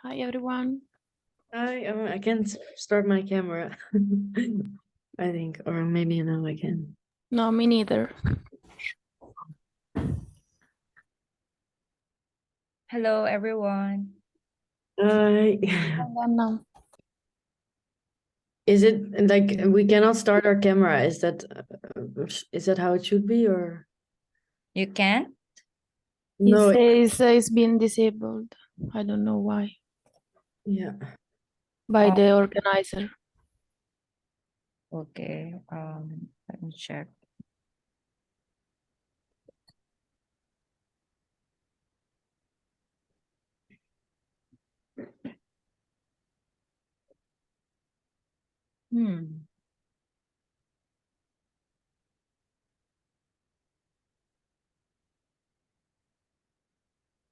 Hi, everyone. I can't start my camera. I think, or maybe now I can. No, me neither. Hello, everyone. Hi. No. Is it like we cannot start our camera? Is that how it should be, or You can? no? It says it's been disabled. I don't know why. Yeah. By Oh. the organizer. Okay. Let me check.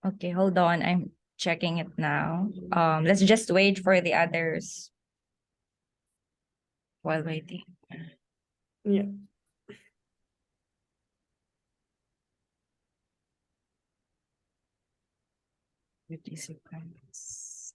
Okay, hold on. I'm checking it now. Let's just wait for the others while waiting. Yeah. Participants.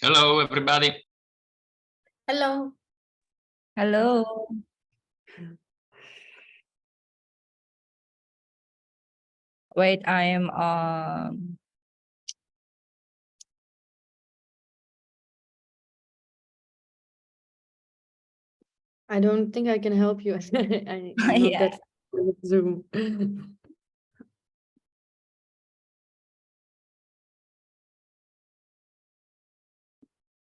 Hello, everybody. Hello. Hello. Wait, I am I don't think I can help you. I'm not Yeah. that familiar with Zoom.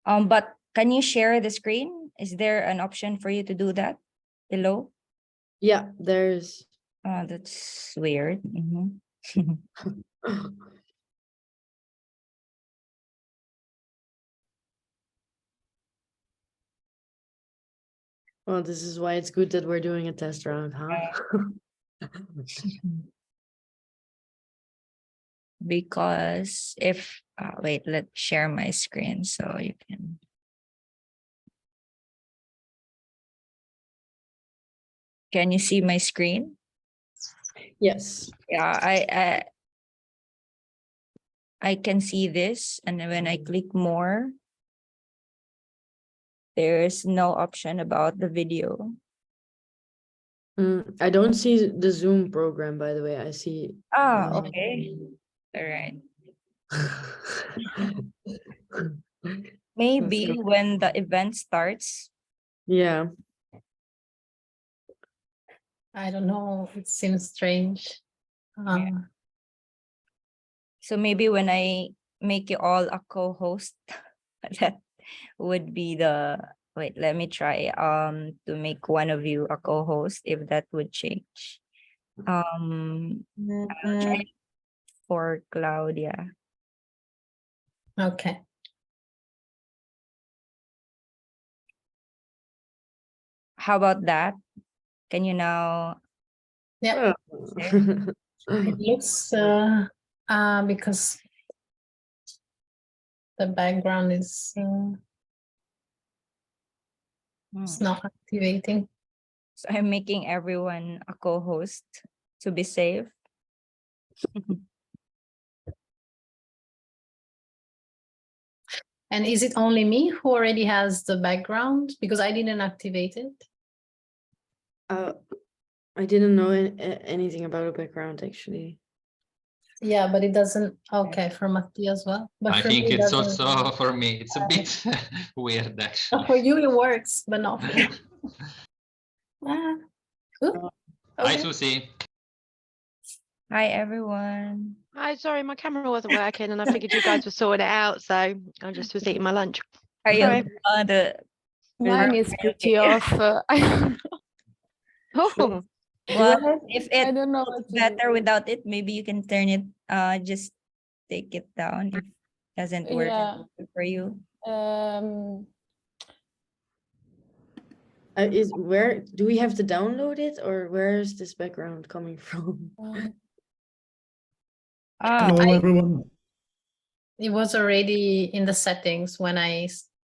But can you share the screen? Is there an option for you to do that below? Yeah, there's. That's weird. Well, this is why it's good that we're doing a test round, huh? Because if wait, let's share my screen so you can. Can you see my screen? Yes. Yeah, I can see this, and then when I click more, there's no option about the video. I don't see the Zoom program, by the way. I see. Okay. All right. Maybe when the event starts. Yeah. I don't know. It seems strange. So maybe when I make you all a co-host, that would be the, wait, let me try to make one of you a co-host if that would change. I'll try for Claudia. Okay. How about that? Can you now? Yeah. Oh. It looks because the background is it's not activating. So I'm making everyone a co-host to be safe. And is it only me who already has the background? Because I didn't activate it. I didn't know anything about a background, actually. Yeah, but it doesn't. Okay, for Matti as well. But I for think me, it it's doesn't. also for me. It's a bit weird, actually. For you, it works, but not for me. Hi, Okay. Susie. Hi, everyone. Hi, sorry, my camera wasn't working and I figured you guys were sorting it out, so I just was eating my lunch. Are you Sorry. Mine is pretty off. Oh, Well, if I it don't know looks what to do. better without it, maybe you can turn it, just take it down if it doesn't work Yeah. for you. Where do we have to download it, or where is this background coming from? Hello, everyone. It was already in the settings when I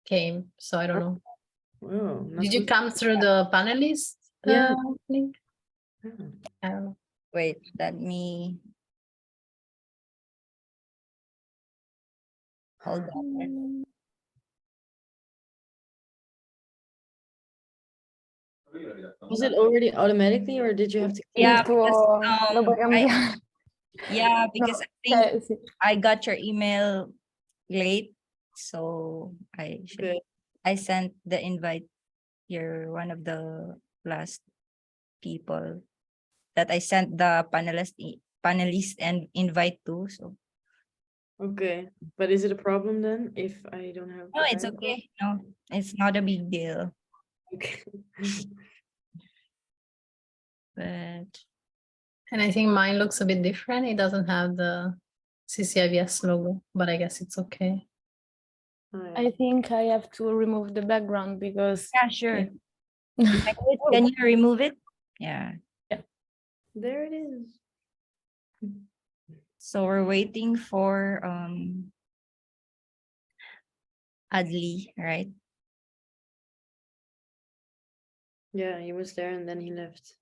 came, so I don't know. Oh, Did you come through the panelist Yeah. link? Yeah. I don't know. Wait, let me. Hold on. Was it already automatically, or did you have to? Yeah, Il tuo lo puoi cambiare. yeah, because I think Cioè, sì. I got your email late, so Good. I sent the invite. You're one of the last people that I sent the panelist and invite to. So Okay, but is it a problem then if I don't have? no, the it's background? okay. No, it's not a big deal. Okay. But And I think mine looks a bit different. It doesn't have the CCIVS logo, but I guess it's okay. I think I have to remove the background because yeah, sure. it- Can you remove it? Yeah. There it is. So we're waiting for Adli, right? Yeah, he was there and then he left.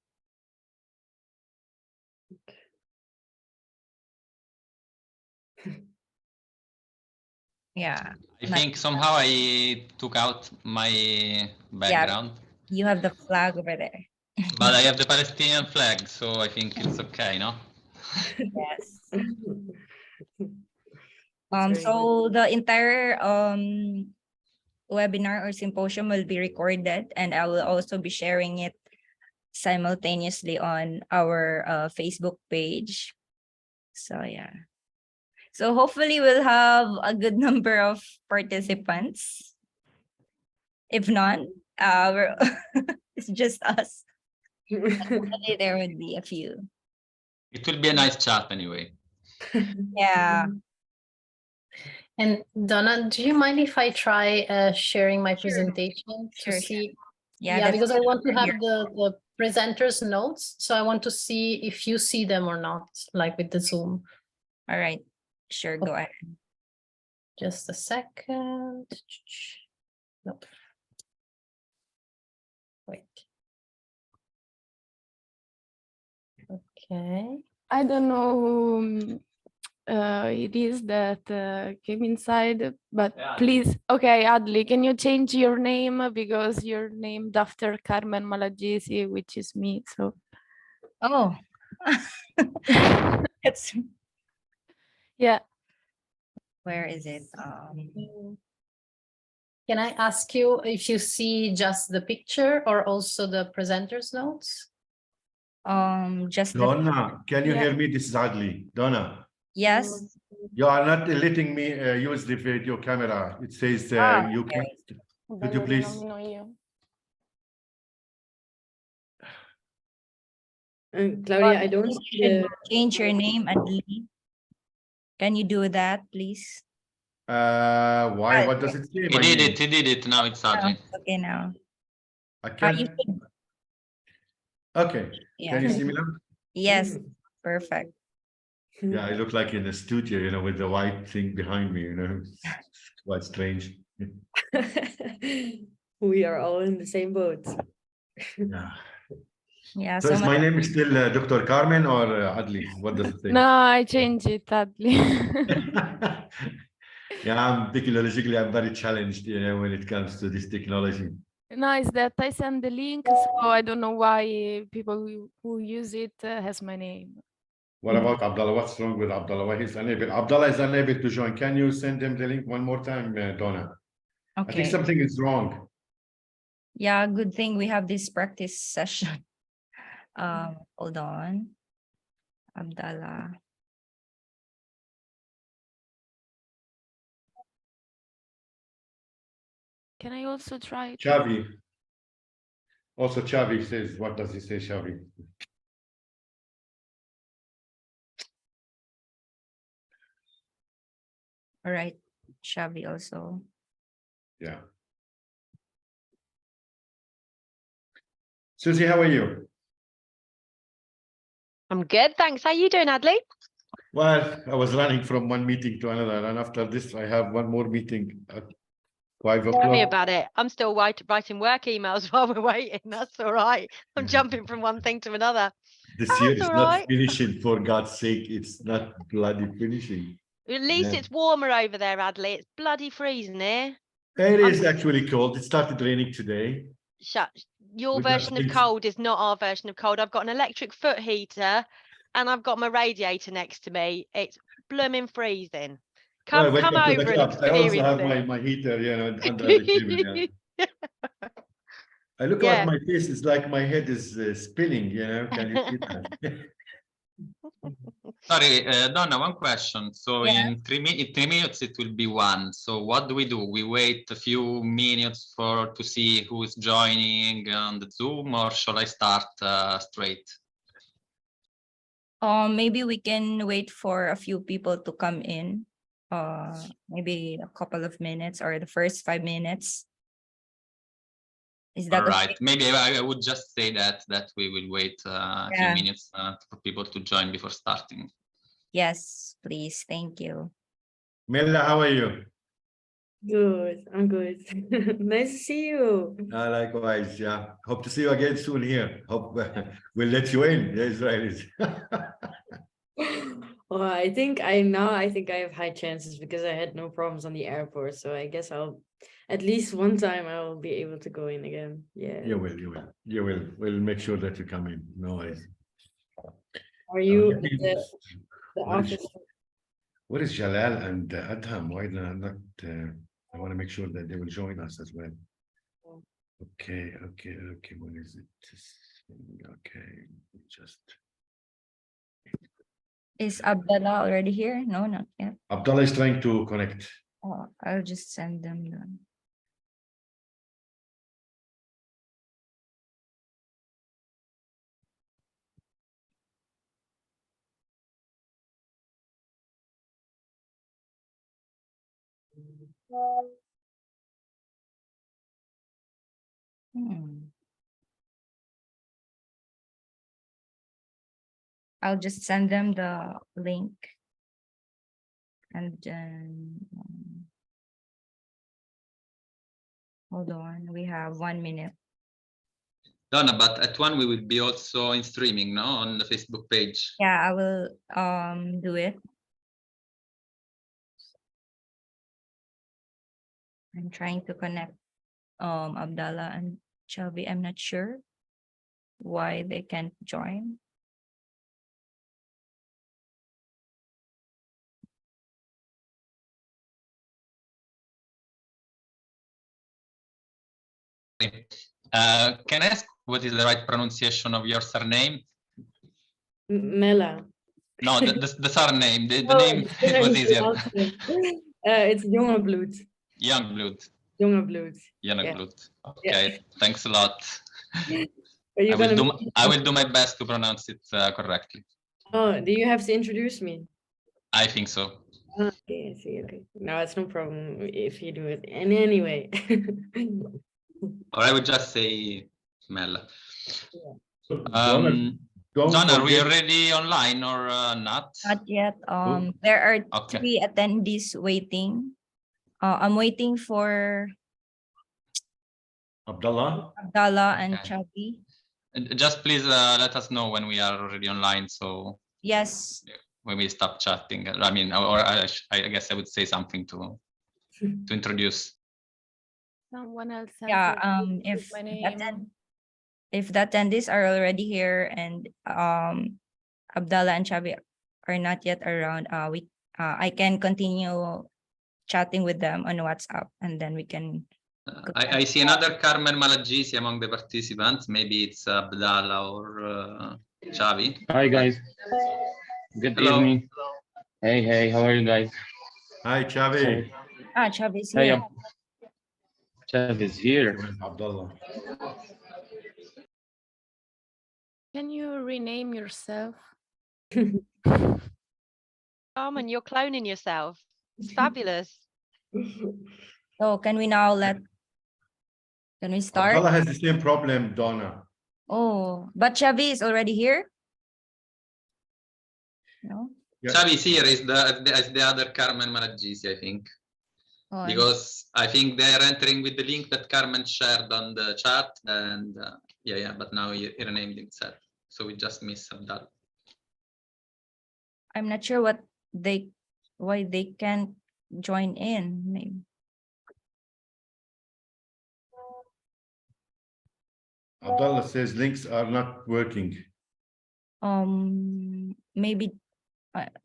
Yeah. I think somehow I took out my background, You have the flag over there. but I have the Palestinian flag, so I think it's okay, no? Yes. That's very So the entire webinar or symposium will be recorded, and I will also be sharing it simultaneously on our Facebook page. So yeah. So hopefully we'll have a good number of participants. If not, it's just us. good. Hopefully there would be a few. It will be a nice chat anyway. Yeah. And Donna, do you mind if I try sharing my presentation Sure, to sure. see? Yeah, Yeah, that's because I want to have here. the presenter's notes. So I want to see if you see them or not, like with the Zoom. All right. Sure, go ahead. Just a second. Nope. Wait. Okay. I don't know who it is that came inside, but Yeah. please, okay, Adli, can you change your name because you're named after Carmen Malagesi, which is me. So Oh, it's yeah, where is it? Can I ask you if you see just the picture or also the presenter's notes? Just the, Donna, can you Yeah. hear me? This is Adli. Donna, yes. you are not letting me use the video camera. It says you okay. can't. Could you please? nomino io. Claudia, I don't You see should the. change your name, Adli. Can you do that, please? Why? What does it say? He My did name? it, he did it, now it's Oh, Adli. okay, now. I You can't. should, Okay. yeah. Can you see me now? Yes, perfect. Yeah, I look like in the studio, you know, with the white thing behind me, you know. It's quite strange. We are all in the same boat. Yeah. Yeah, So so is much. my name still Dr. Carmen or Adli? What does it say? No, I changed it, Adli. Yeah, technologically, I'm very challenged, you know, when it comes to this technology. No, it's that I send the link, so I don't know why people who use it has my name. What about Abdullah? What's wrong with Abdullah? Why he's unable? Abdullah is unable to join. Can you send him the link one more time, Donna? I think Okay. something is wrong. Yeah, good thing we have this practice session. Hold on. Abdallah. Can I also try it? Chavi. Also, Chavi says, what does he say, Chavi? All right, Shavi also. Yeah. Susie, how are you? I'm good, thanks. How you doing, Adley? Well, I was running from one meeting to another, and after this, I have one more meeting at 5 Tell me o'clock. about it. I'm still writing work emails while we're waiting. That's all right. I'm jumping from one thing to another. This year That's is all not right. finishing, for God's sake. It's not bloody finishing. At least Yeah. it's warmer over there, Adley. It's bloody freezing here. It I'm- is actually cold. It started raining today. Shut. Your We got version of things- cold is not our version of cold. I've got an electric foot heater and I've got my radiator next to me. It's blooming freezing. Come Welcome to the over and club. I also experience have it. my heater, under the table. Yeah. I look Yeah. at my face. It's like my head is spinning. Can you see that? Sorry, Donna, one question. So Yeah. in 3 minutes, it will be one. So what do? We wait a few minutes to see who is joining on the Zoom, or shall I start straight? Maybe we can wait for a few people to come in. Maybe a couple of minutes or the first 5 minutes. Is that All right. okay? Maybe I would just say that we will wait a few Yeah. minutes for people to join before starting. Yes, please. Thank you. Mela, how are you? Good, I'm good. Nice to see you. Likewise, yeah. Hope to see you again soon here. Hope we'll let you in, the Israelis. Well, I think I have high chances because I had no problems on the airport. So I guess at least one time I will be able to go in again. Yeah. You will. We'll make sure that you come in. No worries. Are you Let at me- the What is- office? What is Jalal and Adham? Why not? I want to make sure that they will join us as well. Okay. What is it? Okay, just Is Abdallah already here? No, not yet. Abdullah is trying to connect. Oh, I'll just send them the. I'll just send them the link. And then, hold on, we have 1 minute. Donna, but at 1 we will be also in streaming, no, on the Facebook page. Yeah, I will do it. I'm trying to connect Abdallah and Chavi. I'm not sure why they can't join. Can I ask what is the right pronunciation of your surname? Mela. No, the surname, the Oh, name, it was easier. It's Jongebloed. Youngblood. Jongebloed. Youngblood. Okay, thanks a lot. Are you gonna? I will do my best to pronounce it correctly. Oh, do you have to introduce me? I think so. Okay, I see. Okay, no, it's no problem if you do it. And anyway, Or I would just say Mel. Don't Donna, are we forget- already online or not? Not yet. There are Okay. 3 attendees waiting. I'm waiting for Abdullah. Abdallah and Okay. Chavi. Just please let us know when we are already online, so Yes. when we stop chatting. I mean, or I guess I would say something to introduce. Someone else. has Yeah. it with If my the attendees are already here and Abdallah and Chavi are not yet around, I can continue chatting with them on WhatsApp, and then we can. I see another Carmen Malagisi among the participants. Maybe it's Abdallah or Xavi. Hi guys. Good Hello. evening. Hey, how are you guys? Hi, Chavi. Chavi is Hey, here. Chad is here. Abdullah. Can you rename yourself? Carmen, you're cloning yourself. It's fabulous. So can we now can we start? Abdullah has the same problem, Donna. Oh, but Xavi is already here? No? Yeah. Xavi is here, is the other Carmen Malagisi, I think. Oh, Because I think they are entering with the link that Carmen shared on the chat, and yeah, but now he renamed himself, so we just miss Abdallah. I'm not sure why they can't join in. Maybe. Abdullah says links are not working. Maybe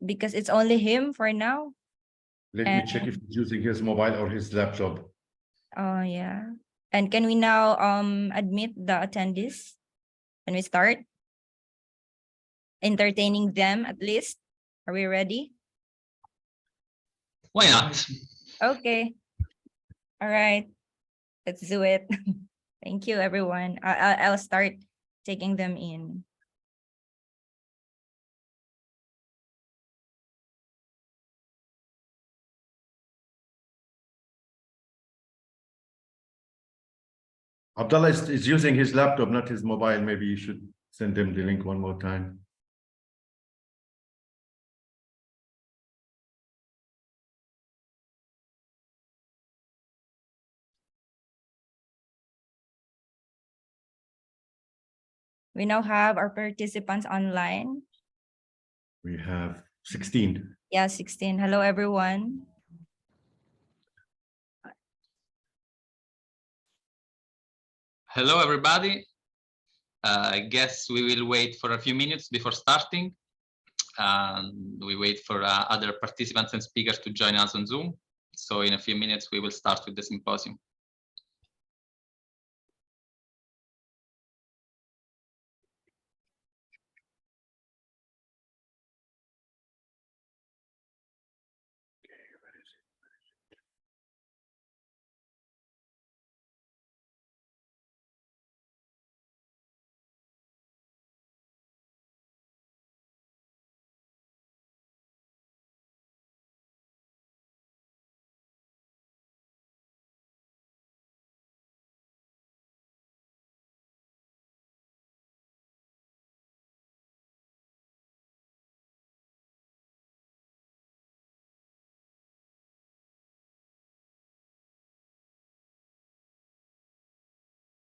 because it's only him for now. Let me check if he's using his mobile or his laptop. Oh yeah. And can we now admit the attendees? Can we start entertaining them at least? Are we ready? Why not? Okay. All right. Let's do it. Thank you, everyone. I'll start taking them in. Abdullah is using his laptop, not his mobile. Maybe you should send him the link one more time. We now have our participants online. We have 16. Yeah, 16. Hello, everyone. Hello, everybody. I guess we will wait for a few minutes before starting. We wait for other participants and speakers to join us on Zoom. So in a few minutes, we will start with the symposium.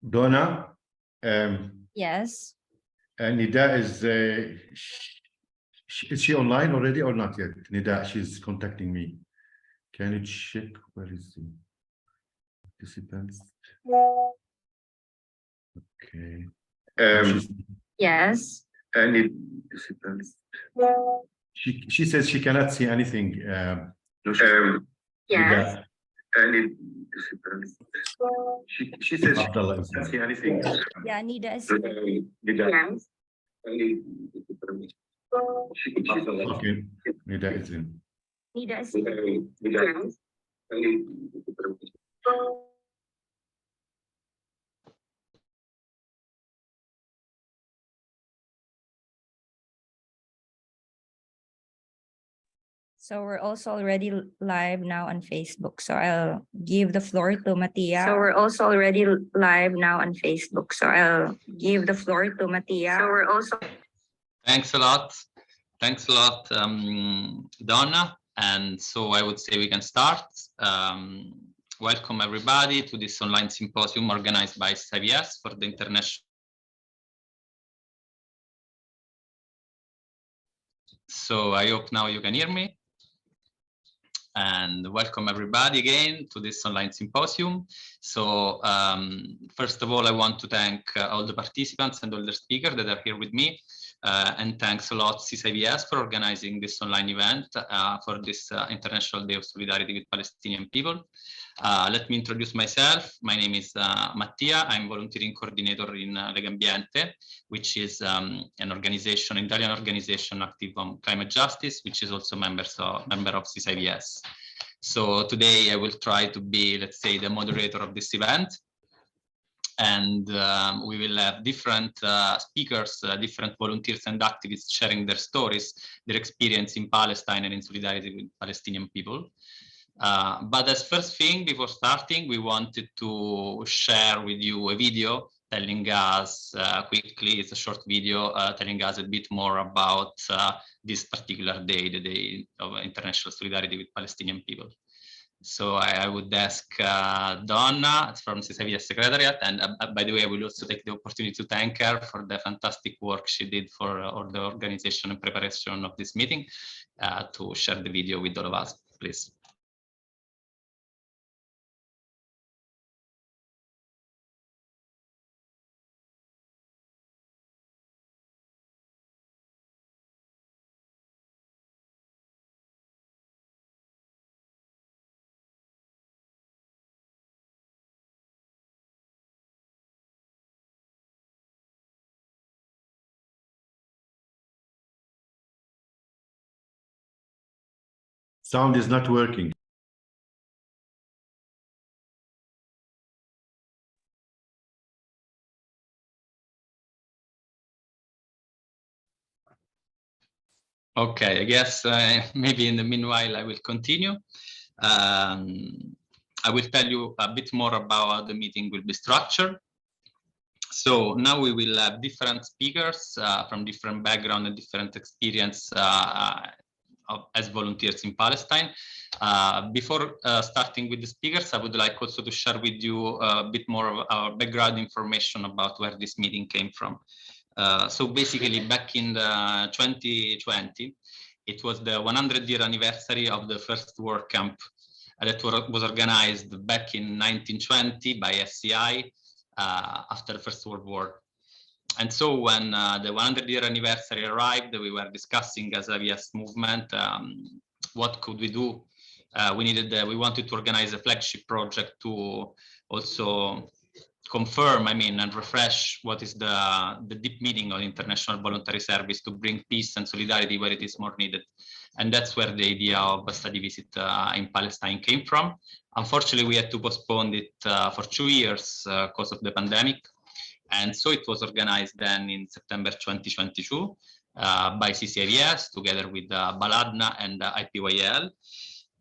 Donna, Yes. Nida is she online already or not yet? Nida, she's contacting me. Can you check where is the participants? Okay. Yes. Participants. She says she cannot see anything. Yes. She says she cannot see anything. Yeah, Nida is Yes. Okay, Nida is in. Nida is So we're also already live now on Facebook. So I'll give the floor to Mattia. So we're also already live now on Facebook. So I'll give the floor to Mattia. So we're also. Thanks a lot. Thanks a lot, Donna. And so I would say we can start. Welcome everybody to this online symposium organized by CCIVS for the international. So I hope now you can hear me. And welcome everybody again to this online symposium. So first of all, I want to thank all the participants and all the speakers that are here with me. And thanks a lot CCIVS for organizing this online event for this International Day of Solidarity with Palestinian People. Let me introduce myself. My name is Mattia. I'm volunteering coordinator in Legambiente, which is an organization, an Italian organization active on climate justice, which is also member of CCIVS. So today I will try to be, let's say, the moderator of this event. And we will have different speakers, different volunteers and activists sharing their stories, their experience in Palestine and in solidarity with Palestinian people. But as first thing, before starting, we wanted to share with you a video telling us quickly, it's a short video, telling us a bit more about this particular day, the Day of International Solidarity with Palestinian People. So I would ask Donna from CCIVS Secretariat, and by the way, I will also take the opportunity to thank her for the fantastic work she did for all the organization and preparation of this meeting, to share the video with all of us, please. Sound is not working. Okay, I guess maybe in the meanwhile I will continue. I will tell you a bit more about how the meeting will be structured. So now we will have different speakers from different background and different experience as volunteers in Palestine. Before starting with the speakers, I would like also to share with you a bit more of our background information about where this meeting came from. So basically back in 2020, it was the 100-year anniversary of the first war camp that was organized back in 1920 by SCI after the First World War. And so when the 100-year anniversary arrived, we were discussing as a VS movement, what could we do? We wanted to organize a flagship project to also confirm, and refresh what is the deep meaning of international voluntary service to bring peace and solidarity where it is more needed. And that's where the idea of a study visit in Palestine came from. Unfortunately, we had to postpone it for 2 years because of the pandemic. And so it was organized then in September 2022 by CCIVS together with Baladna and IPYL.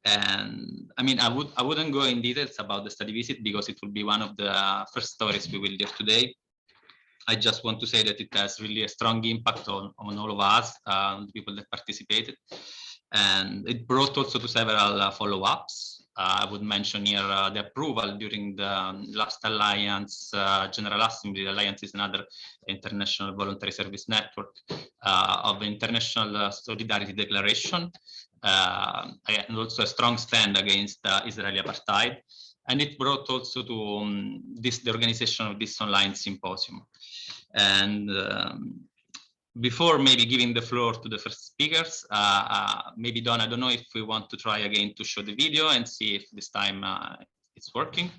And I wouldn't go in details about the study visit because it will be one of the first stories we will hear today. I just want to say that it has really a strong impact on all of us, the people that participated. And it brought also to several follow-ups. I would mention here the approval during the last Alliance General Assembly. The Alliance is another international voluntary service network of the International Solidarity Declaration, and also a strong stand against Israeli apartheid. And it brought also to the organization of this online symposium. And before maybe giving the floor to the first speakers, maybe Don, I don't know if we want to try again to show the video and see if this time it's working.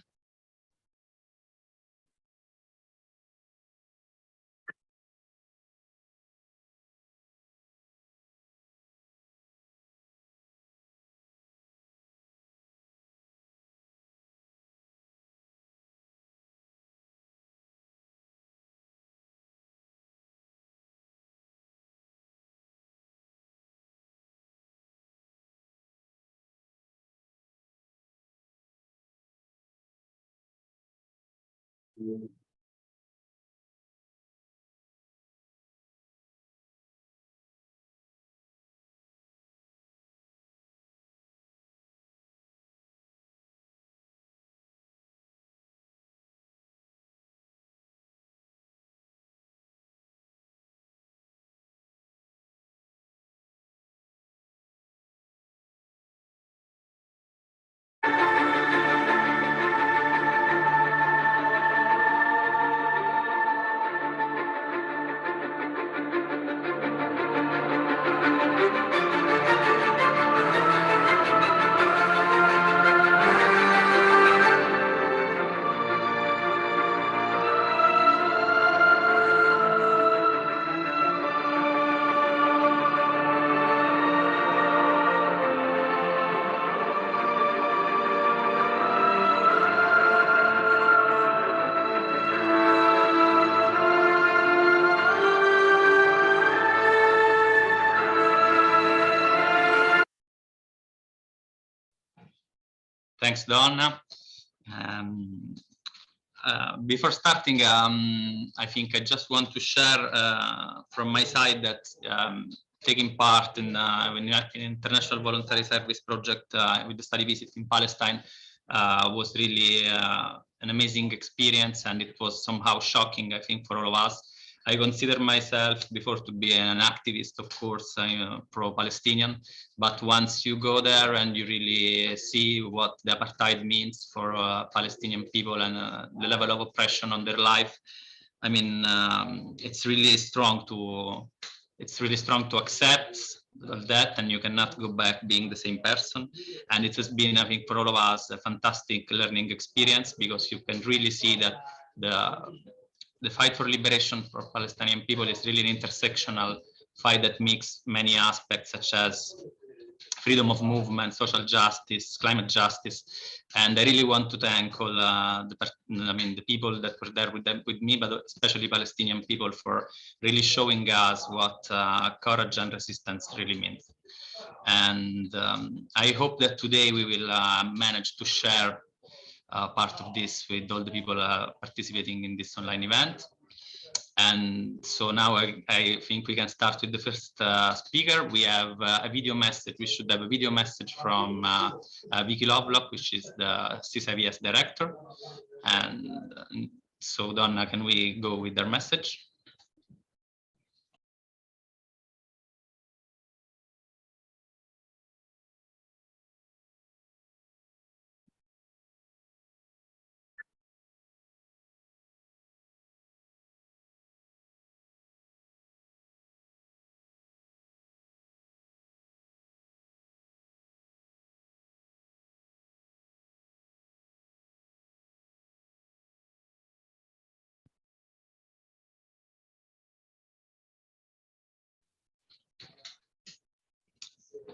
Thanks, Donna. Before starting, I think I just want to share from my side that taking part in an international voluntary service project with the study visit in Palestine was really an amazing experience, and it was somehow shocking, I think, for all of us. I consider myself before to be an activist, of course, pro-Palestinian, but once you go there and you really see what the apartheid means for Palestinian people and the level of oppression on their life, I mean, it's really strong to accept that, and you cannot go back being the same person. And it has been, I think, for all of us, a fantastic learning experience, because you can really see that the fight for liberation for Palestinian people is really an intersectional fight that mixes many aspects, such as freedom of movement, social justice, climate justice. And I really want to thank all the people that were there with me, but especially Palestinian people, for really showing us what courage and resistance really means. And I hope that today we will manage to share part of this with all the people participating in this online event. And so now I think we can start with the first speaker. We have a video message. We should have a video message from Vicky Lovelock, which is the CCIVS director. And so Donna, can we go with their message?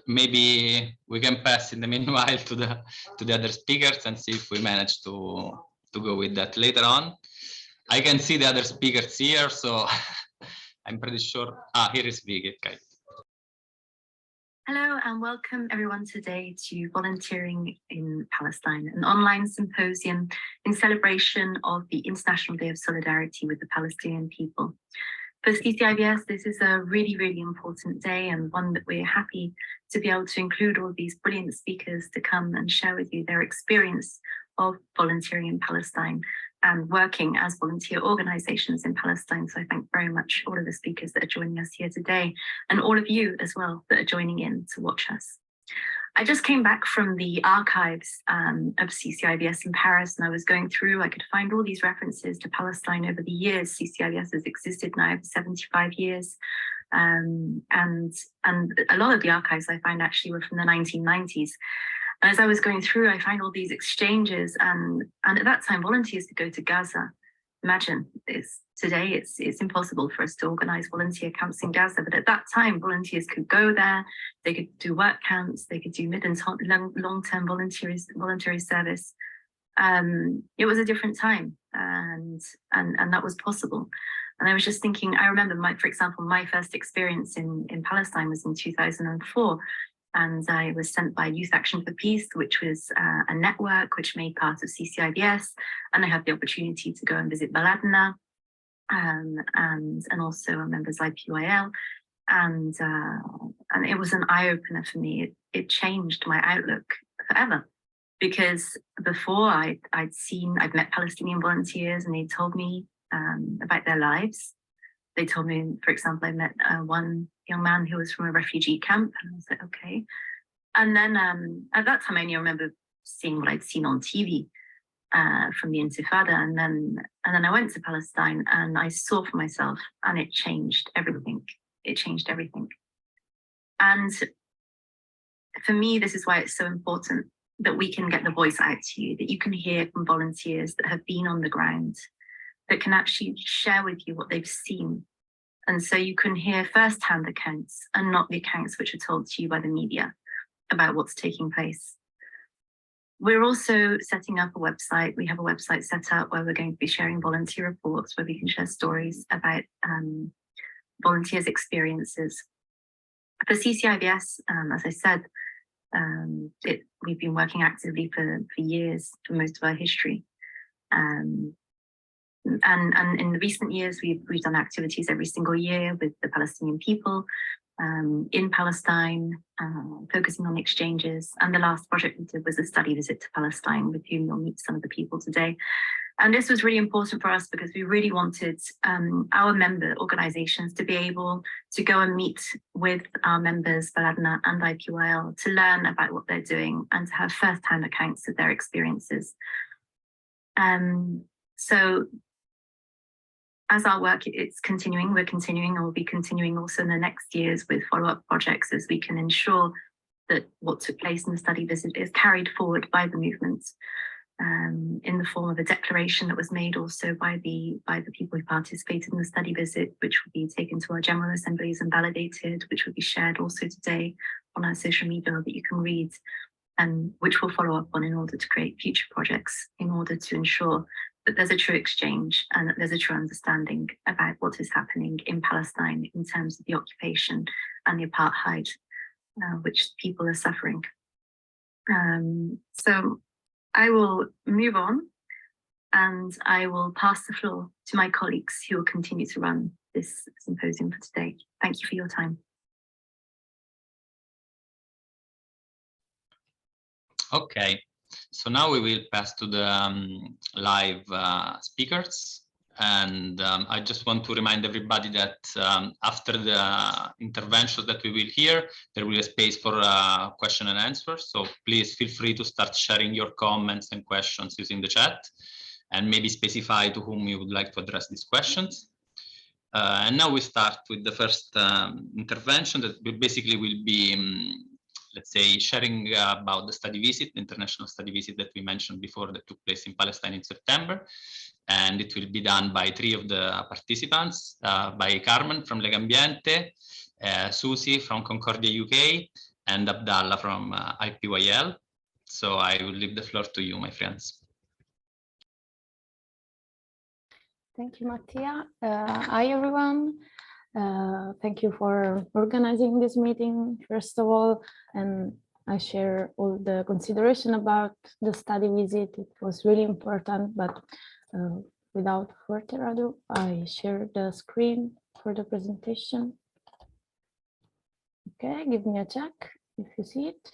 Maybe we can pass in the meanwhile to the other speakers and see if we manage to go with that later on. I can see the other speakers here, so I'm pretty sure. Here is Vicky. Okay. Hello and welcome everyone today to Volunteering in Palestine, an online symposium in celebration of the International Day of Solidarity with the Palestinian people. For CCIVS, this is a really, really important day, and one that we're happy to be able to include all these brilliant speakers to come and share with you their experience of volunteering in Palestine and working as volunteer organizations in Palestine. So I thank very much all of the speakers that are joining us here today, and all of you as well that are joining in to watch us. I just came back from the archives of CCIVS in Paris, and I was going through, I could find all these references to Palestine over the years. CCIVS has existed now for 75 years. And a lot of the archives I find actually were from the 1990s. And as I was going through, I find all these exchanges, and at that time, volunteers could go to Gaza. Imagine this. Today, it's impossible for us to organize volunteer camps in Gaza, but at that time, volunteers could go there. They could do work camps. They could do mid and long-term voluntary service. It was a different time, and that was possible. And I was just thinking, I remember, for example, my first experience in Palestine was in 2004. And I was sent by Youth Action for Peace, which was a network which made part of CCIVS. And I had the opportunity to go and visit Baladna, and also members like IPYL. And it was an eye-opener for me. It changed my outlook forever. Because before I'd met Palestinian volunteers, and they told me about their lives. They told me, for example, I met one young man who was from a refugee camp, and I was like, okay. And then at that time, I only remember seeing what I'd seen on TV from the Intifada, and then I went to Palestine and I saw for myself, and it changed everything. It changed everything. And for me, this is why it's so important that we can get the voice out to you, that you can hear from volunteers that have been on the ground, that can actually share with you what they've seen. And so you can hear firsthand accounts and not the accounts which are told to you by the media about what's taking place. We're also setting up a website. We have a website set up where we're going to be sharing volunteer reports, where we can share stories about volunteers' experiences. For CCIVS, as I said, We've been working actively for years, for most of our history. And in the recent years, we've done activities every single year with the Palestinian people in Palestine, focusing on exchanges. And the last project we did was a study visit to Palestine, with whom you'll meet some of the people today. And this was really important for us because we really wanted our member organizations to be able to go and meet with our members, Baladna and IPYL, to learn about what they're doing and to have first-hand accounts of their experiences. So as our work it's continuing, we're continuing, and we'll be continuing also in the next years with follow-up projects, as we can ensure that what took place in the study visit is carried forward by the movement. In the form of a declaration that was made also by the people who participated in the study visit, which will be taken to our general assemblies and validated, which will be shared also today on our social media that you can read, and which we'll follow up on in order to create future projects, in order to ensure that there's a true exchange and that there's a true understanding about what is happening in Palestine in terms of the occupation and the apartheid which people are suffering. So I will move on, and I will pass the floor to my colleagues who will continue to run this symposium for today. Thank you for your time. Okay, so now we will pass to the live speakers. And I just want to remind everybody that after the interventions that we will hear, there will be a space for question and answer. So please feel free to start sharing your comments and questions using the chat, and maybe specify to whom you would like to address these questions. And now we start with the first intervention that basically will be, let's say, sharing about the study visit, the international study visit that we mentioned before, that took place in Palestine in September. And it will be done by 3 of the participants, by Carmen from Legambiente, Susie from Concordia UK, and Abdallah from IPYL. So I will leave the floor to you, my friends. Thank you, Mattia. Hi, everyone. Thank you for organizing this meeting, first of all, and I share all the consideration about the study visit. It was really important, but without further ado, I share the screen for the presentation. Okay, give me a check if you see it.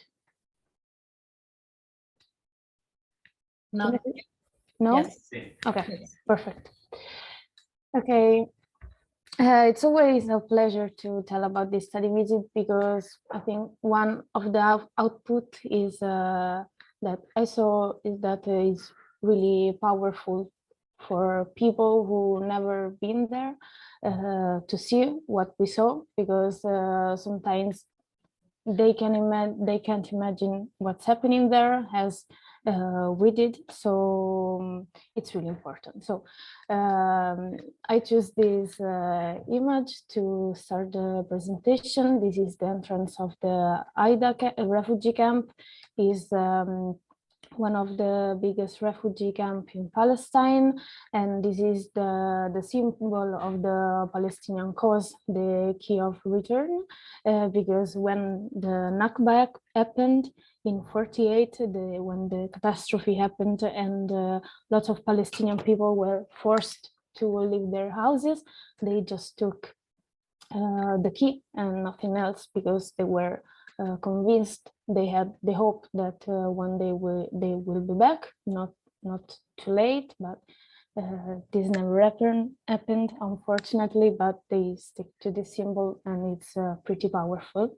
No. No? Yes. Okay, perfect. Okay. It's always a pleasure to tell about this study visit, because I think one of the output is that I saw is that it's really powerful for people who never been there to see what we saw, because sometimes they can't imagine what's happening there as we did. So it's really important. So I choose this image to start the presentation. This is the entrance of the Aida refugee camp. Is one of the biggest refugee camps in Palestine, and this is the symbol of the Palestinian cause, the key of return, because when the Nakba happened in 48, when the catastrophe happened and lots of Palestinian people were forced to leave their houses, they just took the key and nothing else, because they were convinced, they had the hope that one day they will be back, not too late, but this never happened, unfortunately, but they stick to this symbol, and it's pretty powerful.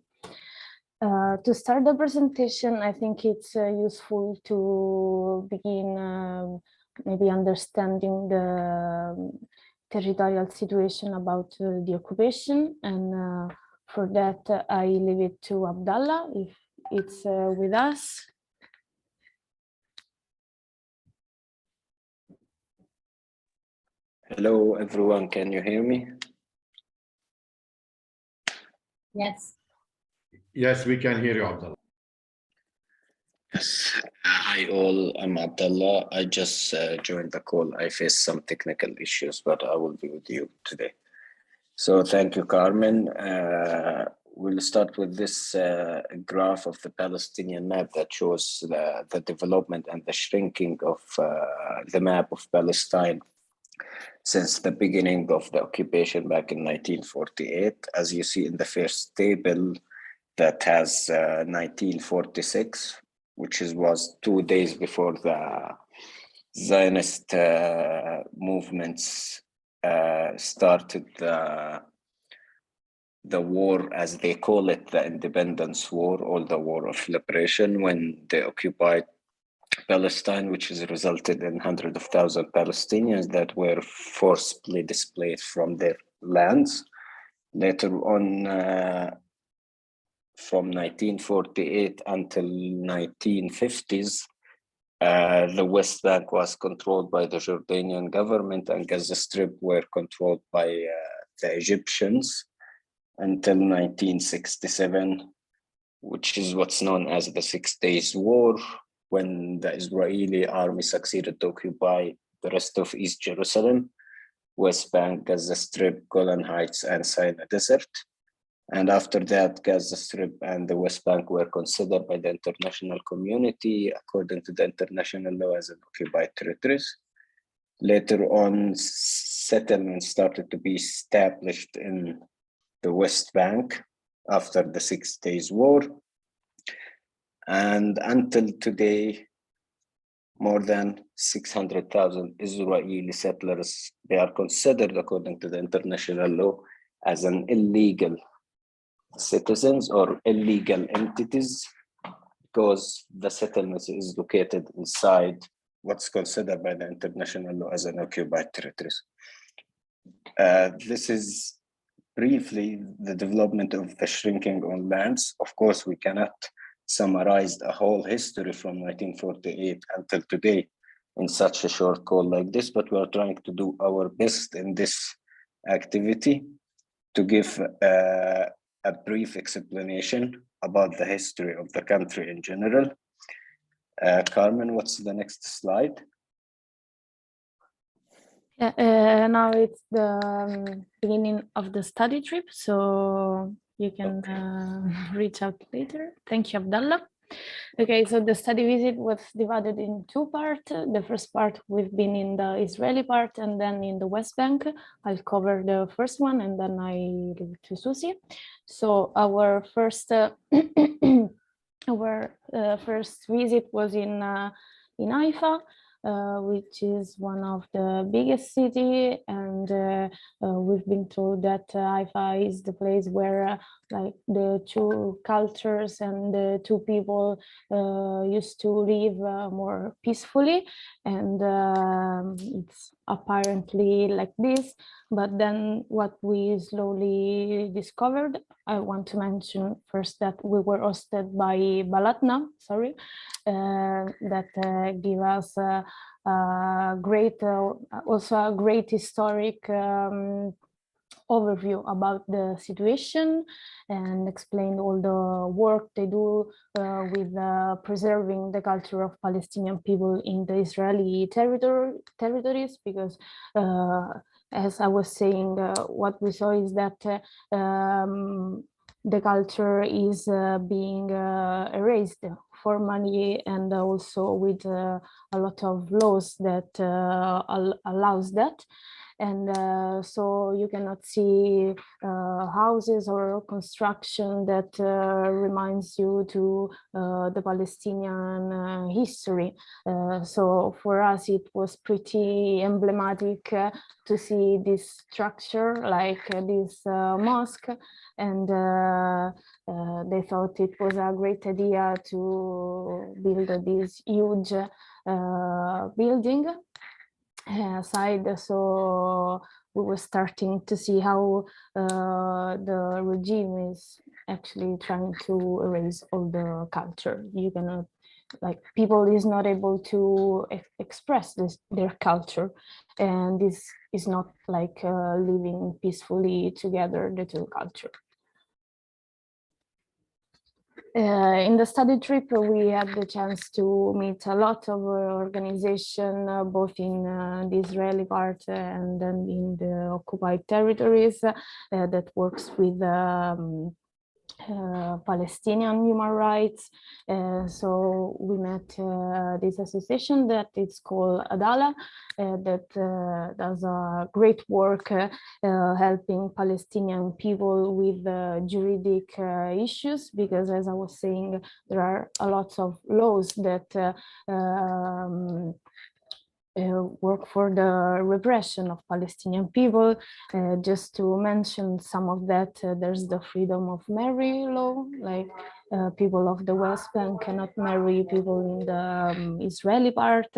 To start the presentation, I think it's useful to begin maybe understanding the territorial situation about the occupation, and for that I leave it to Abdallah, if it's with us. Hello everyone, can you hear me? Yes. Yes, we can hear you, Abdullah. Yes. Hi all, I'm Abdullah. I just joined the call. I faced some technical issues, but I will be with you today. So thank you, Carmen. we'll start with this graph of the Palestinian map that shows the development and the shrinking of the map of Palestine since the beginning of the occupation back in 1948. As you see in the first table, that has 1946, which was 2 days before the Zionist movements started the war, as they call it, the independence war, or the war of liberation, when they occupied Palestine, which has resulted in hundreds of thousands of Palestinians that were forcibly displaced from their lands. Later on, from 1948 until 1950s, the West Bank was controlled by the Jordanian government, and Gaza Strip were controlled by the Egyptians until 1967, which is what's known as the 6 Days War, when the Israeli army succeeded to occupy the rest of East Jerusalem, West Bank, Gaza Strip, Golan Heights, and Sinai Desert. And after that, Gaza Strip and the West Bank were considered by the international community, according to the international law, as occupied territories. Later on, settlements started to be established in the West Bank after the 6 Days War. And until today, more than 600,000 Israeli settlers, they are considered, according to the international law, as an illegal citizens or illegal entities, because the settlement is located inside what's considered by the international law as an occupied territories. This is briefly the development of the shrinking on lands. Of course, we cannot summarize the whole history from 1948 until today in such a short call like this, but we are trying to do our best in this activity to give a brief explanation about the history of the country in general. Carmen, what's the next slide? Now it's the beginning of the study trip, so you can reach out later. Thank you, Abdallah. Okay, so the study visit was divided in 2 parts. The first part, we've been in the Israeli part and then in the West Bank. I'll cover the first one and then I leave it to Susie. So our first first visit was in Haifa, which is one of the biggest city, and we've been told that Haifa is the place where like the 2 cultures and the 2 people used to live more peacefully, and it's apparently like this. But then what we slowly discovered, I want to mention first that we were hosted by Balatna, that give us great, also a great historic overview about the situation, and explained all the work they do with preserving the culture of Palestinian people in the Israeli territories, because as I was saying, what we saw is that the culture is being erased formally, and also with a lot of laws that allows that. And so you cannot see houses or construction that reminds you to the Palestinian history. So for us, it was pretty emblematic to see this structure, like this mosque, and they thought it was a great idea to build this huge building side. So we were starting to see how the regime is actually trying to erase all the culture. You cannot, like, people is not able to express their culture, and this is not like living peacefully together, the 2 culture. In the study trip, we had the chance to meet a lot of organizations, both in the Israeli part and then in the occupied territories, that works with Palestinian human rights. So we met this association that is called Adala, that does a great work helping Palestinian people with juridic issues, because as I was saying, there are a lot of laws that work for the repression of Palestinian people. Just to mention some of that, there's the freedom of marry law, like people of the West Bank cannot marry people in the Israeli part,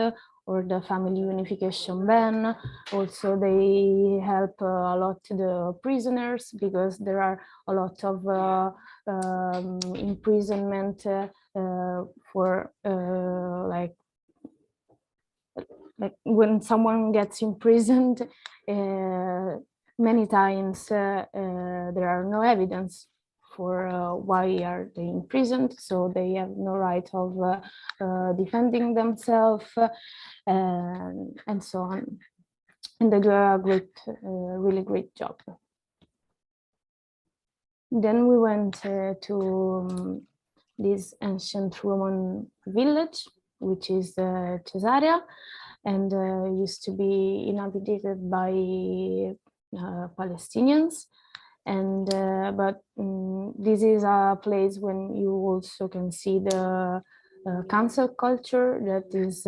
or the family unification ban. Also, they help a lot the prisoners, because there are a lot of imprisonment for like when someone gets imprisoned, many times there are no evidence for why are they imprisoned, so they have no right of defending themselves, and so on. And they do a great, really great job. Then we went to this ancient Roman village, which is Caesarea, and used to be inhabited by Palestinians. And but this is a place when you also can see the cancel culture that is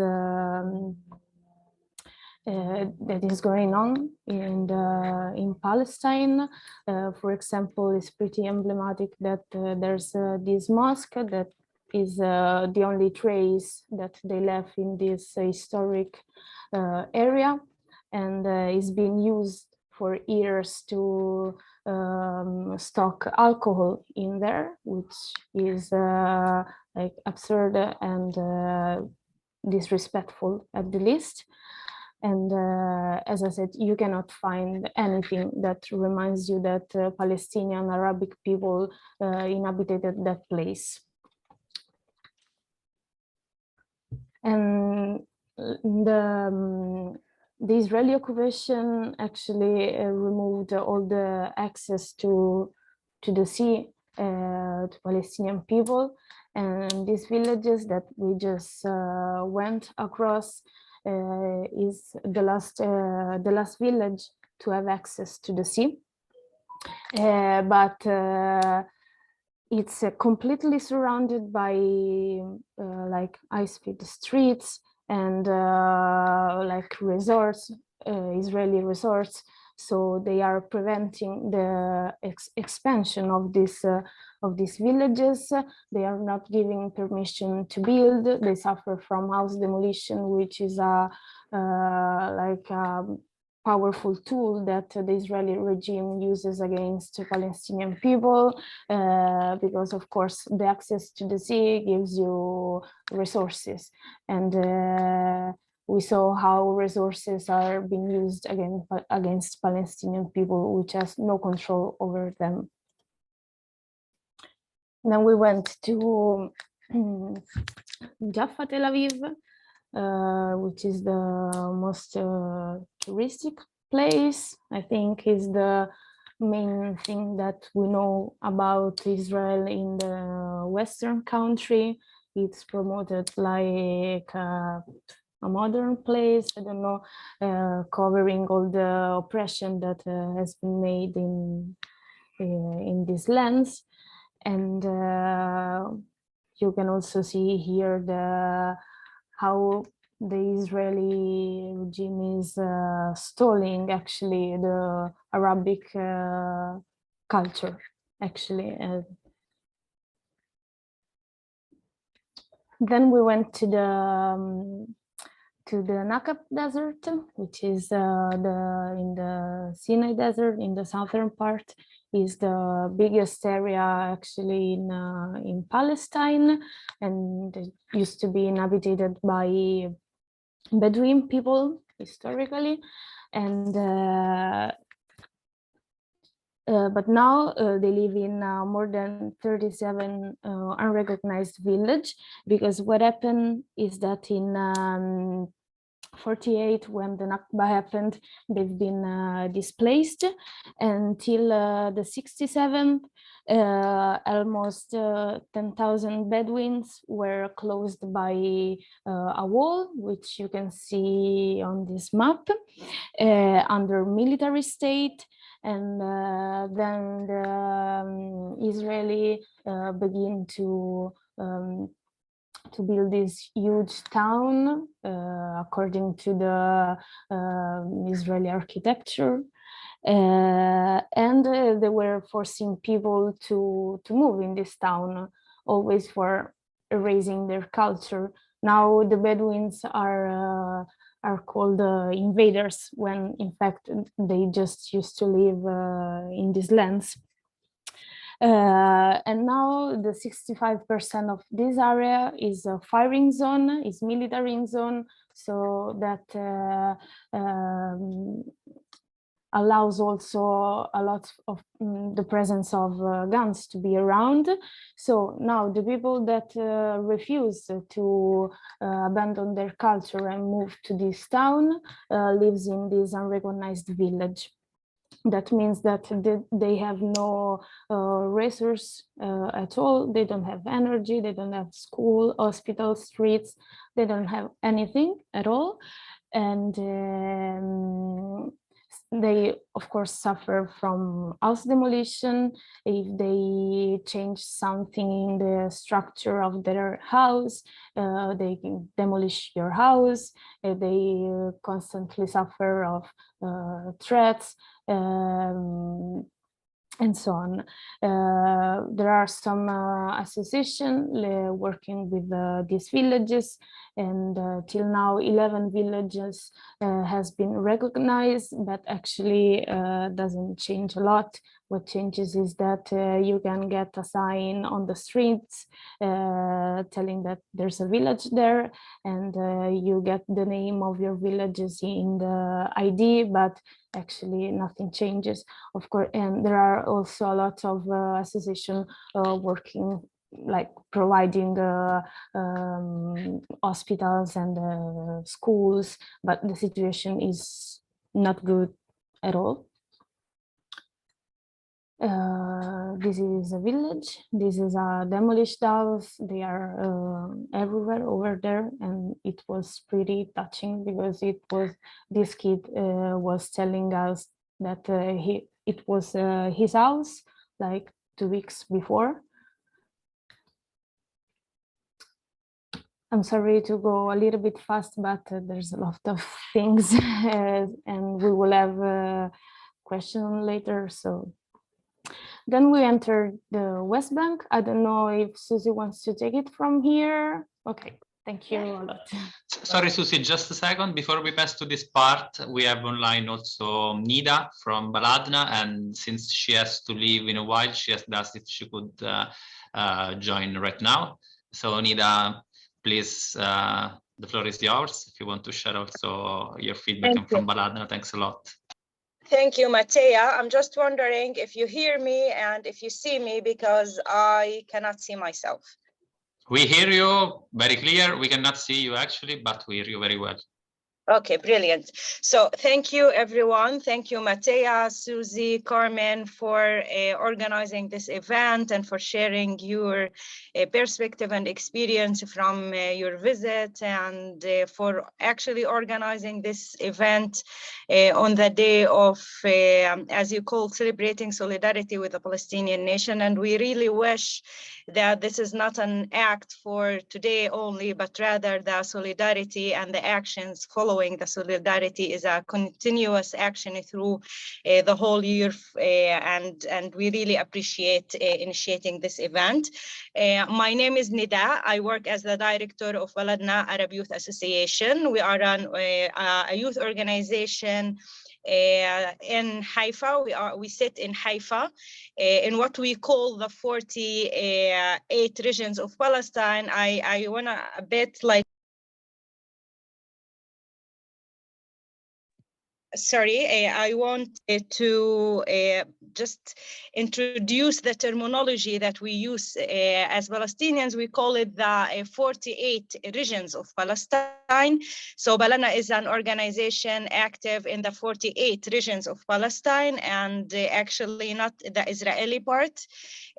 going on in Palestine. For example, it's pretty emblematic that there's this mosque that is the only trace that they left in this historic area, and is being used for years to stock alcohol in there, which is like absurd and disrespectful at the least. And as I said, you cannot find anything that reminds you that Palestinian Arabic people inhabited that place. And the Israeli occupation actually removed all the access to the sea to Palestinian people, and these villages that we just went across is the last village to have access to the sea, but it's completely surrounded by like high-speed streets and like resorts, Israeli resorts. So they are preventing the expansion of these villages. They are not giving permission to build. They suffer from house demolition, which is a like a powerful tool that the Israeli regime uses against Palestinian people, because of course the access to the sea gives you resources, and we saw how resources are being used against Palestinian people, which has no control over them. Then we went to Jaffa, Tel Aviv, which is the most touristic place. I think is the main thing that we know about Israel in the Western country. It's promoted like a modern place, I don't know, covering all the oppression that has been made in these lands. And you can also see here how the Israeli regime is stalling actually the Arabic culture, actually. Then we went to the Nakab Desert, which is in the Sinai Desert in the southern part. Is the biggest area actually in Palestine, and it used to be inhabited by Bedouin people historically, and but now they live in more than 37 unrecognized village, because what happened is that in 48, when the Nakba happened, they've been displaced. Until the 67th, almost 10,000 Bedouins were closed by a wall, which you can see on this map, under military state. And then the Israeli begin to build this huge town according to the Israeli architecture. And they were forcing people to move in this town, always for erasing their culture. Now the Bedouins are called invaders, when in fact they just used to live in these lands. And now the 65% of this area is a firing zone, is military zone, so that allows also a lot of the presence of guns to be around. So now the people that refuse to abandon their culture and move to this town lives in this unrecognized village. That means that they have no resource at all. They don't have energy, they don't have school, hospital, streets, they don't have anything at all. And they, of course, suffer from house demolition. If they change something in the structure of their house, they can demolish your house. They constantly suffer of threats, and so on. There are some associations working with these villages, and till now 11 villages has been recognized, but actually doesn't change a lot. What changes is that you can get a sign on the streets telling that there's a village there, and you get the name of your villages in the ID, but actually nothing changes, of course. And there are also a lot of associations working, like providing hospitals and schools, but the situation is not good at all. This is a village. This is a demolished house. They are everywhere over there, and it was pretty touching because this kid was telling us that it was his house like 2 weeks before. I'm sorry to go a little bit fast, but there's a lot of things, and we will have a question later. So then we entered the West Bank. I don't know if Susie wants to take it from here. Okay, thank you a lot. Sorry, Susie, just a second. Before we pass to this part, we have online also Nida from Baladna, and since she has to leave in a while, she has asked if she could join right now. So Nida, please, the floor is yours. If you want to share also your feedback from Baladna, thanks a lot. Thank you, Matea. I'm just wondering if you hear me and if you see me, because I cannot see myself. We hear you very clear. We cannot see you actually, but we hear you very well. Okay, brilliant. So thank you, everyone. Thank you, Matea, Susie, Carmen, for organizing this event and for sharing your perspective and experience from your visit, and for actually organizing this event on the day of, as you call, celebrating solidarity with the Palestinian nation. And we really wish that this is not an act for today only, but rather the solidarity and the actions following the solidarity is a continuous action through the whole year, and we really appreciate initiating this event. My name is Nida. I work as the director of Baladna Arab Youth Association. We are a youth organization in Haifa. We sit in Haifa in what we call the 48 regions of Palestine. I want to a bit like I want to just introduce the terminology that we use as Palestinians. We call it the 48 regions of Palestine. So Balana is an organization active in the 48 regions of Palestine, and actually not the Israeli part.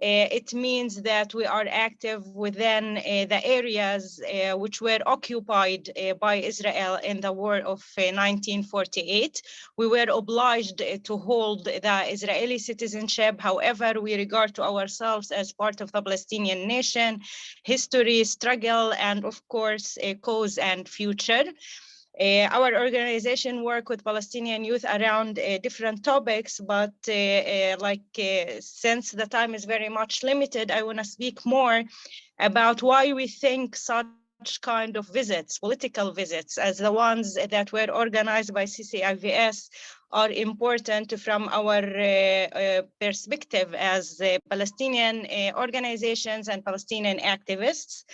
It means that we are active within the areas which were occupied by Israel in the war of 1948. We were obliged to hold the Israeli citizenship. However, we regard to ourselves as part of the Palestinian nation, history, struggle, and of course, a cause and future. Our organization work with Palestinian youth around different topics, but since the time is very much limited, I want to speak more about why we think such kind of visits, political visits, as the ones that were organized by CCIVS, are important from our perspective as Palestinian organizations and Palestinian activists.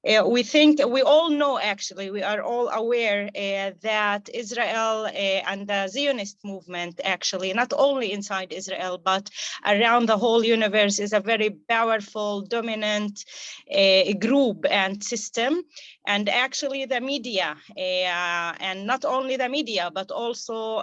We think, we all know actually, we are all aware that Israel and the Zionist movement actually, not only inside Israel, but around the whole universe, is a very powerful, dominant group and system. And actually the media, and not only the media, but also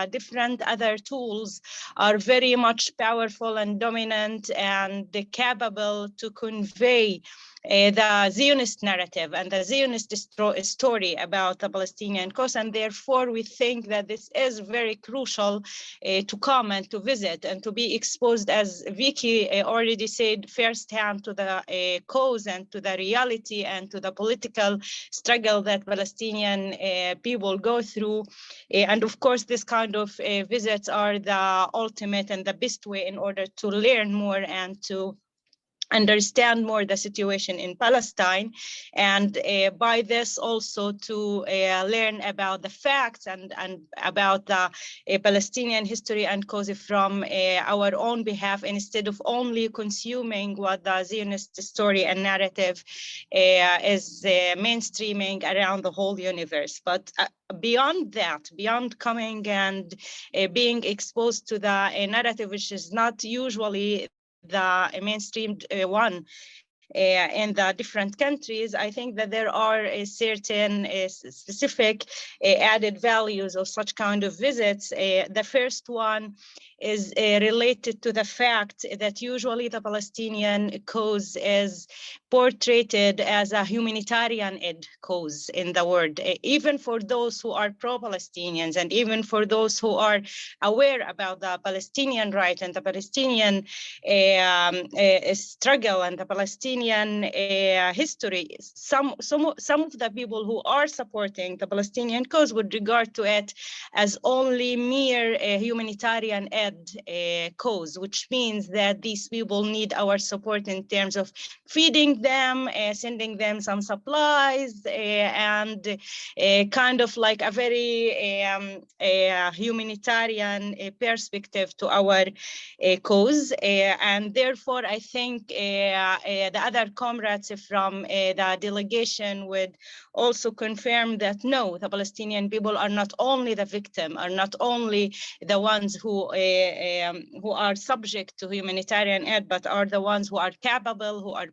different other tools are very much powerful and dominant and capable to convey the Zionist narrative and the Zionist story about the Palestinian cause, and therefore we think that this is very crucial to come and to visit and to be exposed, as Vicky already said, firsthand to the cause and to the reality and to the political struggle that Palestinian people go through. And of course, this kind of visits are the ultimate and the best way in order to learn more and to understand more the situation in Palestine, and by this also to learn about the facts and about the Palestinian history and cause from our own behalf, instead of only consuming what the Zionist story and narrative is mainstreaming around the whole universe. But beyond that, beyond coming and being exposed to the narrative, which is not usually the mainstreamed one in the different countries, I think that there are certain specific added values of such kind of visits. The first one is related to the fact that usually the Palestinian cause is portrayed as a humanitarian aid cause in the world, even for those who are pro-Palestinians and even for those who are aware about the Palestinian right and the Palestinian struggle and the Palestinian history. Some of the people who are supporting the Palestinian cause would regard to it as only mere humanitarian aid cause, which means that these people need our support in terms of feeding them, sending them some supplies, and kind of like a very humanitarian perspective to our cause. And therefore, I think the other comrades from the delegation would also confirm that no, the Palestinian people are not only the victim, are not only the ones who are subject to humanitarian aid, but are the ones who are capable, who are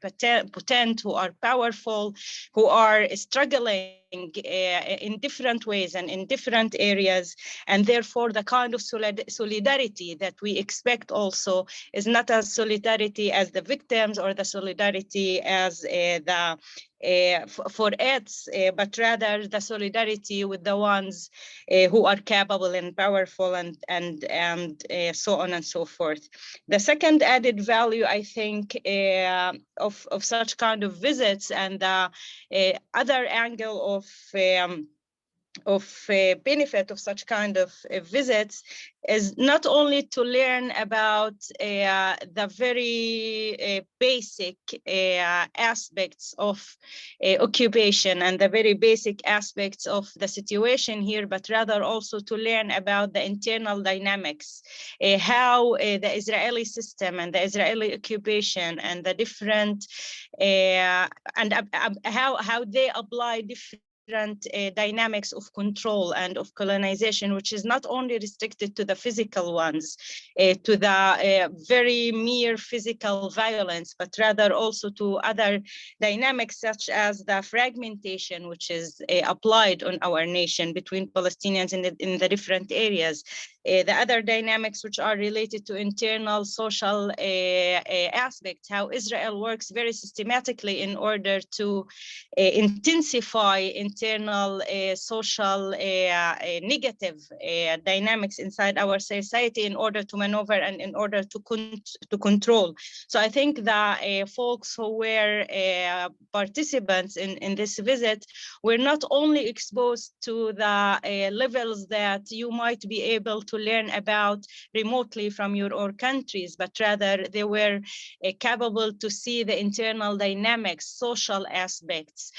potent, who are powerful, who are struggling in different ways and in different areas. And therefore, the kind of solidarity that we expect also is not as solidarity as the victims or the solidarity as for aids, but rather the solidarity with the ones who are capable and powerful and so on and so forth. The second added value, I think, of such kind of visits, and the other angle of benefit of such kind of visits, is not only to learn about the very basic aspects of occupation and the very basic aspects of the situation here, but rather also to learn about the internal dynamics, how the Israeli system and the Israeli occupation and the different and how they apply different dynamics of control and of colonization, which is not only restricted to the physical ones, to the very mere physical violence, but rather also to other dynamics such as the fragmentation, which is applied on our nation between Palestinians in the different areas. The other dynamics which are related to internal social aspects, how Israel works very systematically in order to intensify internal social negative dynamics inside our society in order to maneuver and in order to control. So I think the folks who were participants in this visit were not only exposed to the levels that you might be able to learn about remotely from your own countries, but rather they were capable to see the internal dynamics, social aspects,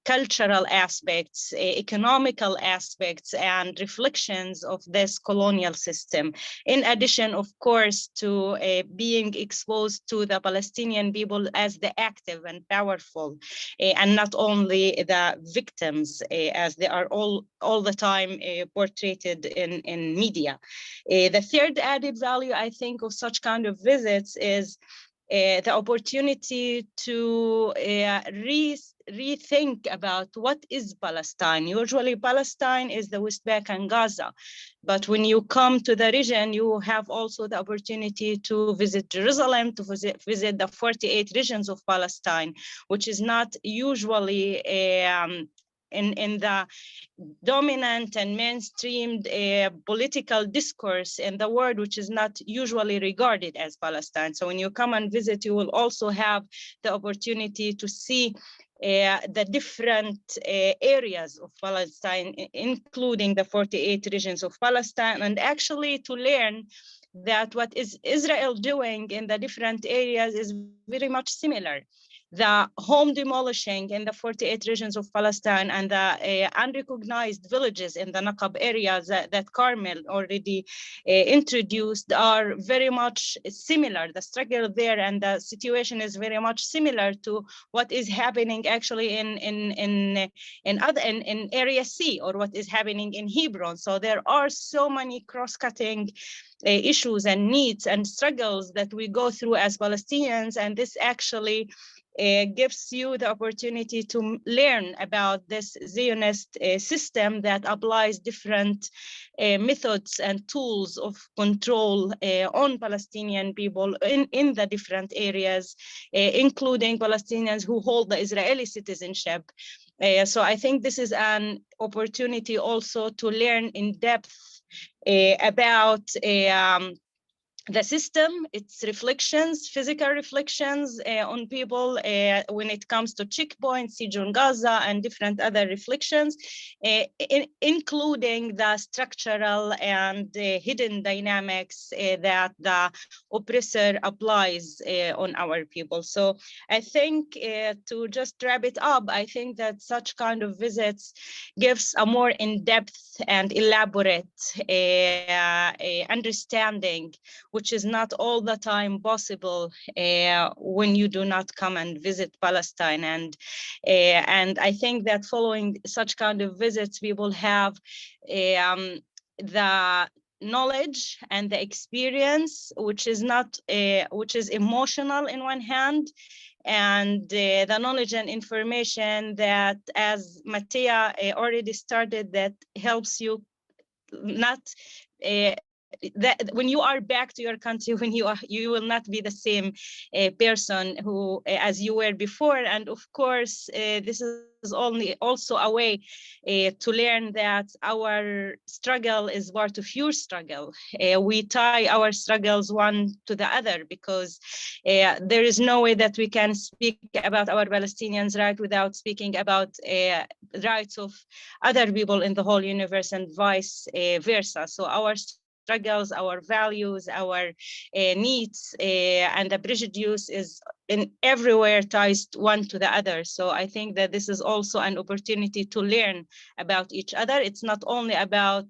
cultural aspects, economical aspects, and reflections of this colonial system. In addition, of course, to being exposed to the Palestinian people as the active and powerful, and not only the victims, as they are all the time portrayed in media. The third added value, I think, of such kind of visits is the opportunity to rethink about what is Palestine. Usually Palestine is the West Bank and Gaza, but when you come to the region, you have also the opportunity to visit Jerusalem, to visit the 48 regions of Palestine, which is not usually in the dominant and mainstreamed political discourse in the world, which is not usually regarded as Palestine. So when you come and visit, you will also have the opportunity to see the different areas of Palestine, including the 48 regions of Palestine, and actually to learn that what is Israel doing in the different areas is very much similar. The home demolishing in the 48 regions of Palestine and the unrecognized villages in the Naqab areas that Carmel already introduced are very much similar. The struggle there and the situation is very much similar to what is happening actually in Area C, or what is happening in Hebron. So there are so many cross-cutting issues and needs and struggles that we go through as Palestinians, and this actually gives you the opportunity to learn about this Zionist system that applies different methods and tools of control on Palestinian people in the different areas, including Palestinians who hold the Israeli citizenship. So I think this is an opportunity also to learn in depth about the system, its reflections, physical reflections on people when it comes to checkpoints, siege on Gaza, and different other reflections, including the structural and hidden dynamics that the oppressor applies on our people. So I think to just wrap it up, I think that such kind of visits gives a more in-depth and elaborate understanding, which is not all the time possible when you do not come and visit Palestine. And I think that following such kind of visits, we will have the knowledge and the experience, which is not which is emotional in one hand, and the knowledge and information that, as Mattea already started, that helps you not that when you are back to your country, when you will not be the same person who as you were before. And of course, this is also a way to learn that our struggle is part of your struggle. We tie our struggles one to the other, because there is no way that we can speak about our Palestinians' right without speaking about rights of other people in the whole universe, and vice versa. So our struggles, our values, our needs, and the prejudice is in everywhere ties one to the other. So I think that this is also an opportunity to learn about each other. It's not only about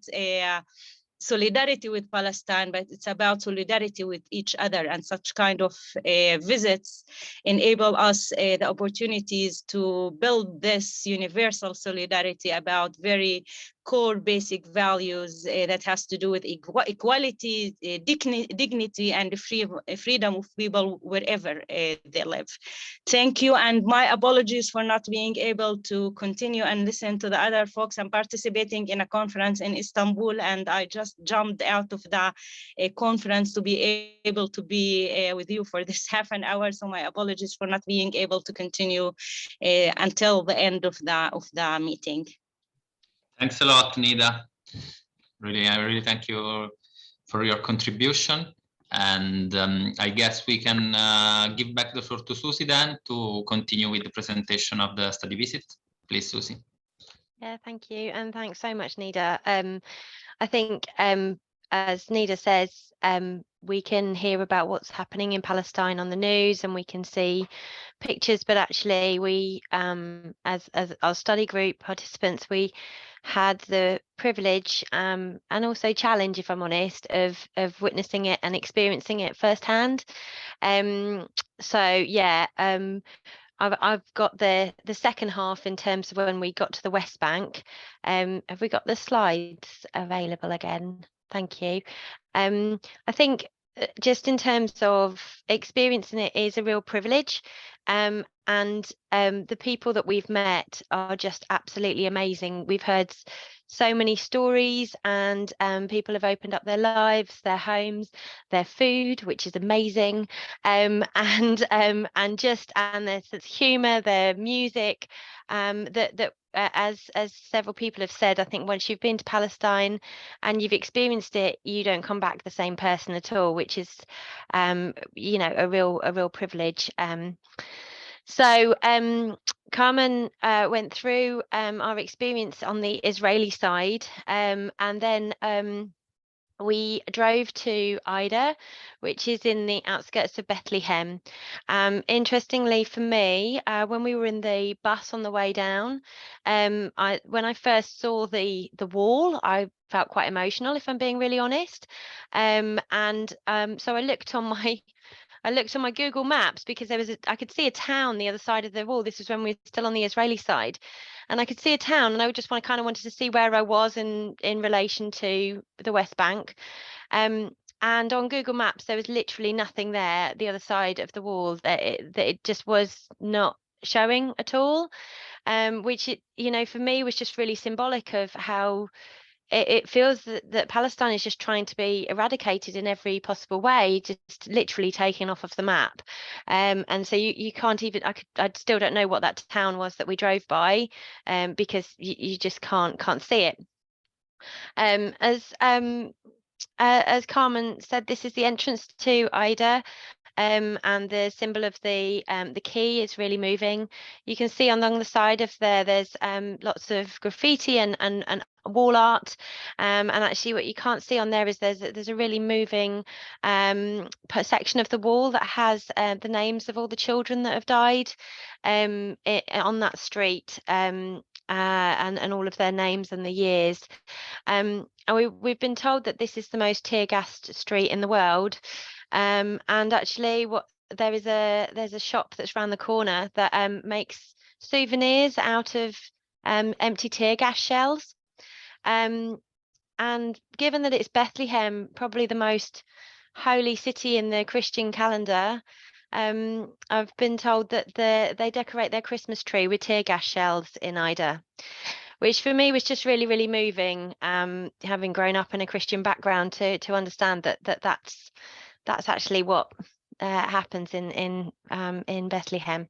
solidarity with Palestine, but it's about solidarity with each other. And such kind of visits enable us the opportunities to build this universal solidarity about very core basic values that has to do with equality, dignity, and freedom of people wherever they live. Thank you, and my apologies for not being able to continue and listen to the other folks. I'm participating in a conference in Istanbul, and I just jumped out of the conference to be able to be with you for this half an hour. So my apologies for not being able to continue until the end of the meeting. Thanks a lot, Nida. Really, I really thank you for your contribution. And I guess we can give back the floor to Susie then to continue with the presentation of the study visit. Please, Susie. Yeah, thank you. And thanks so much, Nida. I think, as Nida says, we can hear about what's happening in Palestine on the news, and we can see pictures, but actually we, as our study group participants, we had the privilege and also challenge, if I'm honest, of witnessing it and experiencing it firsthand. So yeah, I've got the second half in terms of when we got to the West Bank. Have we got the slides available again? Thank you. I think just in terms of experiencing it is a real privilege. And the people that we've met are just absolutely amazing. We've heard so many stories, and people have opened up their lives, their homes, their food, which is amazing, and their sense of humor, their music, as several people have said, I think once you've been to Palestine and you've experienced it, you don't come back the same person at all, which is you know, a real privilege. So Carmen went through our experience on the Israeli side, and then we drove to Ida, which is in the outskirts of Bethlehem. Interestingly for me, when we were in the bus on the way down, when I first saw the wall, I felt quite emotional, if I'm being really honest. So I looked on my Google Maps, because I could see a town the other side of the wall. This was when we were still on the Israeli side, and I could see a town, and I just kind of wanted to see where I was in relation to the West Bank. And on Google Maps, there was literally nothing there, the other side of the wall, that it just was not showing at all. Which you know, for me was just really symbolic of how it feels that Palestine is just trying to be eradicated in every possible way, just literally taken off of the map. And so you can't even, I still don't know what that town was that we drove by, because you just can't see it. As Carmen said, this is the entrance to Ida. And the symbol of the key is really moving. You can see along the side of there's lots of graffiti and wall art, and actually what you can't see on there is there's a really moving section of the wall that has the names of all the children that have died on that street, and all of their names and the years. And we've been told that this is the most tear-gassed street in the world. And actually there's a shop that's around the corner that makes souvenirs out of empty tear gas shells. And given that it's Bethlehem, probably the most holy city in the Christian calendar, I've been told that they decorate their Christmas tree with tear gas shells in Ida, which for me was just really, really moving, having grown up in a Christian background, to understand that's actually what happens in Bethlehem.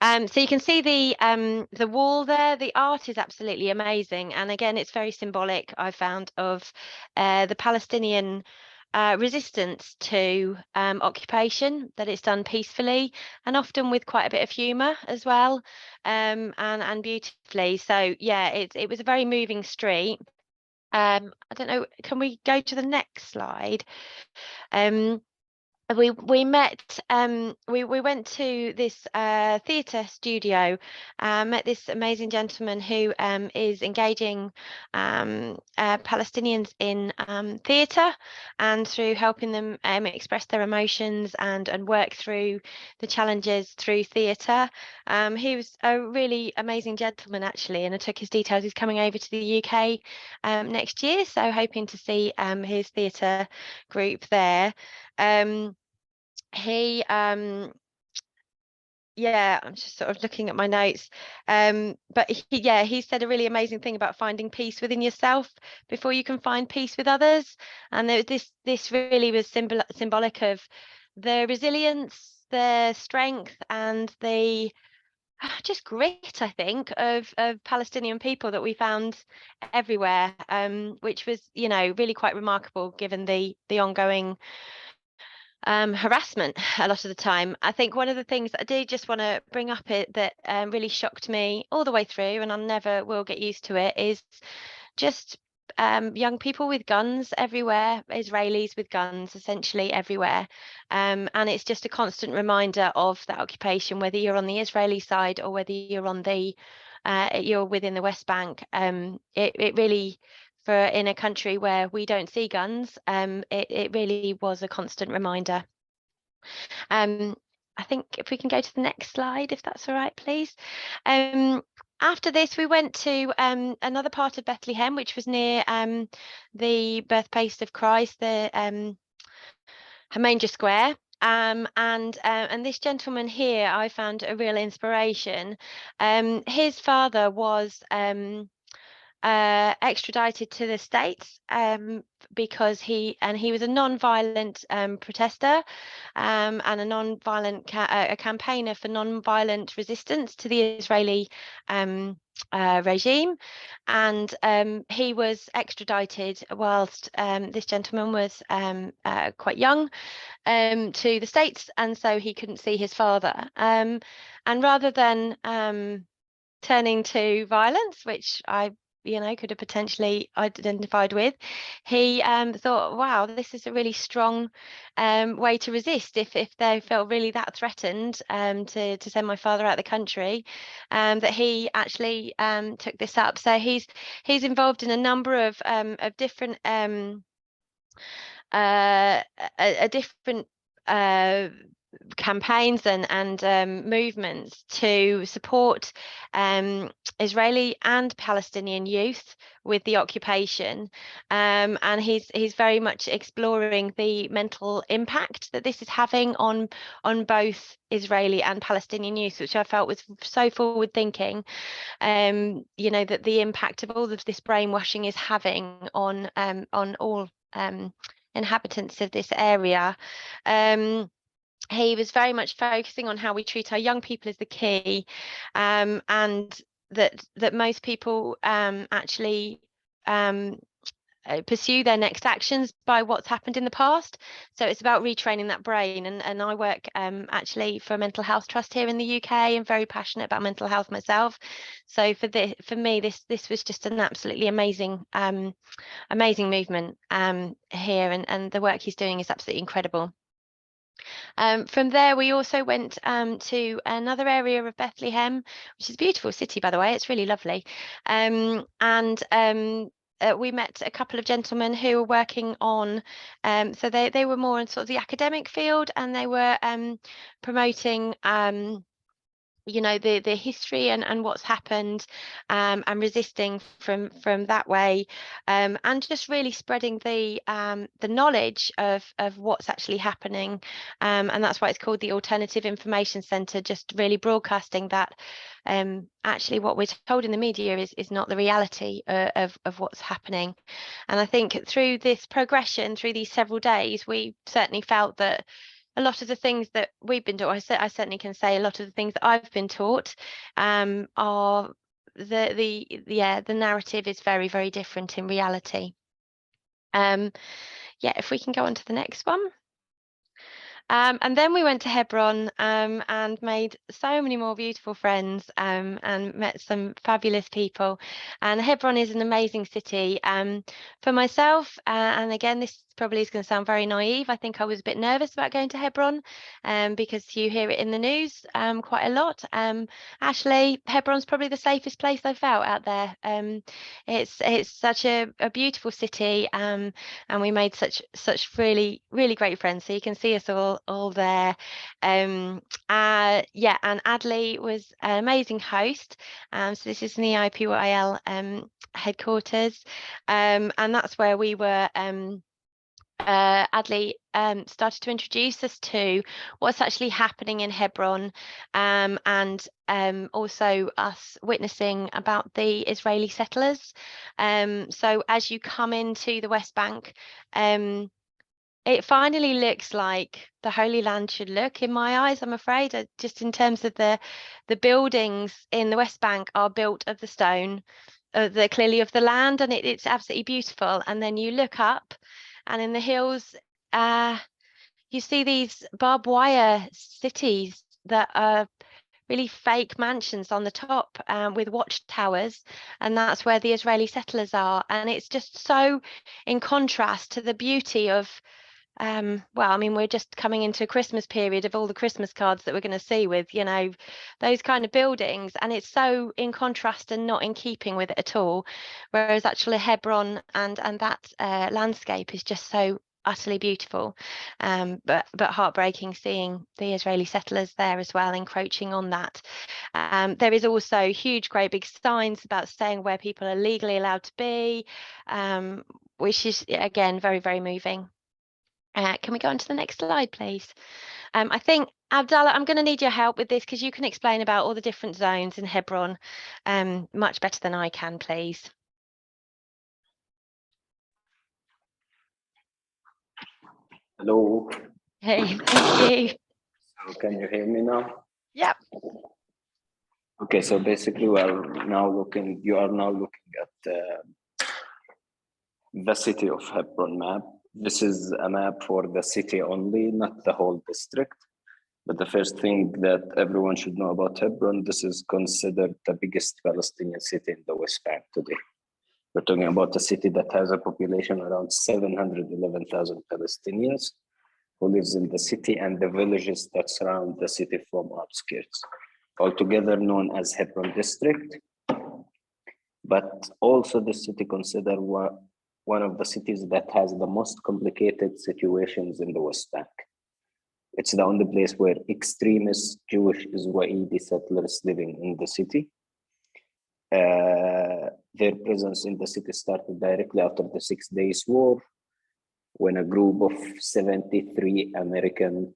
So you can see the wall there. The art is absolutely amazing, and again, it's very symbolic, I found, of the Palestinian resistance to occupation, that it's done peacefully and often with quite a bit of humour as well, and beautifully. So yeah, it was a very moving street. I don't know, can we go to the next slide? we met, we went to this theatre studio, met this amazing gentleman who is engaging Palestinians in theatre, and through helping them express their emotions and work through the challenges through theatre. He was a really amazing gentleman, actually, and I took his details. He's coming over to the UK next year, so hoping to see his theatre group there. He yeah, I'm just sort of looking at my notes, but he said a really amazing thing about finding peace within yourself before you can find peace with others, and this really was symbolic of the resilience, the strength, and the just grit, I think, of Palestinian people that we found everywhere, which was, you know, really quite remarkable given the ongoing harassment a lot of the time. I think one of the things I do just want to bring up that really shocked me all the way through, and I never will get used to it, is just young people with guns everywhere, Israelis with guns essentially everywhere. And it's just a constant reminder of that occupation, whether you're on the Israeli side or whether you're on the you're within the West Bank. It really, for in a country where we don't see guns, it really was a constant reminder. I think if we can go to the next slide, if that's all right, please. After this, we went to another part of Bethlehem, which was near the birthplace of Christ, the Manger Square. And this gentleman here, I found a real inspiration. His father was extradited to the States because he was a non-violent protester and a non-violent campaigner for non-violent resistance to the Israeli regime, and he was extradited whilst this gentleman was quite young to the States, and so he couldn't see his father, and rather than turning to violence, which I could have potentially identified with, he thought, wow, this is a really strong way to resist if they felt really that threatened to send my father out of the country, that he actually took this up. So he's involved in a number of different different campaigns and movements to support Israeli and Palestinian youth with the occupation, and he's very much exploring the mental impact that this is having on both Israeli and Palestinian youth, which I felt was so forward thinking. That the impact of all of this brainwashing is having on all inhabitants of this area. He was very much focusing on how we treat our young people as the key, and that most people actually pursue their next actions by what's happened in the past. So it's about retraining that brain, and I work actually for a mental health trust here in the UK, and very passionate about mental health myself. So for me this was just an absolutely amazing movement here, and the work he's doing is absolutely incredible. From there, we also went to another area of Bethlehem, which is a beautiful city, by the way. It's really lovely. We met a couple of gentlemen who were working on, so they were more in sort of the academic field, and they were promoting the history and what's happened, and resisting from that way, and just really spreading the knowledge of what's actually happening, and that's why it's called the Alternative Information Centre, just really broadcasting that actually what we're told in the media is not the reality of what's happening. And I think through this progression, through these several days, we certainly felt that a lot of the things that we've been taught, I certainly can say a lot of the things that I've been taught are the narrative is very, very different in reality. If we can go on to the next one. And then we went to Hebron and made so many more beautiful friends and met some fabulous people. And Hebron is an amazing city. For myself, and again, this probably is going to sound very naive, I think I was a bit nervous about going to Hebron because you hear it in the news quite a lot. Actually, Hebron's probably the safest place I felt out there. It's such a beautiful city, and we made such really great friends. So you can see us all there. Yeah, and Adley was an amazing host. So this is in the IPYL headquarters, and that's where we were. Adley started to introduce us to what's actually happening in Hebron, and also us witnessing about the Israeli settlers. So as you come into the West Bank, it finally looks like the Holy Land should look, in my eyes, I'm afraid. Just in terms of the buildings in the West Bank are built of the stone, clearly of the land, and it's absolutely beautiful. And then you look up, and in the hills, you see these barbed wire cities that are really fake mansions on the top with watchtowers, and that's where the Israeli settlers are. And it's just so in contrast to the beauty of well, I mean, we're just coming into a Christmas period of all the Christmas cards that we're going to see with, you know, those kind of buildings, and it's so in contrast and not in keeping with it at all. Whereas actually Hebron and that landscape is just so utterly beautiful, but heartbreaking seeing the Israeli settlers there as well, encroaching on that. There is also huge, great big signs about staying where people are legally allowed to be, which is again very moving. Can we go on to the next slide, please? I think, Abdallah, I'm going to need your help with this because you can explain about all the different zones in Hebron much better than I can, please. Hello. Hey, thank you. So can you hear me now? Yep. Okay, so basically you are now looking at the city of Hebron map. This is a map for the city only, not the whole district. But the first thing that everyone should know about Hebron, this is considered the biggest Palestinian city in the West Bank today. We're talking about a city that has a population around 711,000 Palestinians who lives in the city and the villages that surround the city from outskirts, altogether known as Hebron district. But also the city considered one of the cities that has the most complicated situations in the West Bank. It's the only place where extremist Jewish Israeli settlers living in the city. Their presence in the city started directly after the 6 Days War, when a group of 73 American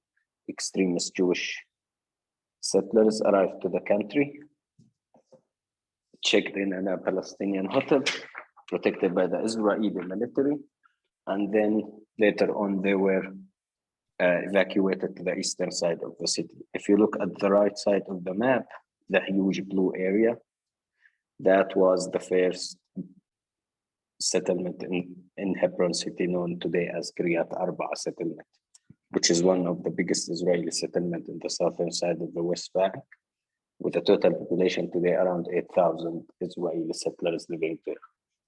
extremist Jewish settlers arrived to the country, checked in a Palestinian hotel, protected by the Israeli military, and then later on they were evacuated to the eastern side of the city. If you look at the right side of the map, the huge blue area, that was the first settlement in Hebron city, known today as Kiryat Arba settlement, which is one of the biggest Israeli settlement in the southern side of the West Bank, with a total population today around 8,000 Israeli settlers living there.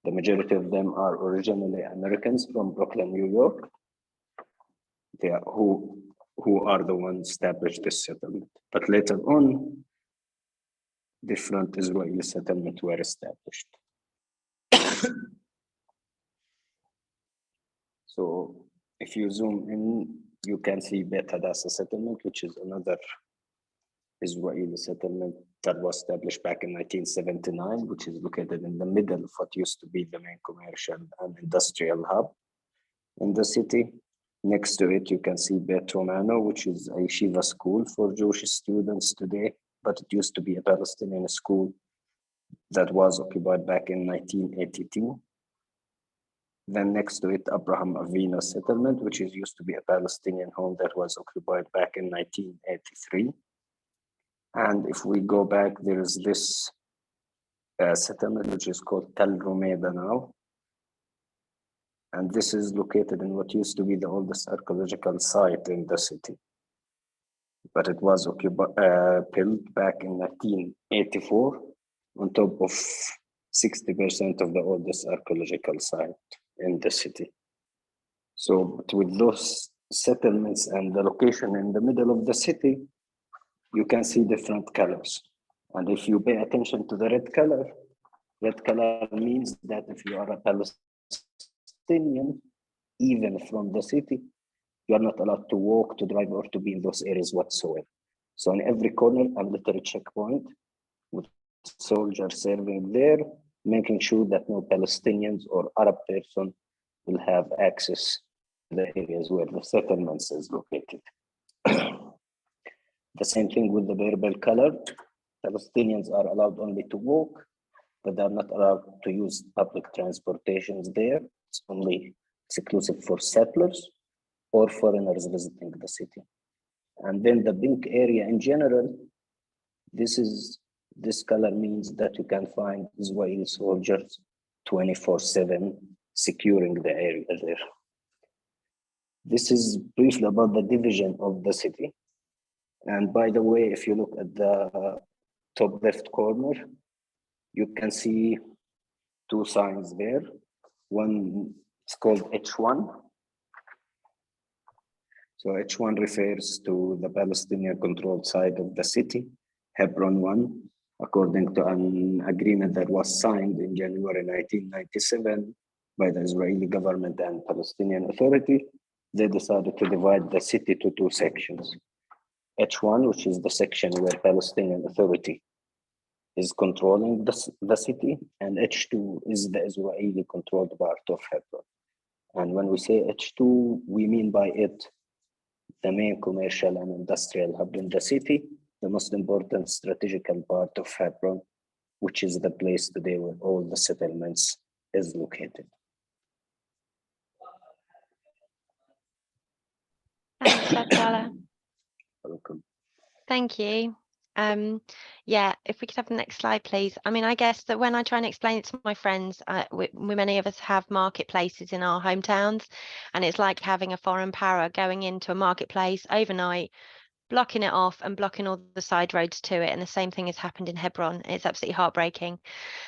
The majority of them are originally Americans from Brooklyn, New York. They are who are the ones established this settlement. But later on, different Israeli settlements were established. So if you zoom in, you can see Beit Hadassah settlement, which is another Israeli settlement that was established back in 1979, which is located in the middle of what used to be the main commercial and industrial hub in the city. Next to it, you can see Beit Romano, which is a yeshiva school for Jewish students today, but it used to be a Palestinian school that was occupied back in 1982. Then next to it, Abraham Avinu settlement, which is used to be a Palestinian home that was occupied back in 1983. And if we go back, there is this settlement, which is called Tel Rumeda now. And this is located in what used to be the oldest archaeological site in the city. but it was built back in 1984 on top of 60% of the oldest archaeological site in the city. So with those settlements and the location in the middle of the city, you can see different colors. And if you pay attention to the red color means that if you are a Palestinian, even from the city, you are not allowed to walk, to drive, or to be in those areas whatsoever. So in every corner, a military checkpoint with soldiers serving there, making sure that no Palestinians or Arab person will have access to the areas where the settlements is located. The same thing with the purple color. Palestinians are allowed only to walk, but they're not allowed to use public transportations there. It's only exclusive for settlers or foreigners visiting the city. And then the pink area in general, this color means that you can find Israeli soldiers 24/7 securing the area there. This is briefly about the division of the city. And by the way, if you look at the top left corner, you can see two signs there. One is called H1. So H1 refers to the Palestinian controlled side of the city, Hebron 1, according to an agreement that was signed in January 1997 by the Israeli government and Palestinian Authority. They decided to divide the city to two sections. H1, which is the section where Palestinian Authority is controlling the city, and H2 is the Israeli controlled part of Hebron. And when we say H2, we mean by it the main commercial and industrial hub in the city, the most important strategical part of Hebron, which is the place today where all the settlements is located. Thanks, Abdallah. Welcome. Thank you. Yeah, if we could have the next slide, please. I mean, I guess that when I try and explain it to my friends, many of us have marketplaces in our hometowns, and it's like having a foreign power going into a marketplace overnight, blocking it off and blocking all the side roads to it. And the same thing has happened in Hebron. It's absolutely heartbreaking.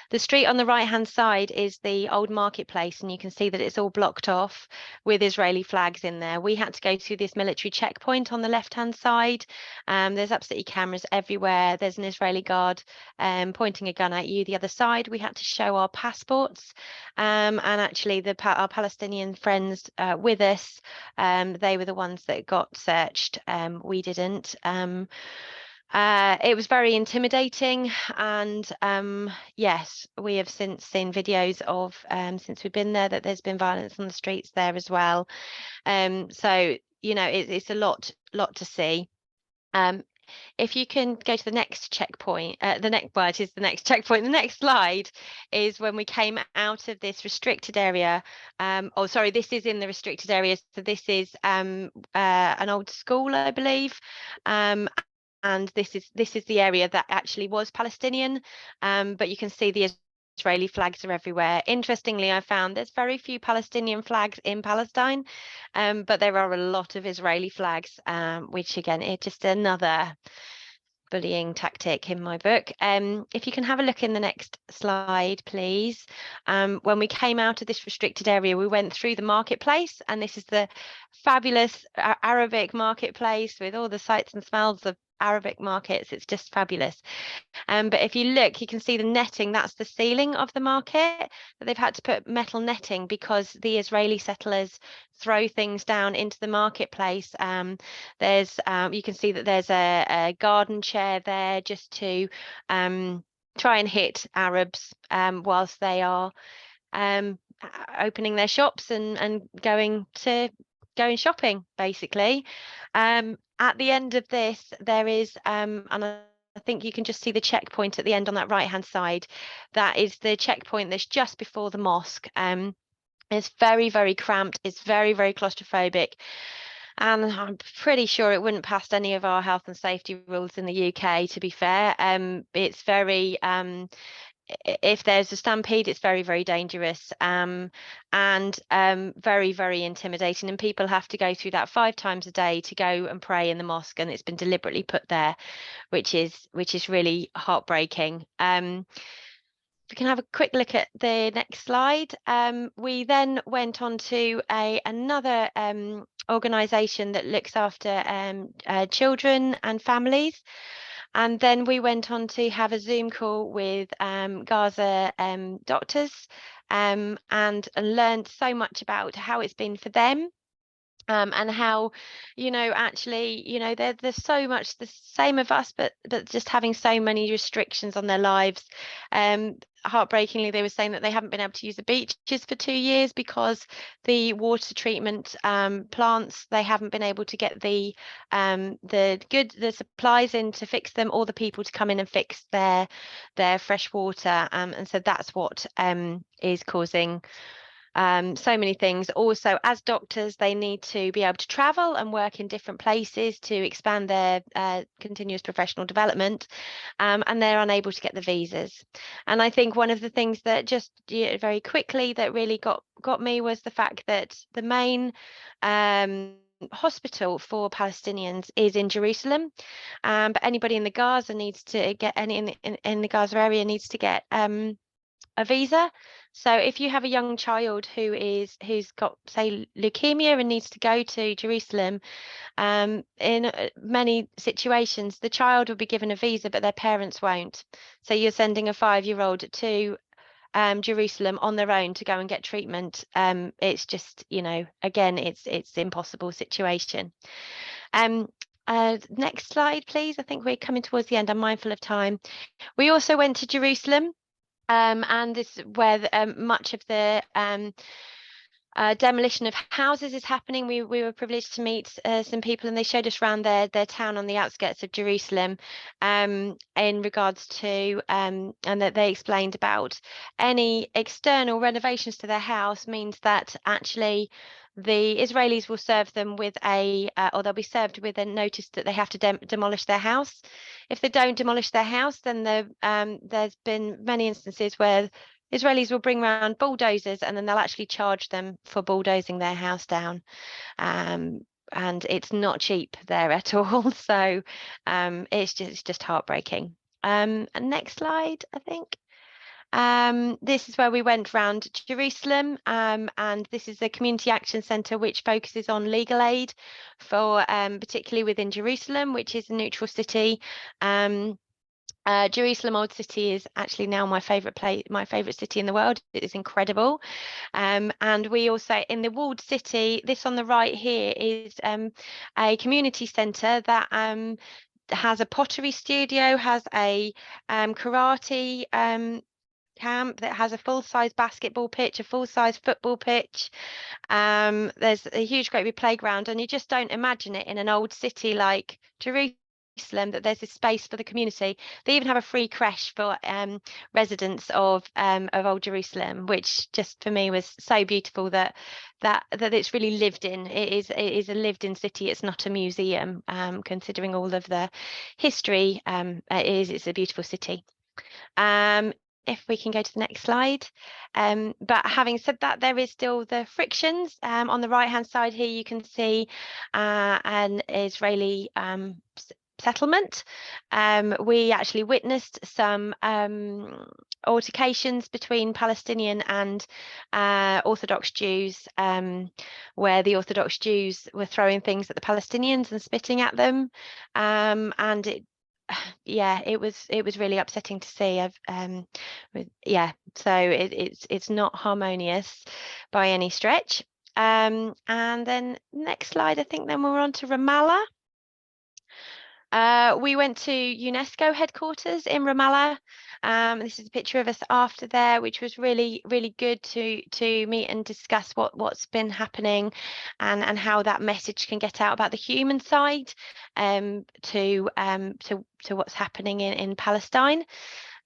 The street on the right-hand side is the old marketplace, and you can see that it's all blocked off with Israeli flags in there. We had to go through this military checkpoint on the left-hand side. There's absolutely cameras everywhere. There's an Israeli guard pointing a gun at you. The other side, we had to show our passports. And actually, our Palestinian friends with us, they were the ones that got searched. We didn't. It was very intimidating, and yes, we have since seen videos of since we've been there that there's been violence on the streets there as well. So you know, it's a lot to see. If you can go to the next checkpoint, the next checkpoint. The next slide is when we came out of this restricted area. Oh, sorry, this is in the restricted area. So this is an old school, I believe. And this is the area that actually was Palestinian, but you can see the Israeli flags are everywhere. Interestingly, I found there's very few Palestinian flags in Palestine, but there are a lot of Israeli flags, which again, it's just another bullying tactic in my book. If you can have a look in the next slide, please. When we came out of this restricted area, we went through the marketplace, and this is the fabulous Arabic marketplace with all the sights and smells of Arabic markets. It's just fabulous. But if you look, you can see the netting. That's the ceiling of the market. They've had to put metal netting because the Israeli settlers throw things down into the marketplace. There's you can see that there's a garden chair there just to try and hit Arabs whilst they are opening their shops and going shopping, basically. At the end of this, there is and I think you can just see the checkpoint at the end on that right-hand side. That is the checkpoint that's just before the mosque. It's very, very cramped. It's very, very claustrophobic. And I'm pretty sure it wouldn't pass any of our health and safety rules in the UK, to be fair. It's very if there's a stampede, it's very, very dangerous, and very, very intimidating. And people have to go through that 5 times a day to go and pray in the mosque, and it's been deliberately put there, which is really heartbreaking. We can have a quick look at the next slide. We then went on to another organisation that looks after children and families. And then we went on to have a Zoom call with Gaza doctors and learned so much about how it's been for them. And how, actually, there's so much the same of us, but just having so many restrictions on their lives. Heartbreakingly, they were saying that they haven't been able to use the beaches for 2 years because the water treatment plants, they haven't been able to get the supplies in to fix them, or the people to come in and fix their fresh water. And so that's what is causing so many things. Also, as doctors, they need to be able to travel and work in different places to expand their continuous professional development, and they're unable to get the visas. And I think one of the things that just very quickly that really got me was the fact that the main hospital for Palestinians is in Jerusalem, but anybody in the Gaza needs to get in the Gaza area needs to get a visa. So if you have a young child who's got, say, leukemia and needs to go to Jerusalem, in many situations the child will be given a visa but their parents won't. So you're sending a 5-year-old to Jerusalem on their own to go and get treatment. It's just, again, it's impossible situation. Next slide, please. I think we're coming towards the end. I'm mindful of time. We also went to Jerusalem. And this is where much of the demolition of houses is happening. We were privileged to meet some people, and they showed us around their town on the outskirts of Jerusalem, in regards to and that they explained about any external renovations to their house means that actually the Israelis will serve them with or they'll be served with a notice that they have to demolish their house. If they don't demolish their house, then there's been many instances where Israelis will bring around bulldozers and then they'll actually charge them for bulldozing their house down. And it's not cheap there at all. So it's just heartbreaking. And next slide, I think. This is where we went round Jerusalem, and this is the Community Action Centre, which focuses on legal aid for particularly within Jerusalem, which is a neutral city. Jerusalem Old City is actually now my favourite city in the world. It is incredible. And we also, in the walled city, this on the right here is a community centre that has a pottery studio, has a karate camp that has a full-size basketball pitch, a full-size football pitch. There's a huge great big playground, and you just don't imagine it in an old city like Jerusalem that there's this space for the community. They even have a free creche for residents of old Jerusalem, which just for me was so beautiful that it's really lived in. It is a lived in city. It's not a museum, considering all of the history. It's a beautiful city. If we can go to the next slide. But having said that, there is still the frictions. On the right hand side here, you can see an Israeli settlement. We actually witnessed some altercations between Palestinian and Orthodox Jews, where the Orthodox Jews were throwing things at the Palestinians and spitting at them, and it was really upsetting to see. So it's not harmonious by any stretch. And then next slide, I think then we're on to Ramallah. We went to UNESCO headquarters in Ramallah. This is a picture of us after there, which was really, really good to meet and discuss what's been happening and how that message can get out about the human side to what's happening in Palestine.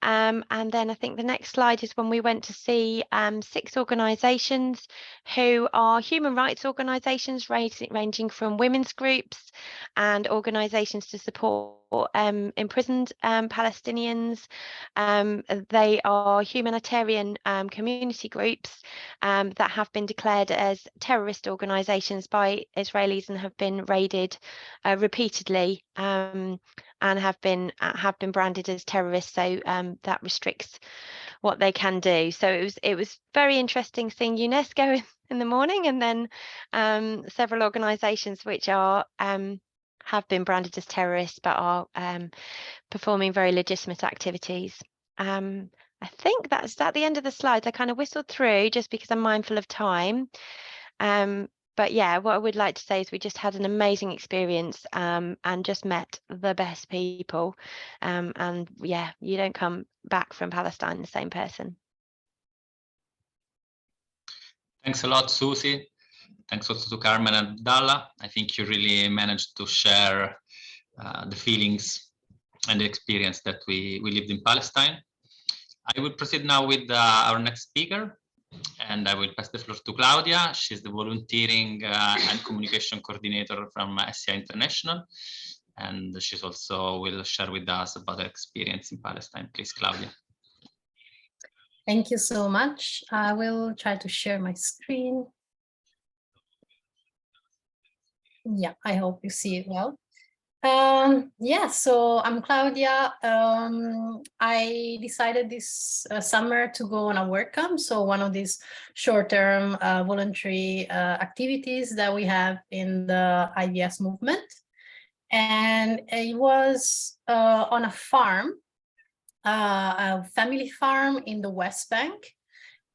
And then I think the next slide is when we went to see 6 organisations who are human rights organisations ranging from women's groups and organisations to support imprisoned Palestinians. They are humanitarian community groups that have been declared as terrorist organisations by Israelis and have been raided repeatedly and have been branded as terrorists. So that restricts what they can do. So it was very interesting seeing UNESCO in the morning, and then several organisations which are have been branded as terrorists but are performing very legitimate activities. I think that's at the end of the slides. I kind of whistled through just because I'm mindful of time. But yeah, what I would like to say is we just had an amazing experience and just met the best people. And yeah, you don't come back from Palestine the same person. Thanks a lot, Susie. Thanks also to Carmen and Abdallah. I think you really managed to share the feelings and the experience that we lived in Palestine. I will proceed now with our next speaker, and I will pass the floor to Claudia. She's the volunteering and communication coordinator from SCI International, and she's also will share with us about her experience in Palestine. Please, Claudia. Thank you so much. I will try to share my screen. Yeah, I hope you see it well. Yeah, so I'm Claudia. I decided this summer to go on a work camp. So one of these short-term voluntary activities that we have in the IVS movement. And it was on a farm, a family farm in the West Bank.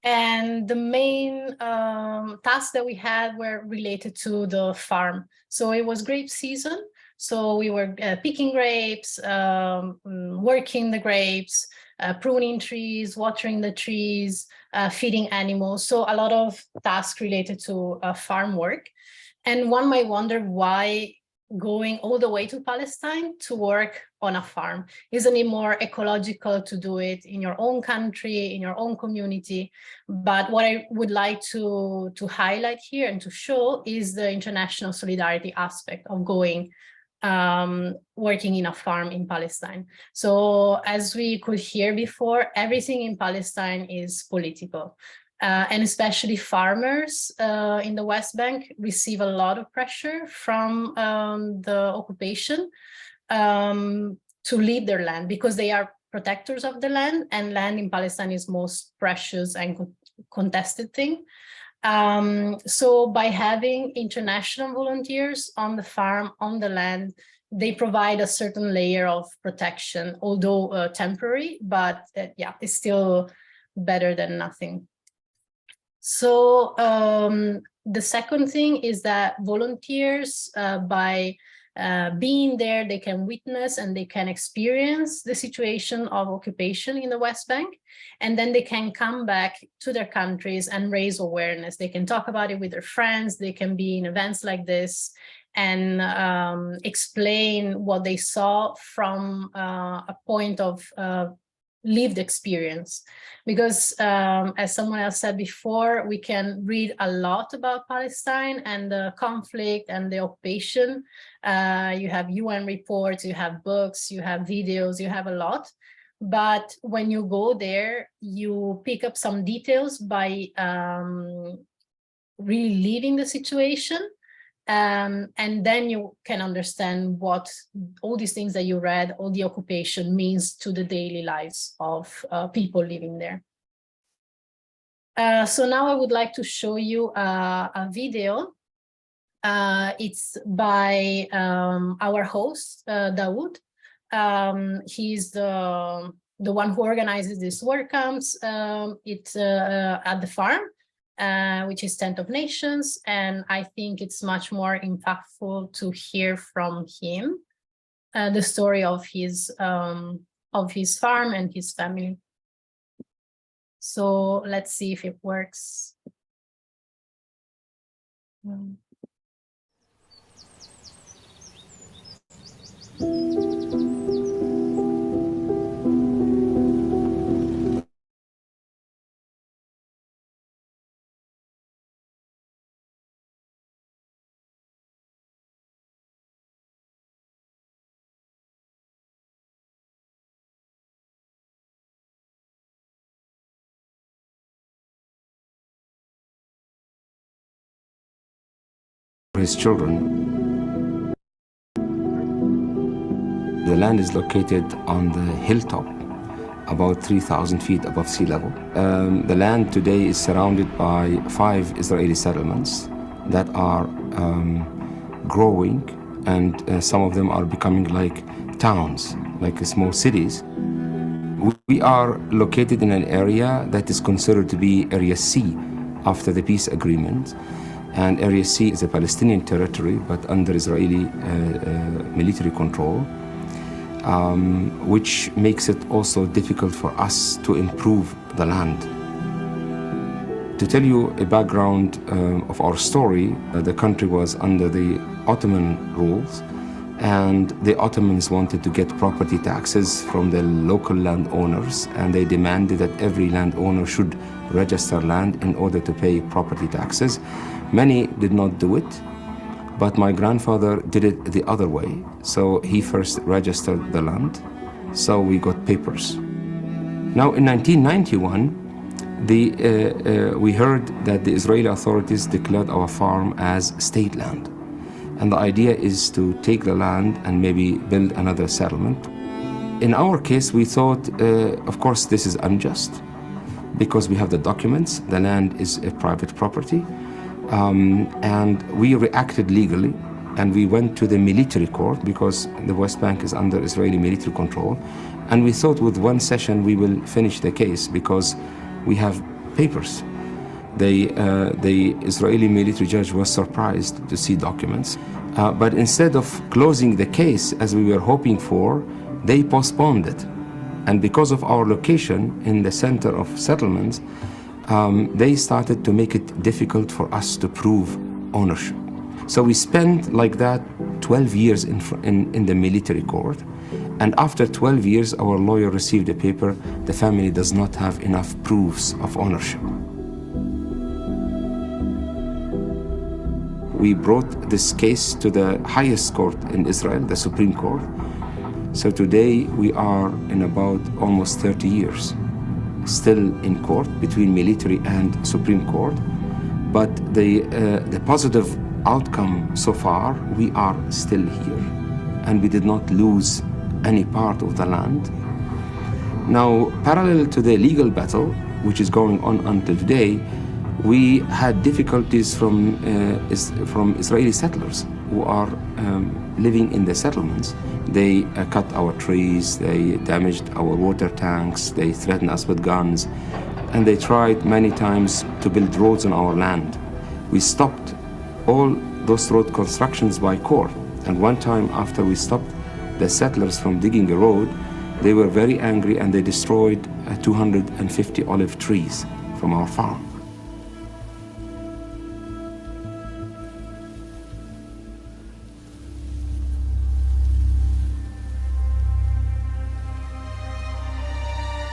And the main tasks that we had were related to the farm. So it was grape season. So we were picking grapes, working the grapes, pruning trees, watering the trees, feeding animals. So a lot of tasks related to farm work. And one might wonder why going all the way to Palestine to work on a farm? Isn't it more ecological to do it in your own country, in your own community? But what I would like to highlight here and to show is the international solidarity aspect of going working in a farm in Palestine. So as we could hear before, everything in Palestine is political. And especially farmers in the West Bank receive a lot of pressure from the occupation to leave their land because they are protectors of the land, and land in Palestine is most precious and contested thing. So by having international volunteers on the farm, on the land, they provide a certain layer of protection, although temporary, but yeah, it's still better than nothing. So the second thing is that volunteers, by being there, they can witness and they can experience the situation of occupation in the West Bank, and then they can come back to their countries and raise awareness. They can talk about it with their friends, they can be in events like this and explain what they saw from a point of lived experience. Because as someone else said before, we can read a lot about Palestine and the conflict and the occupation. You have UN reports, you have books, you have videos, you have a lot. But when you go there, you pick up some details by really living the situation. And then you can understand what all these things that you read, all the occupation means to the daily lives of people living there. So now I would like to show you a video. It's by our host, Dawood. He's the one who organizes these work camps. It's at the farm. Which is 10th of Nations, and I think it's much more impactful to hear from him the story of his farm and his family. So let's see if it works. his children. The land is located on the hilltop, about 3,000 feet above sea level. The land today is surrounded by 5 Israeli settlements that are growing, and some of them are becoming like towns, like small cities. We are located in an area that is considered to be Area C after the peace agreement. And Area C is a Palestinian territory, but under Israeli military control, which makes it also difficult for us to improve the land. To tell you a background of our story, the country was under the Ottoman rules, and the Ottomans wanted to get property taxes from the local landowners, and they demanded that every landowner should register land in order to pay property taxes. Many did not do it, but my grandfather did it the other way. So he first registered the land, so we got papers. Now in 1991, we heard that the Israeli authorities declared our farm as state land. And the idea is to take the land and maybe build another settlement. In our case, we thought, of course, this is unjust because we have the documents, the land is a private property. And we reacted legally, and we went to the military court because the West Bank is under Israeli military control. And we thought with one session we will finish the case because we have papers. The Israeli military judge was surprised to see documents. But instead of closing the case as we were hoping for, they postponed it. And because of our location in the center of settlements, they started to make it difficult for us to prove ownership. So we spent like that 12 years in the military court. And after 12 years, our lawyer received a paper, the family does not have enough proofs of ownership. We brought this case to the highest court in Israel, the Supreme Court. So today we are in about almost 30 years, still in court between military and Supreme Court. But the positive outcome so far, we are still here, and we did not lose any part of the land. Now, parallel to the legal battle, which is going on until today, we had difficulties from Israeli settlers who are living in the settlements. They cut our trees, they damaged our water tanks, they threatened us with guns, and they tried many times to build roads on our land. We stopped all those road constructions by court, and one time after we stopped the settlers from digging a road, they were very angry and they destroyed 250 olive trees from our farm.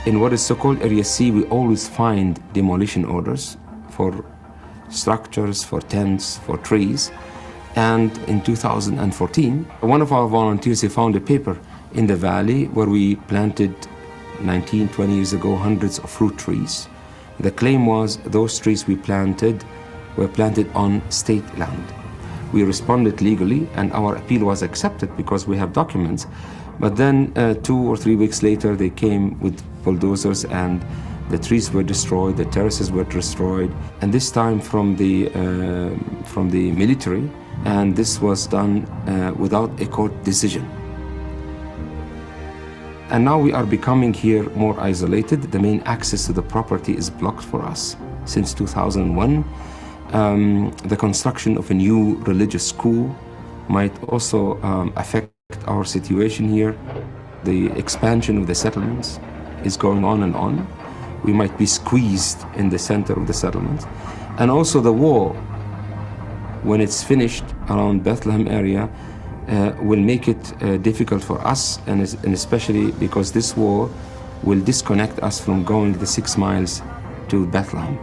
In what is so-called Area C, we always find demolition orders for structures, for tents, for trees. And in 2014, one of our volunteers, he found a paper in the valley where we planted 19, 20 years ago, hundreds of fruit trees. The claim was those trees we planted were planted on state land. We responded legally and our appeal was accepted because we have documents. But then 2 or 3 weeks later, they came with bulldozers and the trees were destroyed, the terraces were destroyed, and this time from the military, and this was done without a court decision. And now we are becoming here more isolated. The main access to the property is blocked for us since 2001. The construction of a new religious school might also affect our situation here. The expansion of the settlements is going on and on. We might be squeezed in the center of the settlement. And also the war, when it's finished around Bethlehem area, will make it difficult for us, and especially because this war will disconnect us from going the 6 miles to Bethlehem.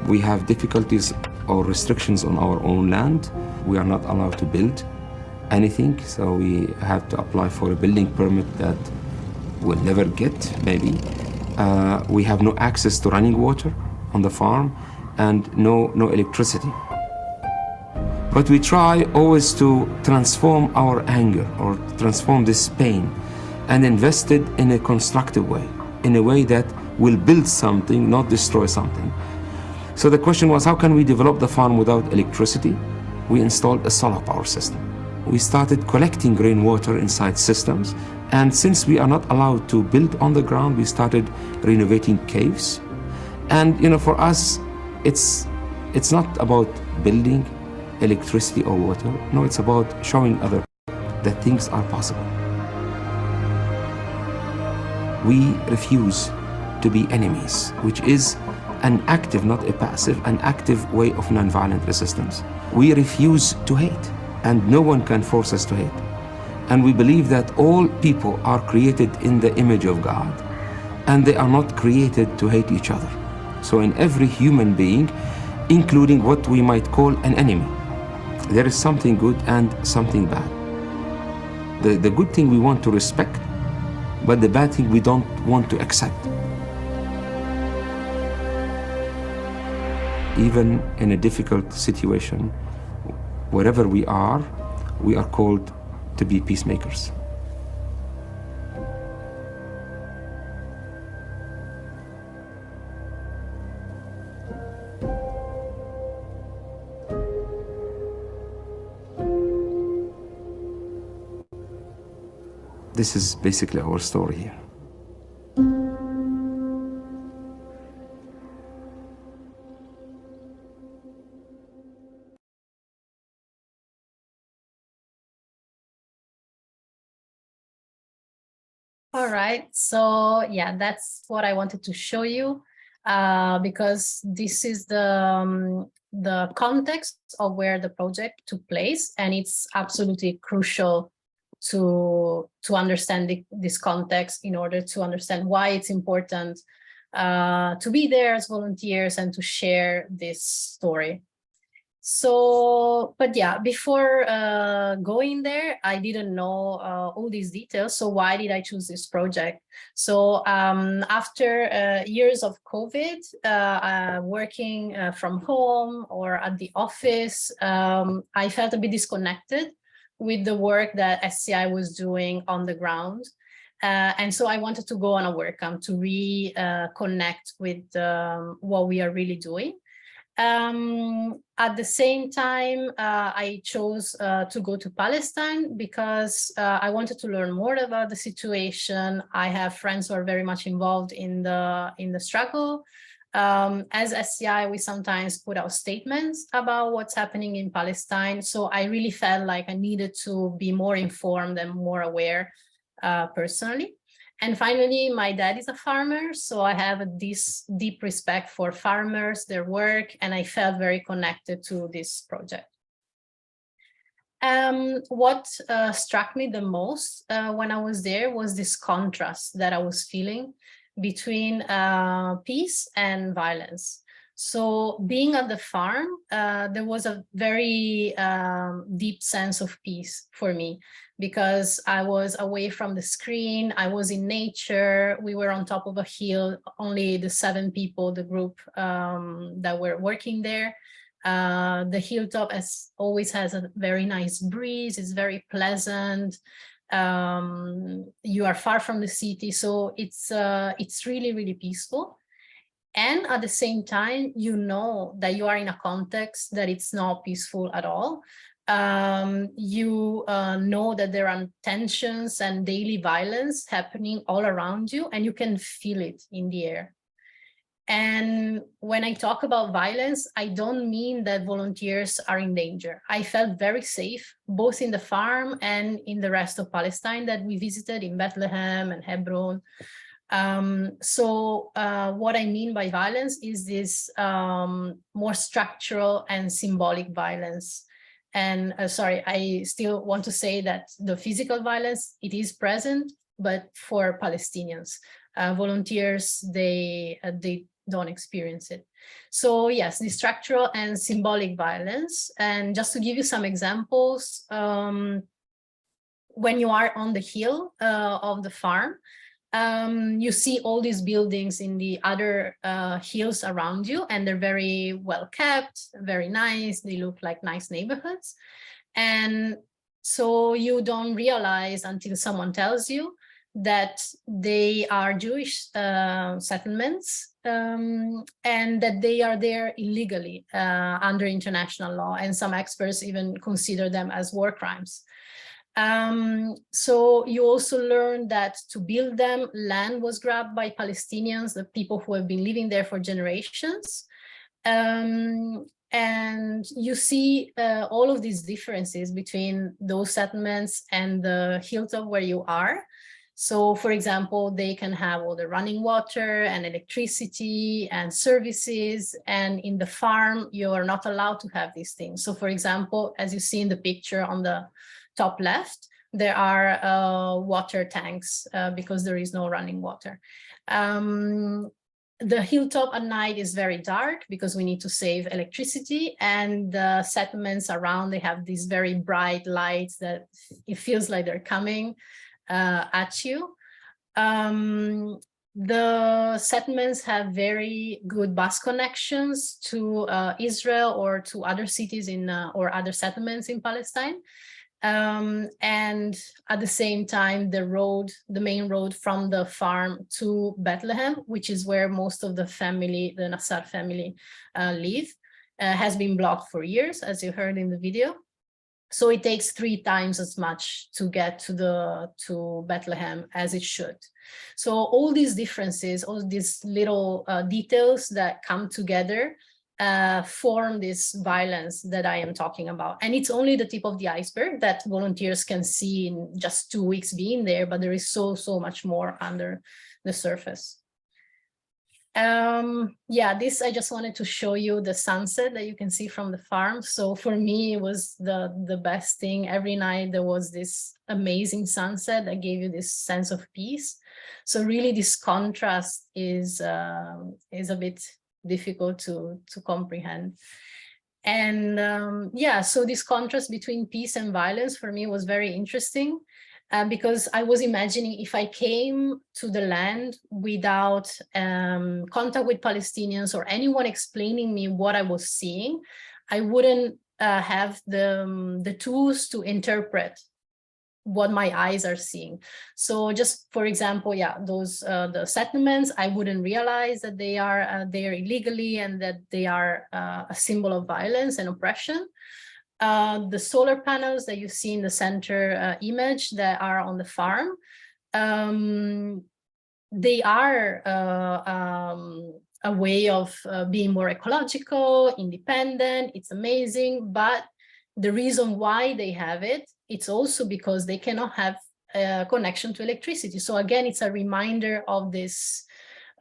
We have difficulties or restrictions on our own land. We are not allowed to build anything, so we have to apply for a building permit that we'll never get, maybe. We have no access to running water on the farm and no electricity. But we try always to transform our anger or transform this pain and invest it in a constructive way, in a way that will build something, not destroy something. So the question was, how can we develop the farm without electricity? We installed a solar power system. We started collecting rainwater inside systems. And since we are not allowed to build on the ground, we started renovating caves. And for us, it's not about building electricity or water. No, it's about showing others that things are possible. We refuse to be enemies, which is an active, not a passive, an active way of nonviolent resistance. We refuse to hate, and no one can force us to hate. And we believe that all people are created in the image of God, and they are not created to hate each other. So in every human being, including what we might call an enemy, there is something good and something bad. The good thing we want to respect, but the bad thing we don't want to accept. Even in a difficult situation, wherever we are called to be peacemakers. This is basically our story here. All right, so yeah, that's what I wanted to show you, because this is the context of where the project took place, and it's absolutely crucial to understand this context in order to understand why it's important to be there as volunteers and to share this story. So, but yeah, before going there, I didn't know all these details. So why did I choose this project? So after years of COVID, working from home or at the office, I felt a bit disconnected with the work that SCI was doing on the ground. And so I wanted to go on a work camp to reconnect with what we are really doing. At the same time, I chose to go to Palestine because I wanted to learn more about the situation. I have friends who are very much involved in the struggle. As SCI, we sometimes put out statements about what's happening in Palestine. So I really felt like I needed to be more informed and more aware personally. And finally, my dad is a farmer, so I have this deep respect for farmers, their work, and I felt very connected to this project. What struck me the most when I was there was this contrast that I was feeling between peace and violence. So being at the farm, there was a very deep sense of peace for me, because I was away from the screen, I was in nature, we were on top of a hill, only the 7 people, the group that were working there. The hilltop always has a very nice breeze, it's very pleasant. You are far from the city, so it's really, really peaceful. And at the same time, you know that you are in a context that it's not peaceful at all. You know that there are tensions and daily violence happening all around you, and you can feel it in the air. And when I talk about violence, I don't mean that volunteers are in danger. I felt very safe, both in the farm and in the rest of Palestine that we visited in Bethlehem and Hebron. What I mean by violence is this more structural and symbolic violence. And sorry, I still want to say that the physical violence, it is present, but for Palestinians. Volunteers, they don't experience it. So yes, the structural and symbolic violence. And just to give you some examples, when you are on the hill of the farm, you see all these buildings in the other hills around you, and they're very well kept, very nice. They look like nice neighborhoods. And so you don't realize until someone tells you that they are Jewish settlements, and that they are there illegally under international law. And some experts even consider them as war crimes. So you also learn that to build them, land was grabbed by Palestinians, the people who have been living there for generations. And you see all of these differences between those settlements and the hilltop where you are. So, for example, they can have all the running water and electricity and services, and in the farm, you are not allowed to have these things. So, for example, as you see in the picture on the top left, there are water tanks because there is no running water. The hilltop at night is very dark because we need to save electricity, and the settlements around, they have these very bright lights that it feels like they're coming at you. The settlements have very good bus connections to Israel or to other cities in or other settlements in Palestine. And at the same time, the main road from the farm to Bethlehem, which is where most of the family, the Nassar family, live, has been blocked for years, as you heard in the video. So it takes 3 times as much to get to Bethlehem as it should. So all these differences, all these little details that come together form this violence that I am talking about. And it's only the tip of the iceberg that volunteers can see in just 2 weeks being there, but there is so much more under the surface. Yeah, this, I just wanted to show you the sunset that you can see from the farm. So for me, it was the best thing. Every night there was this amazing sunset that gave you this sense of peace. So really this contrast is a bit difficult to comprehend. And yeah, so this contrast between peace and violence for me was very interesting. Because I was imagining if I came to the land without contact with Palestinians or anyone explaining me what I was seeing, I wouldn't have the tools to interpret what my eyes are seeing. So just for example, yeah, those the settlements, I wouldn't realize that they are there illegally and that they are a symbol of violence and oppression. The solar panels that you see in the center image that are on the farm, they are a way of being more ecological, independent. It's amazing, but the reason why they have it, it's also because they cannot have a connection to electricity. So again, it's a reminder of this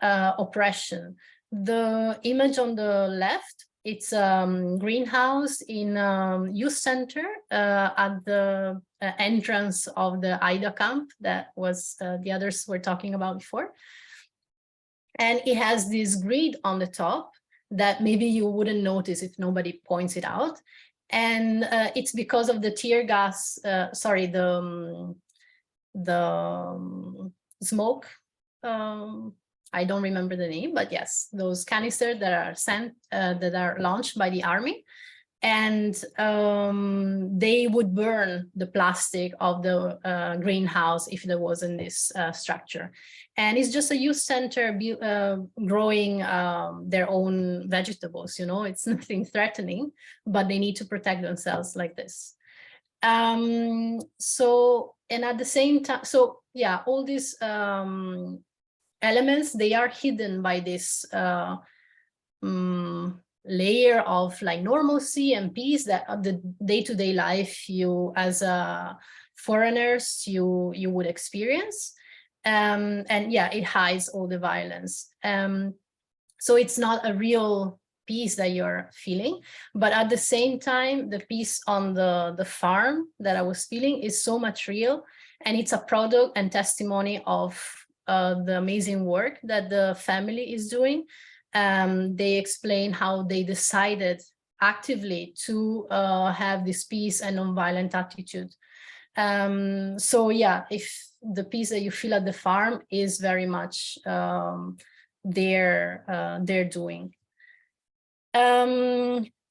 oppression. The image on the left, it's a greenhouse in a youth center at the entrance of the Ida camp that was the others were talking about before. And it has this grid on the top that maybe you wouldn't notice if nobody points it out. And it's because of the tear gas, sorry, the smoke, I don't remember the name, but yes, those canisters that are sent, that are launched by the army, and they would burn the plastic of the greenhouse if there wasn't this structure. And it's just a youth center growing their own vegetables, you know, it's nothing threatening, but they need to protect themselves like this. So, and at the same time, so yeah, all these elements, they are hidden by this layer of like normalcy and peace that the day-to-day life you as foreigners you would experience, and yeah, it hides all the violence. So it's not a real peace that you're feeling, but at the same time, the peace on the farm that I was feeling is so much real, and it's a product and testimony of the amazing work that the family is doing. They explain how they decided actively to have this peace and nonviolent attitude. So yeah, if the peace that you feel at the farm is very much their doing.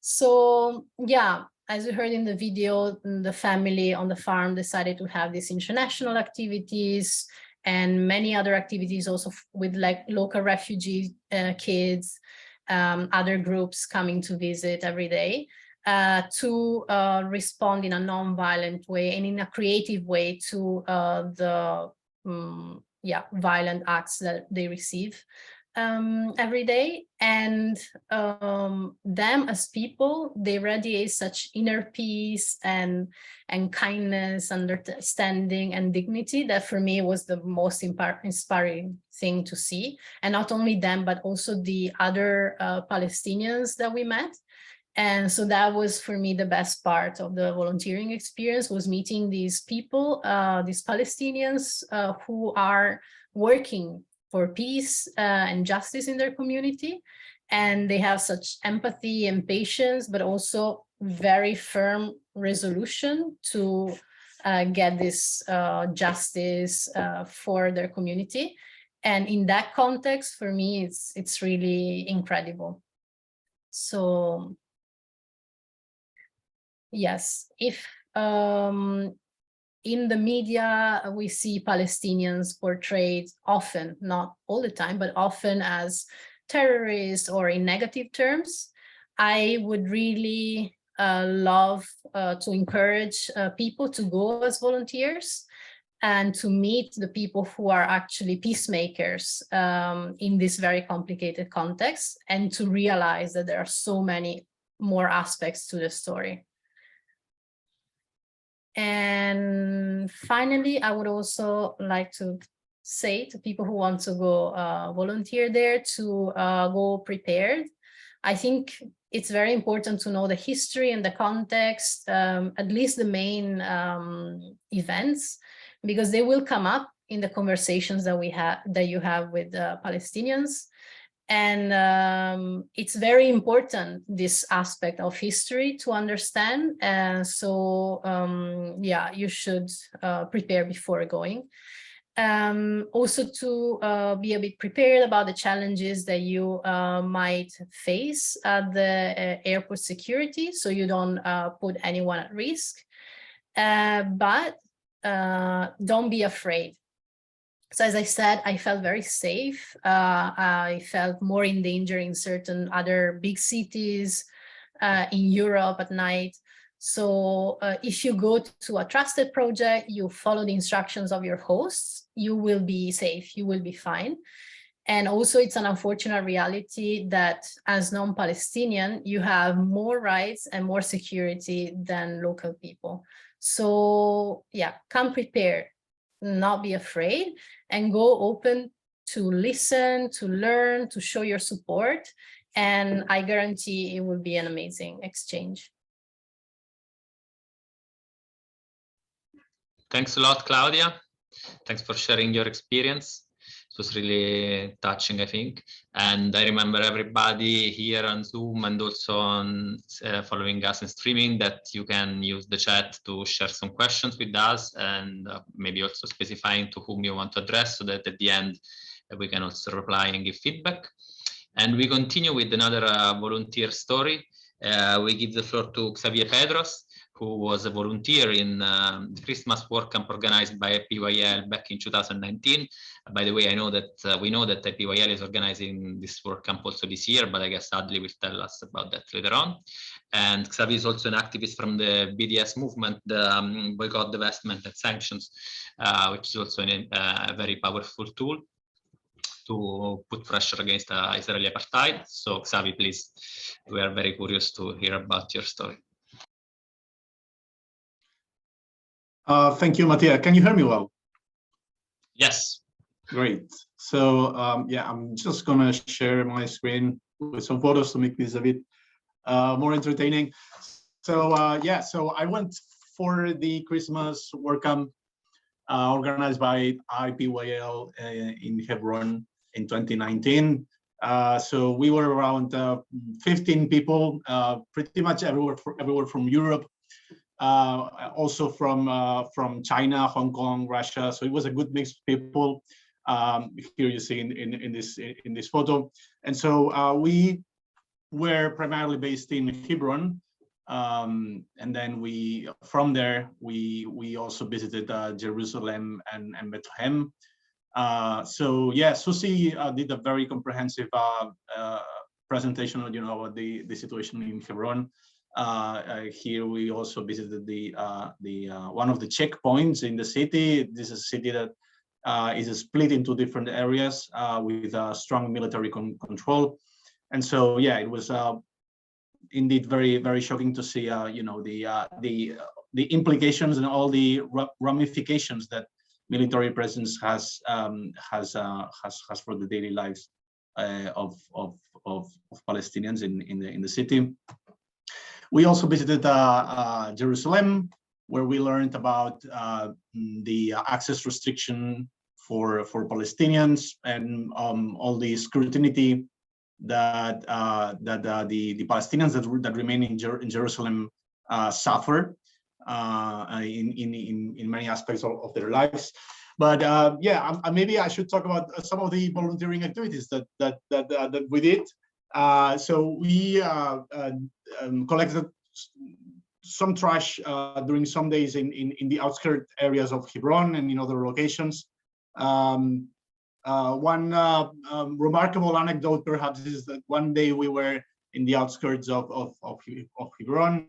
So yeah, as you heard in the video, the family on the farm decided to have these international activities and many other activities also with like local refugee kids, other groups coming to visit every day to respond in a non-violent way and in a creative way to the violent acts that they receive every day. And them as people, they radiate such inner peace and kindness, understanding and dignity that for me was the most inspiring thing to see. And not only them, but also the other Palestinians that we met. And so that was for me the best part of the volunteering experience, was meeting these people, these Palestinians who are working for peace and justice in their community. And they have such empathy and patience, but also very firm resolution to get this justice for their community. And in that context, for me, it's really incredible. So yes, if in the media, we see Palestinians portrayed often, not all the time, but often as terrorists or in negative terms. I would really love to encourage people to go as volunteers and to meet the people who are actually peacemakers in this very complicated context, and to realize that there are so many more aspects to the story. And finally, I would also like to say to people who want to go volunteer there to go prepared. I think it's very important to know the history and the context, at least the main events, because they will come up in the conversations that you have with Palestinians. And it's very important, this aspect of history, to understand. So yeah, you should prepare before going. Also to be a bit prepared about the challenges that you might face at the airport security, so you don't put anyone at risk. But don't be afraid. So as I said, I felt very safe. I felt more in danger in certain other big cities in Europe at night. So if you go to a trusted project, you follow the instructions of your hosts, you will be safe, you will be fine. And also it's an unfortunate reality that as non-Palestinian, you have more rights and more security than local people. So yeah, come prepared, not be afraid, and go open to listen, to learn, to show your support. And I guarantee it will be an amazing exchange. Thanks a lot, Claudia. Thanks for sharing your experience. It was really touching, I think. And I remember everybody here on Zoom and also on following us in streaming that you can use the chat to share some questions with us, and maybe also specifying to whom you want to address, so that at the end we can also reply and give feedback. And we continue with another volunteer story. We give the floor to Xavier Pedros, who was a volunteer in the Christmas work camp organized by PYL back in 2019. By the way, I know that we know that PYL is organizing this work camp also this year, but I guess Adli will tell us about that later on. And Xavier is also an activist from the BDS movement, the Boycott, Divestment and Sanctions, which is also a very powerful tool to put pressure against Israeli apartheid. So Xavier, please, we are very curious to hear about your story. Thank you, Mattia. Can you hear me well? Yes. Great. So yeah, I'm just gonna share my screen with some photos to make this a bit more entertaining. So yeah, so I went for the Christmas work camp organized by IPYL in Hebron in 2019. So we were around 15 people, pretty much everywhere from Europe. also from China, Hong Kong, Russia. So it was a good mix of people. Here you see in this photo. And so we were primarily based in Hebron. And then from there, we also visited Jerusalem and Bethlehem. So yeah, Susie did a very comprehensive presentation on, about the situation in Hebron. Here we also visited the one of the checkpoints in the city. This is a city that is split into different areas with strong military control. And so yeah, it was indeed very, very shocking to see the implications and all the ramifications that military presence has for the daily lives of Palestinians in the city. We also visited Jerusalem, where we learned about the access restriction for Palestinians and all the scrutiny that the Palestinians that remain in Jerusalem suffer in many aspects of their lives. But yeah, maybe I should talk about some of the volunteering activities that we did. So we collected some trash during some days in the outskirts areas of Hebron and in other locations. One remarkable anecdote perhaps is that one day we were in the outskirts of Hebron,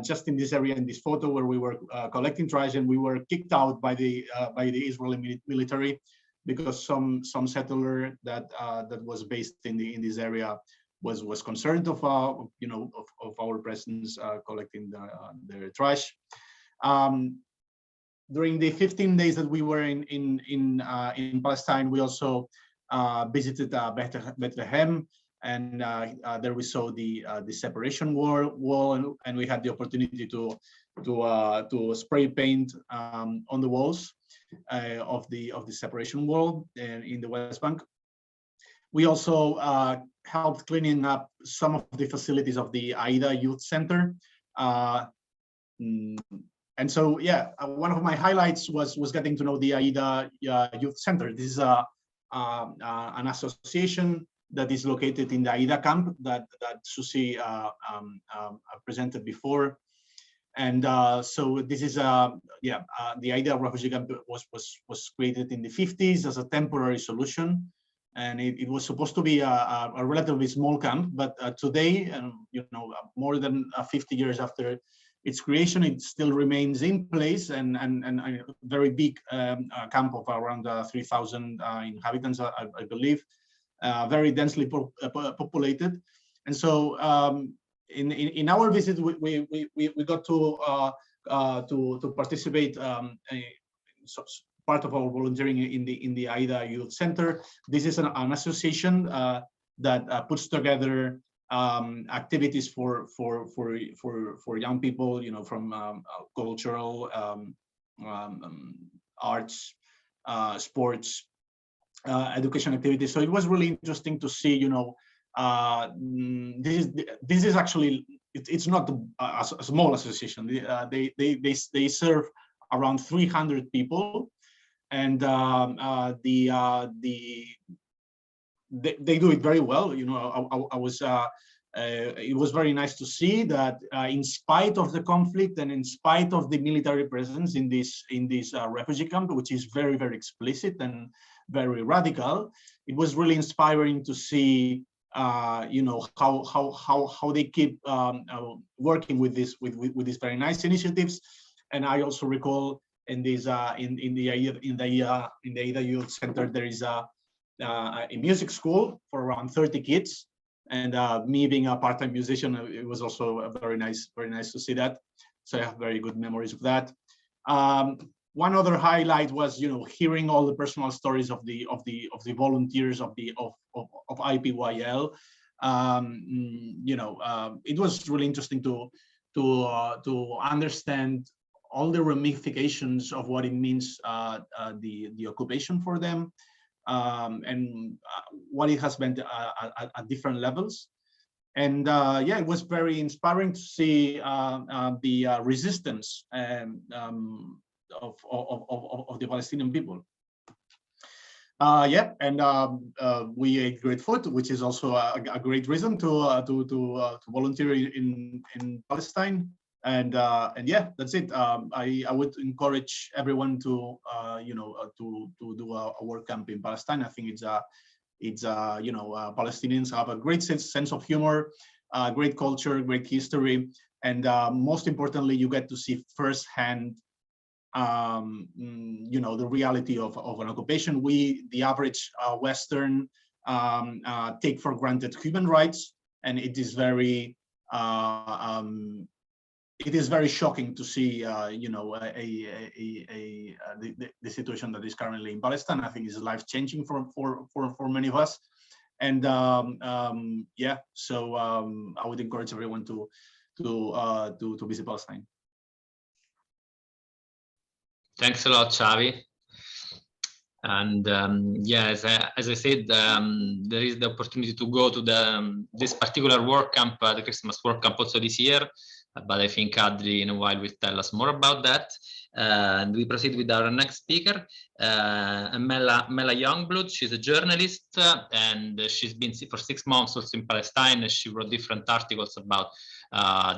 just in this area in this photo where we were collecting trash, and we were kicked out by the Israeli military because some settler that was based in this area was concerned of our presence collecting their trash. During the 15 days that we were in Palestine, we also visited Bethlehem, and there we saw the separation wall, and we had the opportunity to spray paint on the walls of the separation wall in the West Bank. We also helped cleaning up some of the facilities of the AIDA Youth Center. And so, yeah, one of my highlights was getting to know the AIDA Youth Center. This is an association that is located in the AIDA camp that Susie presented before. And so this is the AIDA refugee camp was created in the 50s as a temporary solution. And it was supposed to be a relatively small camp, but today, more than 50 years after its creation, it still remains in place and a very big camp of around 3,000 inhabitants, I believe, very densely populated. And so in our visit, we got to participate part of our volunteering in the AIDA Youth Center. This is an association that puts together activities for young people, from cultural, arts, sports, education activities. So it was really interesting to see, this is actually, it's not a small association. They serve around 300 people, and they do it very well. It was very nice to see that in spite of the conflict and in spite of the military presence in this refugee camp, which is very, very explicit and very radical, it was really inspiring to see how they keep working with these very nice initiatives. And I also recall in this in the AIDA Youth Center, there is a music school for around 30 kids. And me being a part-time musician, it was also very nice to see that. So I have very good memories of that. One other highlight was, hearing all the personal stories of the volunteers of IPYL. It was really interesting to understand all the ramifications of what it means, the occupation for them. And what it has meant at different levels. And yeah, it was very inspiring to see the resistance of the Palestinian people. Yeah, and we ate great food, which is also a great reason to volunteer in Palestine. And yeah, that's it. I would encourage everyone to to do a work camp in Palestine. I think it's Palestinians have a great sense of humor, great culture, great history, and most importantly, you get to see firsthand the reality of an occupation. The average Western take for granted human rights, and it is very shocking to see the situation that is currently in Palestine. I think it's life-changing for many of us. And yeah, so I would encourage everyone to visit Palestine. Thanks a lot, Xavi. And yeah, as I said, there is the opportunity to go to this particular work camp, the Christmas work camp, also this year. But I think Adri in a while will tell us more about that. And we proceed with our next speaker, Mela Youngblood. She's a journalist, and she's been for 6 months also in Palestine. She wrote different articles about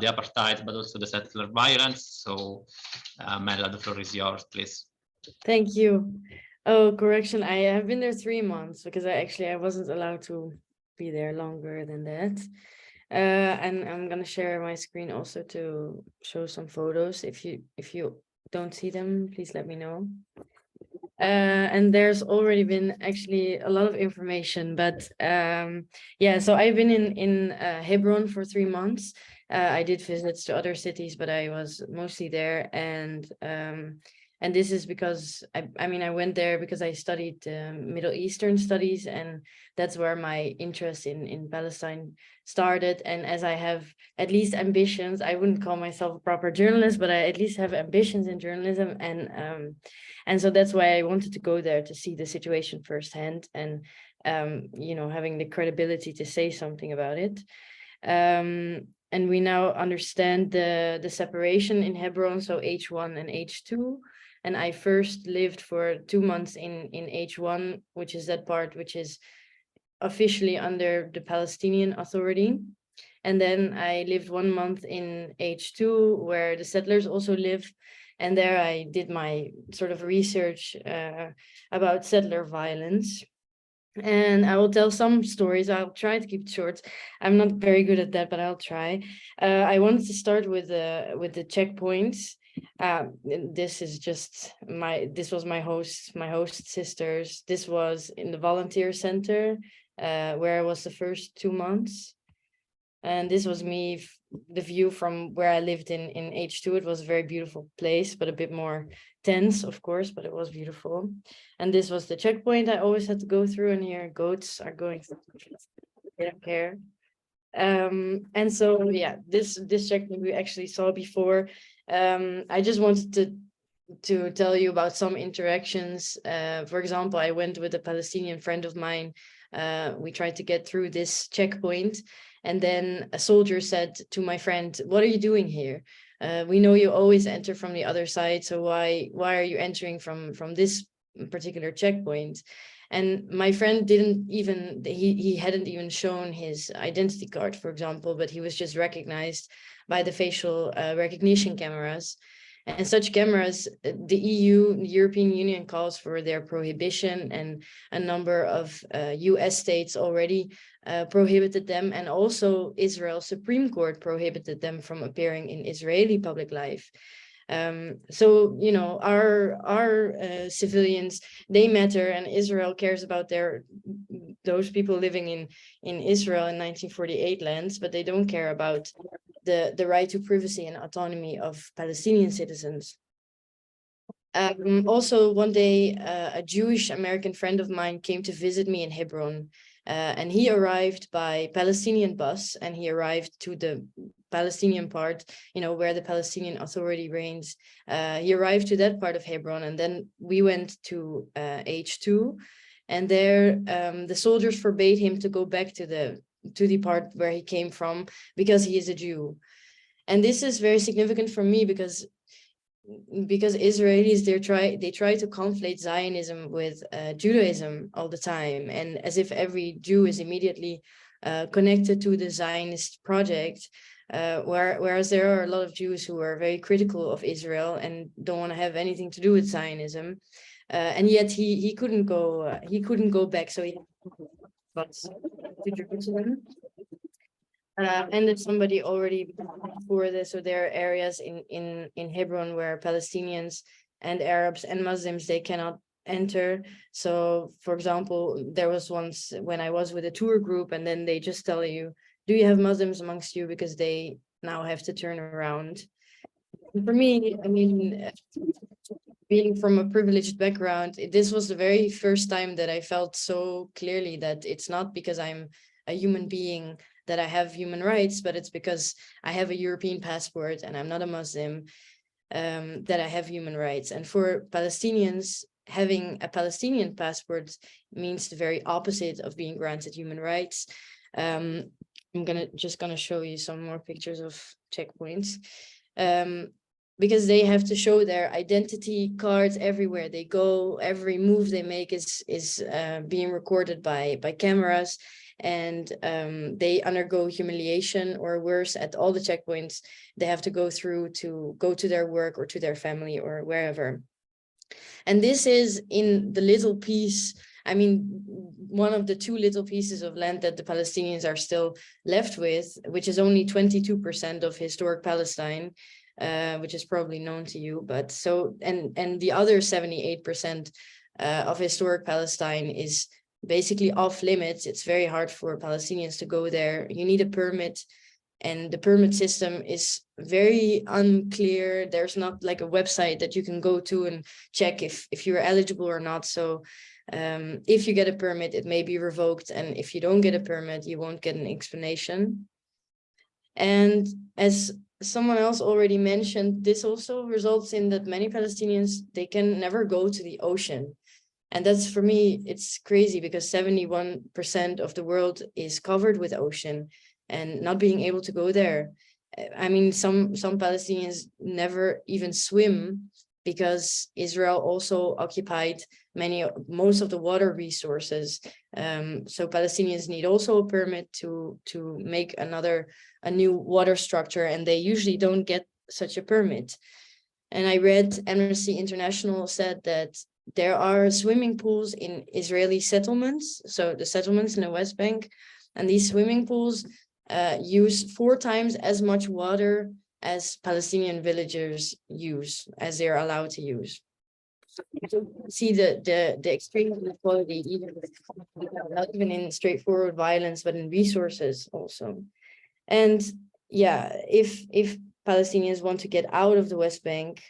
the apartheid, but also the settler violence. So Mela, the floor is yours, please. Thank you. Oh, correction. I have been there 3 months because I wasn't allowed to be there longer than that. And I'm gonna share my screen also to show some photos. If you don't see them, please let me know. And there's already been actually a lot of information, but yeah, so I've been in Hebron for 3 months. I did visits to other cities, but I was mostly there, and this is because I mean I went there because I studied Middle Eastern studies, and that's where my interest in Palestine started. And as I have at least ambitions, I wouldn't call myself a proper journalist, but I at least have ambitions in journalism, and so that's why I wanted to go there to see the situation firsthand, and having the credibility to say something about it. And we now understand the separation in Hebron, so H1 and H2. And I first lived for 2 months in H1, which is that part which is officially under the Palestinian Authority. And then I lived 1 month in H2, where the settlers also live. And there I did my sort of research about settler violence. And I will tell some stories. I'll try to keep it short. I'm not very good at that, but I'll try. I wanted to start with the checkpoints. This is just this was my host sisters. This was in the volunteer center where I was the first 2 months. And this was me, the view from where I lived in H2. It was a very beautiful place, but a bit more tense, of course, but it was beautiful. And this was the checkpoint I always had to go through, and here goats are going through. They don't care. And so, yeah, this checkpoint we actually saw before. I just wanted to tell you about some interactions. For example, I went with a Palestinian friend of mine. We tried to get through this checkpoint. And then a soldier said to my friend, "What are you doing here? We know you always enter from the other side, so why are you entering from this particular checkpoint?" And my friend he hadn't even shown his identity card, for example, but he was just recognized by the facial recognition cameras. And such cameras, the European Union calls for their prohibition, and a number of US states already prohibited them, and also Israel's Supreme Court prohibited them from appearing in Israeli public life. So, our civilians, they matter, and Israel cares about those people living in Israel in 1948 lands, but they don't care about the right to privacy and autonomy of Palestinian citizens. Also, one day, a Jewish American friend of mine came to visit me in Hebron, and he arrived by Palestinian bus, and he arrived to the Palestinian part, where the Palestinian Authority reigns. He arrived to that part of Hebron, and then we went to H2, and there the soldiers forbade him to go back to the to the part where he came from because he is a Jew. And this is very significant for me because Israelis, they try to conflate Zionism with Judaism all the time, and as if every Jew is immediately connected to the Zionist project, whereas there are a lot of Jews who are very critical of Israel and don't want to have anything to do with Zionism, and yet he couldn't go back, so he but to Jerusalem. And if somebody already before this, so there are areas in Hebron where Palestinians and Arabs and Muslims, they cannot enter. So for example, there was once when I was with a tour group, and then they just tell you, do you have Muslims amongst you? Because they now have to turn around. And for me, I mean, being from a privileged background, this was the very first time that I felt so clearly that it's not because I'm a human being that I have human rights, but it's because I have a European passport and I'm not a Muslim, that I have human rights. And for Palestinians, having a Palestinian passport means the very opposite of being granted human rights. I'm just gonna show you some more pictures of checkpoints. Because they have to show their identity cards everywhere they go. Every move they make is being recorded by cameras, and they undergo humiliation or worse at all the checkpoints they have to go through to go to their work or to their family or wherever. And this is in the little piece, I mean, one of the two little pieces of land that the Palestinians are still left with, which is only 22% of historic Palestine, which is probably known to you, but so, and the other 78% of historic Palestine is basically off limits. It's very hard for Palestinians to go there. You need a permit, and the permit system is very unclear. There's not like a website that you can go to and check if you're eligible or not. So if you get a permit, it may be revoked, and if you don't get a permit, you won't get an explanation. And as someone else already mentioned, this also results in that many Palestinians, they can never go to the ocean. And that's, for me, it's crazy, because 71% of the world is covered with ocean, and not being able to go there. I mean, some Palestinians never even swim, because Israel also occupied most of the water resources. So Palestinians need also a permit to make a new water structure, and they usually don't get such a permit. And I read Amnesty International said that there are swimming pools in Israeli settlements, so the settlements in the West Bank, and these swimming pools use 4 times as much water as Palestinian villagers use, as they're allowed to use. So see the extreme inequality, not even in straightforward violence, but in resources also. And yeah, if Palestinians want to get out of the West Bank,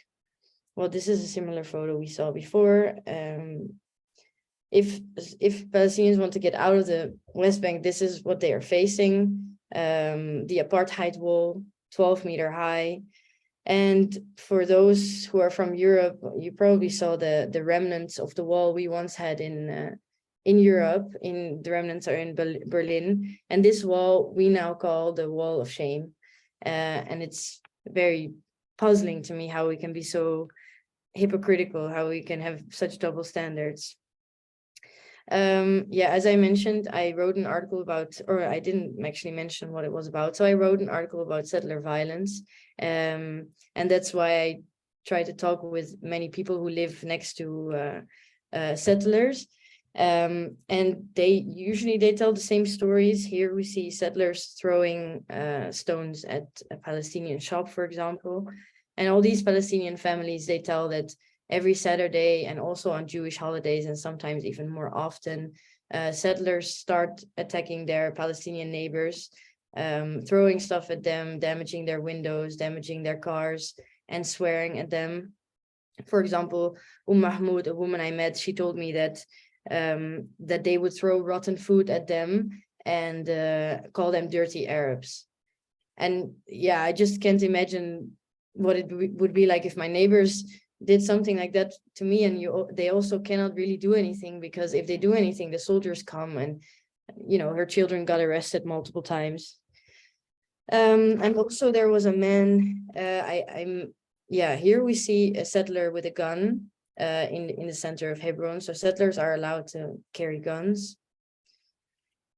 well, this is a similar photo we saw before. If Palestinians want to get out of the West Bank, this is what they are facing. The apartheid wall, 12-meter high. And for those who are from Europe, you probably saw the remnants of the wall we once had in Europe. The remnants are in Berlin. And this wall we now call the Wall of Shame. And it's very puzzling to me how we can be so hypocritical, how we can have such double standards. Yeah, as I mentioned, I wrote an article about, or I didn't actually mention what it was about. So I wrote an article about settler violence. And that's why I try to talk with many people who live next to settlers. And they tell the same stories. Here we see settlers throwing stones at a Palestinian shop, for example. And all these Palestinian families, they tell that every Saturday, and also on Jewish holidays, and sometimes even more often, settlers start attacking their Palestinian neighbors, throwing stuff at them, damaging their windows, damaging their cars, and swearing at them. For example, Mahmoud, a woman I met, she told me that they would throw rotten food at them and call them dirty Arabs. And yeah, I just can't imagine what it would be like if my neighbors did something like that to me, and they also cannot really do anything, because if they do anything, the soldiers come and her children got arrested multiple times. And also there was a man, here we see a settler with a gun in the center of Hebron. So settlers are allowed to carry guns.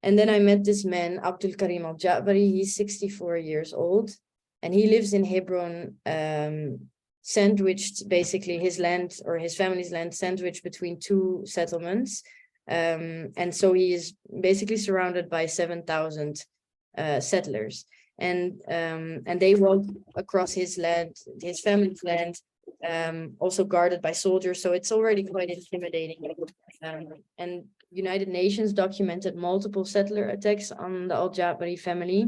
And then I met this man, Abdul Karim al-Jabari. He's 64 years old, and he lives in Hebron, sandwiched, basically his land or his family's land sandwiched between two settlements. And so he is basically surrounded by 7,000 settlers. And they walk across his land, his family's land, also guarded by soldiers. So it's already quite intimidating. And United Nations documented multiple settler attacks on the Al-Jabari family,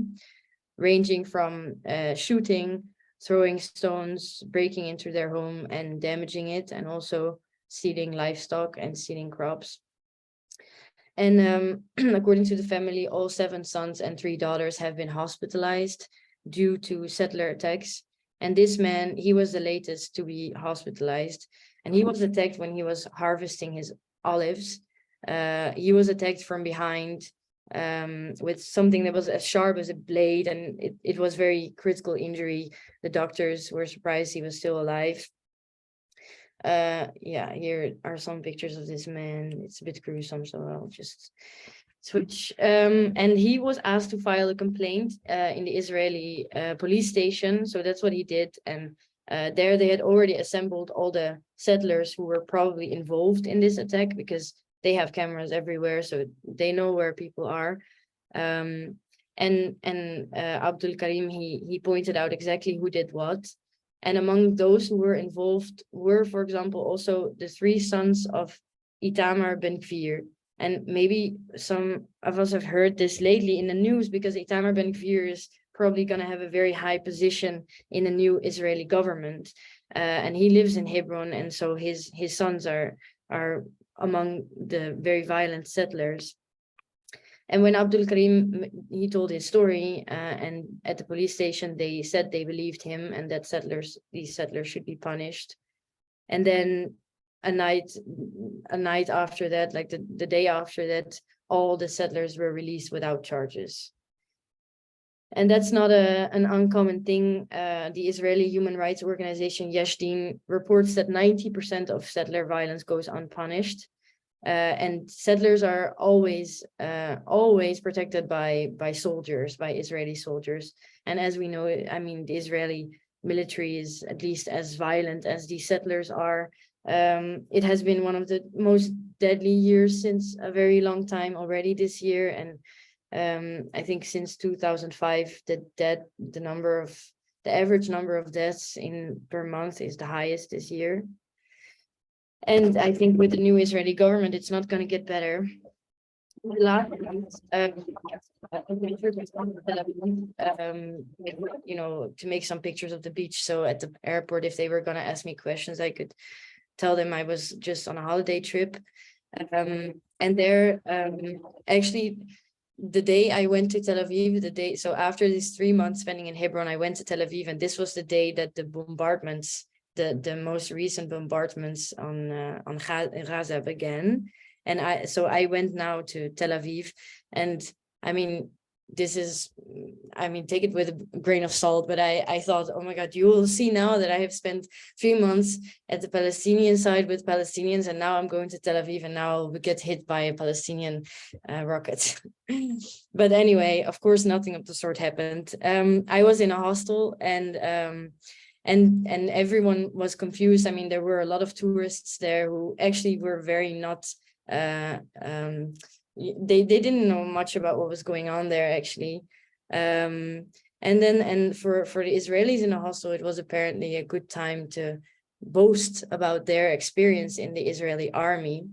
ranging from shooting, throwing stones, breaking into their home and damaging it, and also stealing livestock and stealing crops. And according to the family, all 7 sons and 3 daughters have been hospitalized due to settler attacks. And this man, he was the latest to be hospitalized. And he was attacked when he was harvesting his olives. He was attacked from behind with something that was as sharp as a blade. And it was very critical injury. The doctors were surprised he was still alive. Here are some pictures of this man. It's a bit gruesome, so I'll just switch. And he was asked to file a complaint in the Israeli police station. So that's what he did. And there they had already assembled all the settlers who were probably involved in this attack, because they have cameras everywhere, so they know where people are. And Abdul Karim, he pointed out exactly who did what. And among those who were involved were, for example, also the 3 sons of Itamar Ben-Gvir. And maybe some of us have heard this lately in the news, because Itamar Ben-Gvir is probably going to have a very high position in the new Israeli government. And he lives in Hebron, and so his sons are among the very violent settlers. And when Abdul Karim, he told his story, and at the police station, they said they believed him and that these settlers should be punished. And then a night after that, like the day after that, all the settlers were released without charges. And that's not an uncommon thing. The Israeli human rights organization Yesh Din reports that 90% of settler violence goes unpunished. And settlers are always protected by soldiers, by Israeli soldiers. And as we know, I mean, the Israeli military is at least as violent as these settlers are. It has been one of the most deadly years since a very long time already this year. And I think since 2005, the average number of deaths per month is the highest this year. And I think with the new Israeli government, it's not going to get better. Last to make some pictures of the beach. So at the airport, if they were going to ask me questions, I could tell them I was just on a holiday trip. And there, actually, the day I went to Tel Aviv, so after these 3 months spending in Hebron, I went to Tel Aviv, and this was the day that the bombardments, the most recent bombardments on Gaza began. And I went now to Tel Aviv, and I mean, take it with a grain of salt, but I thought, oh my God, you will see now that I have spent 3 months at the Palestinian side with Palestinians, and now I'm going to Tel Aviv, and now I'll get hit by a Palestinian rocket. But anyway, of course, nothing of the sort happened. I was in a hostel, and everyone was confused. I mean, there were a lot of tourists there who actually were very not, they didn't know much about what was going on there, actually. And for the Israelis in the hostel, it was apparently a good time to boast about their experience in the Israeli army.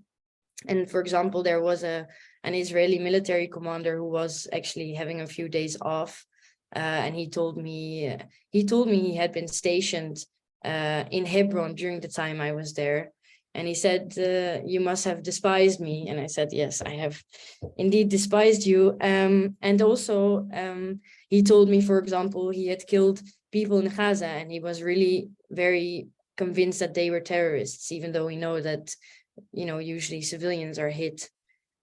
And for example, there was an Israeli military commander who was actually having a few days off. And he told me he had been stationed in Hebron during the time I was there. And he said, you must have despised me. And I said, yes, I have indeed despised you. And also, he told me, for example, he had killed people in Gaza, and he was really very convinced that they were terrorists, even though we know that, usually civilians are hit.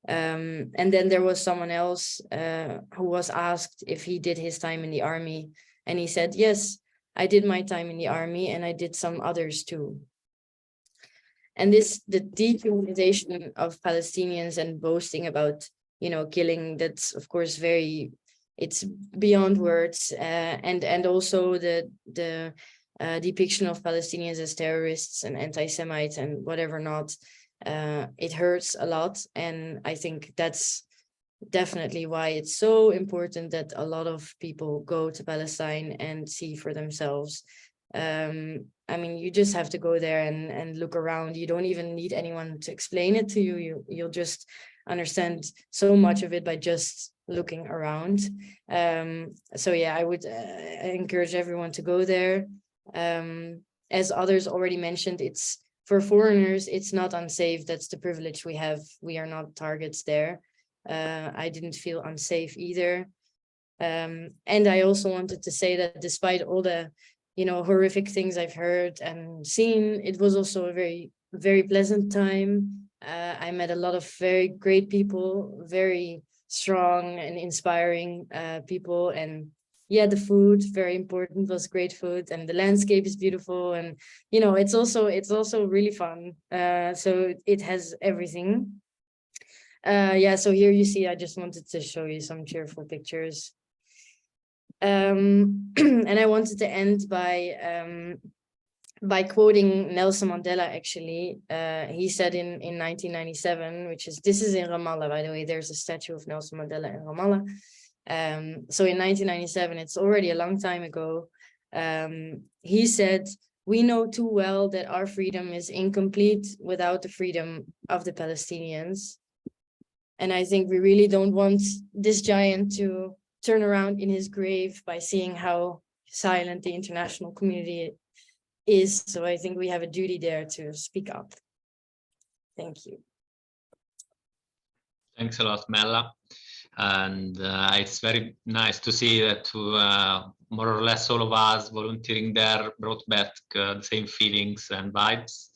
And then there was someone else who was asked if he did his time in the army, and he said, yes, I did my time in the army and I did some others too. And the dehumanization of Palestinians and boasting about, killing, that's of course it's beyond words. And also the depiction of Palestinians as terrorists and anti-Semites and whatever not, it hurts a lot. And I think that's definitely why it's so important that a lot of people go to Palestine and see for themselves. I mean, you just have to go there and look around. You don't even need anyone to explain it to you. You'll just understand so much of it by just looking around. So yeah, I would encourage everyone to go there. As others already mentioned, it's for foreigners, it's not unsafe. That's the privilege we have. We are not targets there. I didn't feel unsafe either. And I also wanted to say that despite all the horrific things I've heard and seen, it was also a very, very pleasant time. I met a lot of very great people, very strong and inspiring people. And yeah, the food, very important, was great food, and the landscape is beautiful, and it's also really fun. So it has everything. Yeah, so here you see, I just wanted to show you some cheerful pictures. And I wanted to end by quoting Nelson Mandela, actually. He said in 1997, this is in Ramallah, by the way, there's a statue of Nelson Mandela in Ramallah. So in 1997, it's already a long time ago, he said, "We know too well that our freedom is incomplete without the freedom of the Palestinians." And I think we really don't want this giant to turn around in his grave by seeing how silent the international community is. So I think we have a duty there to speak up. Thank you. Thanks a lot, Mella. And it's very nice to see that more or less all of us volunteering there brought back the same feelings and vibes.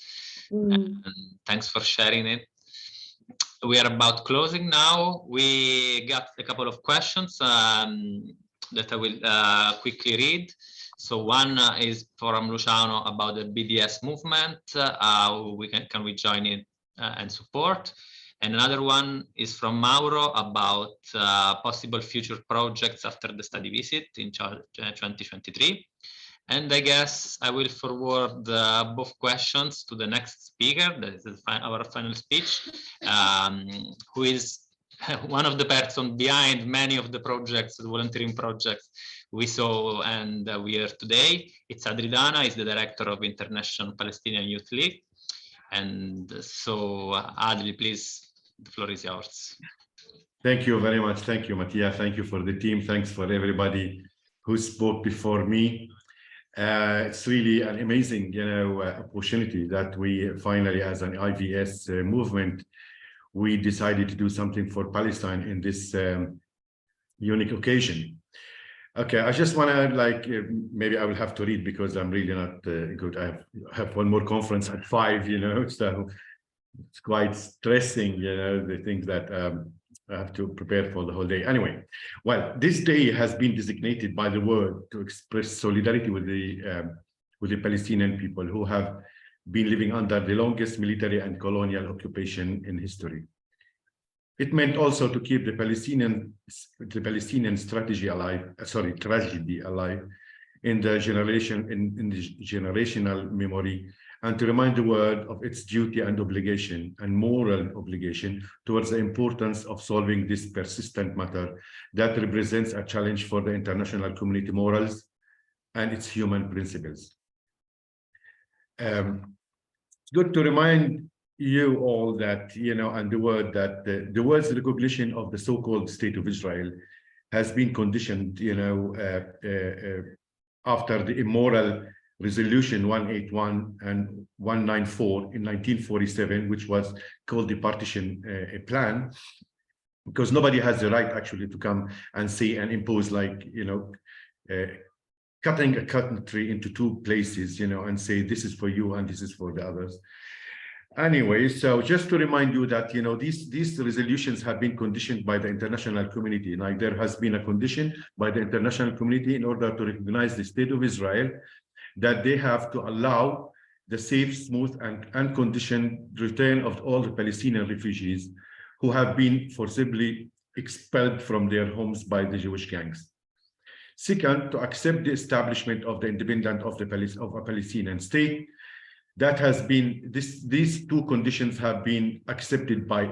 And thanks for sharing it. We are about closing now. We got a couple of questions that I will quickly read. So one is from Luciano about the BDS movement. Can we join in and support? And another one is from Mauro about possible future projects after the study visit in 2023. And I guess I will forward both questions to the next speaker, that is our final speech, who is one of the persons behind many of the projects, the volunteering projects we saw and we heard today. It's Adri Dana, he's the director of International Palestinian Youth League. And so, Adri, please, the floor is yours. Thank you very much. Thank you, Mattia. Thank you for the team. Thanks for everybody who spoke before me. It's really an amazing, opportunity that we finally, as an IVS movement, we decided to do something for Palestine in this unique occasion. Okay, I just want to maybe I will have to read because I'm really not good. I have one more conference at 5, so it's quite stressing, the things that I have to prepare for the whole day. Anyway, well, this day has been designated by the world to express solidarity with the Palestinian people who have been living under the longest military and colonial occupation in history. It meant also to keep the Palestinian tragedy alive in the generational memory, and to remind the world of its duty and obligation and moral obligation towards the importance of solving this persistent matter that represents a challenge for the international community morals and its human principles. It's good to remind you all that, and the world that the world's recognition of the so-called State of Israel has been conditioned, after the immoral Resolution 181 and 194 in 1947, which was called the Partition Plan, because nobody has the right actually to come and say and impose, cutting a country into 2 places, and say this is for you and this is for the others. Anyway, so just to remind you that, you know, these resolutions have been conditioned by the international community. Like there has been a condition by the international community in order to recognize the state of Israel, that they have to allow the safe, smooth, and unconditioned return of all the Palestinian refugees who have been forcibly expelled from their homes by the Jewish gangs. Second, to accept the establishment of the independence of a Palestinian state. That has been, these two conditions have been accepted by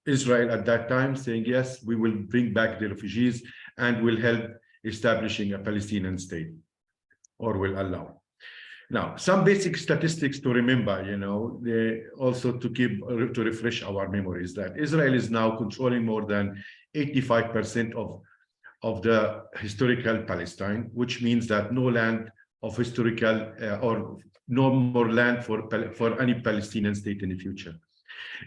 Israel at that time, saying, yes, we will bring back the refugees and will help establishing a Palestinian state, or will allow. Now, some basic statistics to remember, you know, also to refresh our memories, that Israel is now controlling more than 85% of the historical Palestine, which means that no land of historical or no more land for any Palestinian state in the future.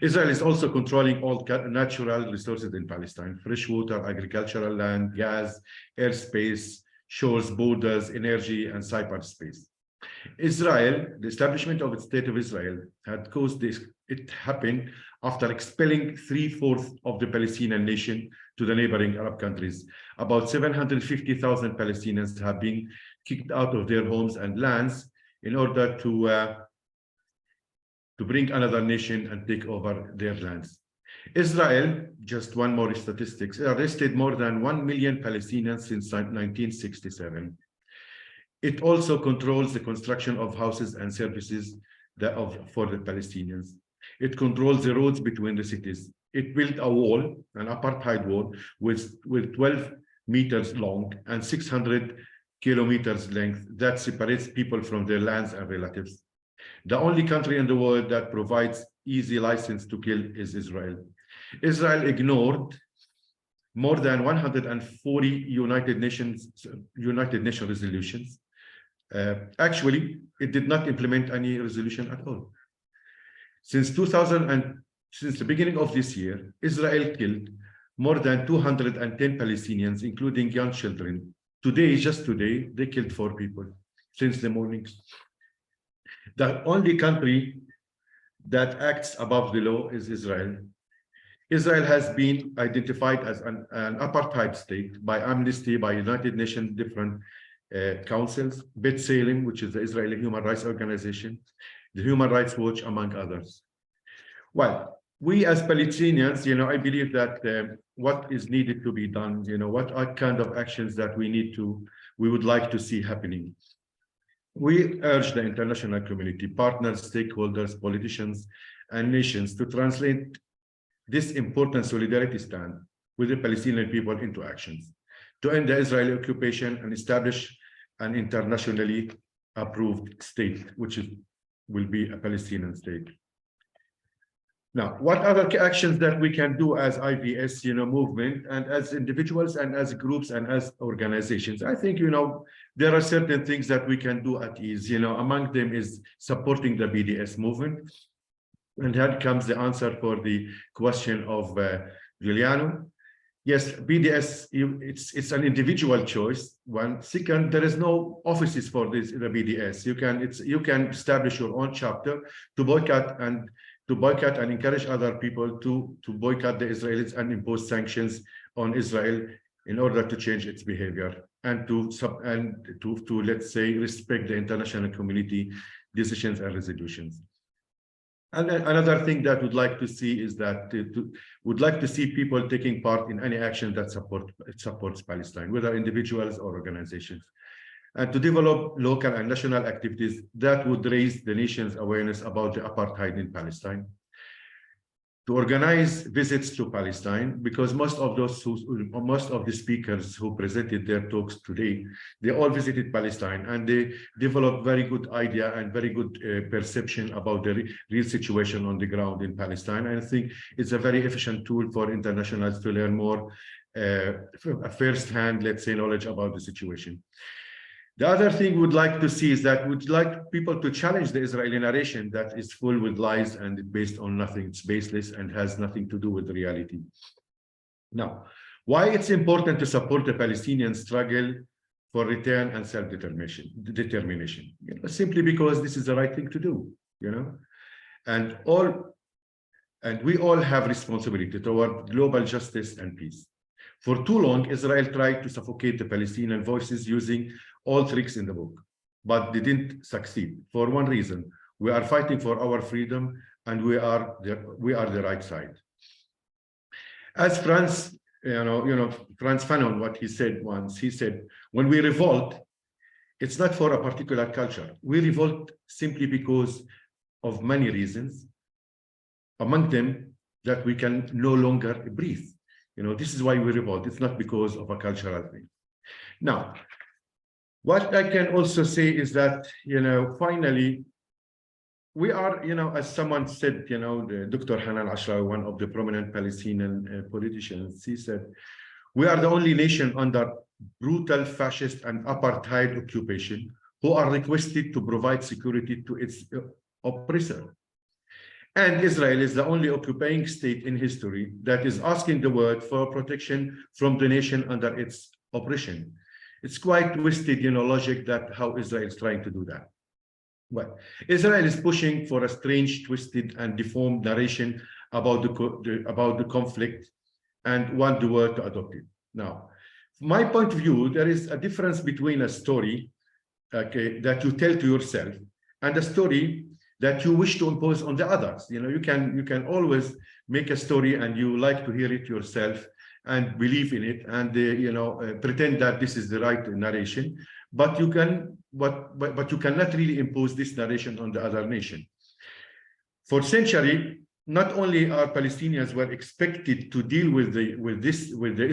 Israel is also controlling all natural resources in Palestine: fresh water, agricultural land, gas, airspace, shores, borders, energy, and cyberspace. Israel, the establishment of the state of Israel, had caused this. It happened after expelling 3/4 of the Palestinian nation to the neighboring Arab countries. About 750,000 Palestinians have been kicked out of their homes and lands in order to bring another nation and take over their lands. Israel, just one more statistics, arrested more than 1 million Palestinians since 1967. It also controls the construction of houses and services for the Palestinians. It controls the roads between the cities. It built a wall, an apartheid wall, with 12 meters long and 600 kilometers length that separates people from their lands and relatives. The only country in the world that provides easy license to kill is Israel. Israel ignored more than 140 United Nations resolutions. Actually, it did not implement any resolution at all. Since the beginning of this year, Israel killed more than 210 Palestinians, including young children. Today, just today, they killed 4 people since the morning. The only country that acts above the law is Israel. Israel has been identified as an apartheid state by Amnesty, by United Nations different councils, B'Tselem, which is the Israeli Human Rights Organization, the Human Rights Watch, among others. Well, we as Palestinians, you know, I believe that what is needed to be done, you know, what are kind of actions that we would like to see happening. We urge the international community, partners, stakeholders, politicians, and nations to translate this important solidarity stand with the Palestinian people into actions, to end the Israeli occupation and establish an internationally approved state, which will be a Palestinian state. Now, what other actions that we can do as IVS, you know, movement, and as individuals and as groups and as organizations? I think, you know, there are certain things that we can do at ease. You know, among them is supporting the BDS movement. And here comes the answer for the question of Giuliano. Yes, BDS, it's an individual choice. One. Second, there is no offices for this in the BDS. You can establish your own chapter to boycott and encourage other people to boycott the Israelis and impose sanctions on Israel in order to change its behavior and to let's say respect the international community decisions and resolutions. And another thing that we'd like to see is that would like to see people taking part in any action that supports Palestine, whether individuals or organizations, and to develop local and national activities that would raise the nation's awareness about the apartheid in Palestine, to organize visits to Palestine, because most of the speakers who presented their talks today, they all visited Palestine and they developed very good idea and very good perception about the real situation on the ground in Palestine. And I think it's a very efficient tool for internationals to learn more first-hand, let's say, knowledge about the situation. The other thing we'd like to see is that we'd like people to challenge the Israeli narration that is full with lies and based on nothing. It's baseless and has nothing to do with reality. Now, why it's important to support the Palestinian struggle for return and self-determination? Simply because this is the right thing to do, you know. and we all have responsibility toward global justice and peace. For too long, Israel tried to suffocate the Palestinian voices using all tricks in the book, but they didn't succeed for one reason: we are fighting for our freedom, and we are the right side. As Franz Fanon, what he said once, he said, when we revolt, it's not for a particular culture. We revolt simply because of many reasons, among them that we can no longer breathe. This is why we revolt. It's not because of a cultural thing. Now, what I can also say is that, finally, we are, as someone said, the Dr. Hanan Ashrawi, one of the prominent Palestinian politicians, he said, we are the only nation under brutal fascist and apartheid occupation who are requested to provide security to its oppressor. And Israel is the only occupying state in history that is asking the world for protection from the nation under its oppression. It's quite twisted, logic that how Israel is trying to do that. Well, Israel is pushing for a strange, twisted, and deformed narration about the conflict and want the world to adopt it. Now, from my point of view, there is a difference between a story, that you tell to yourself and a story that you wish to impose on the others. You can always make a story and you like to hear it yourself and believe in it and pretend that this is the right narration, but you cannot really impose this narration on the other nation. For centuries, not only are Palestinians were expected to deal with the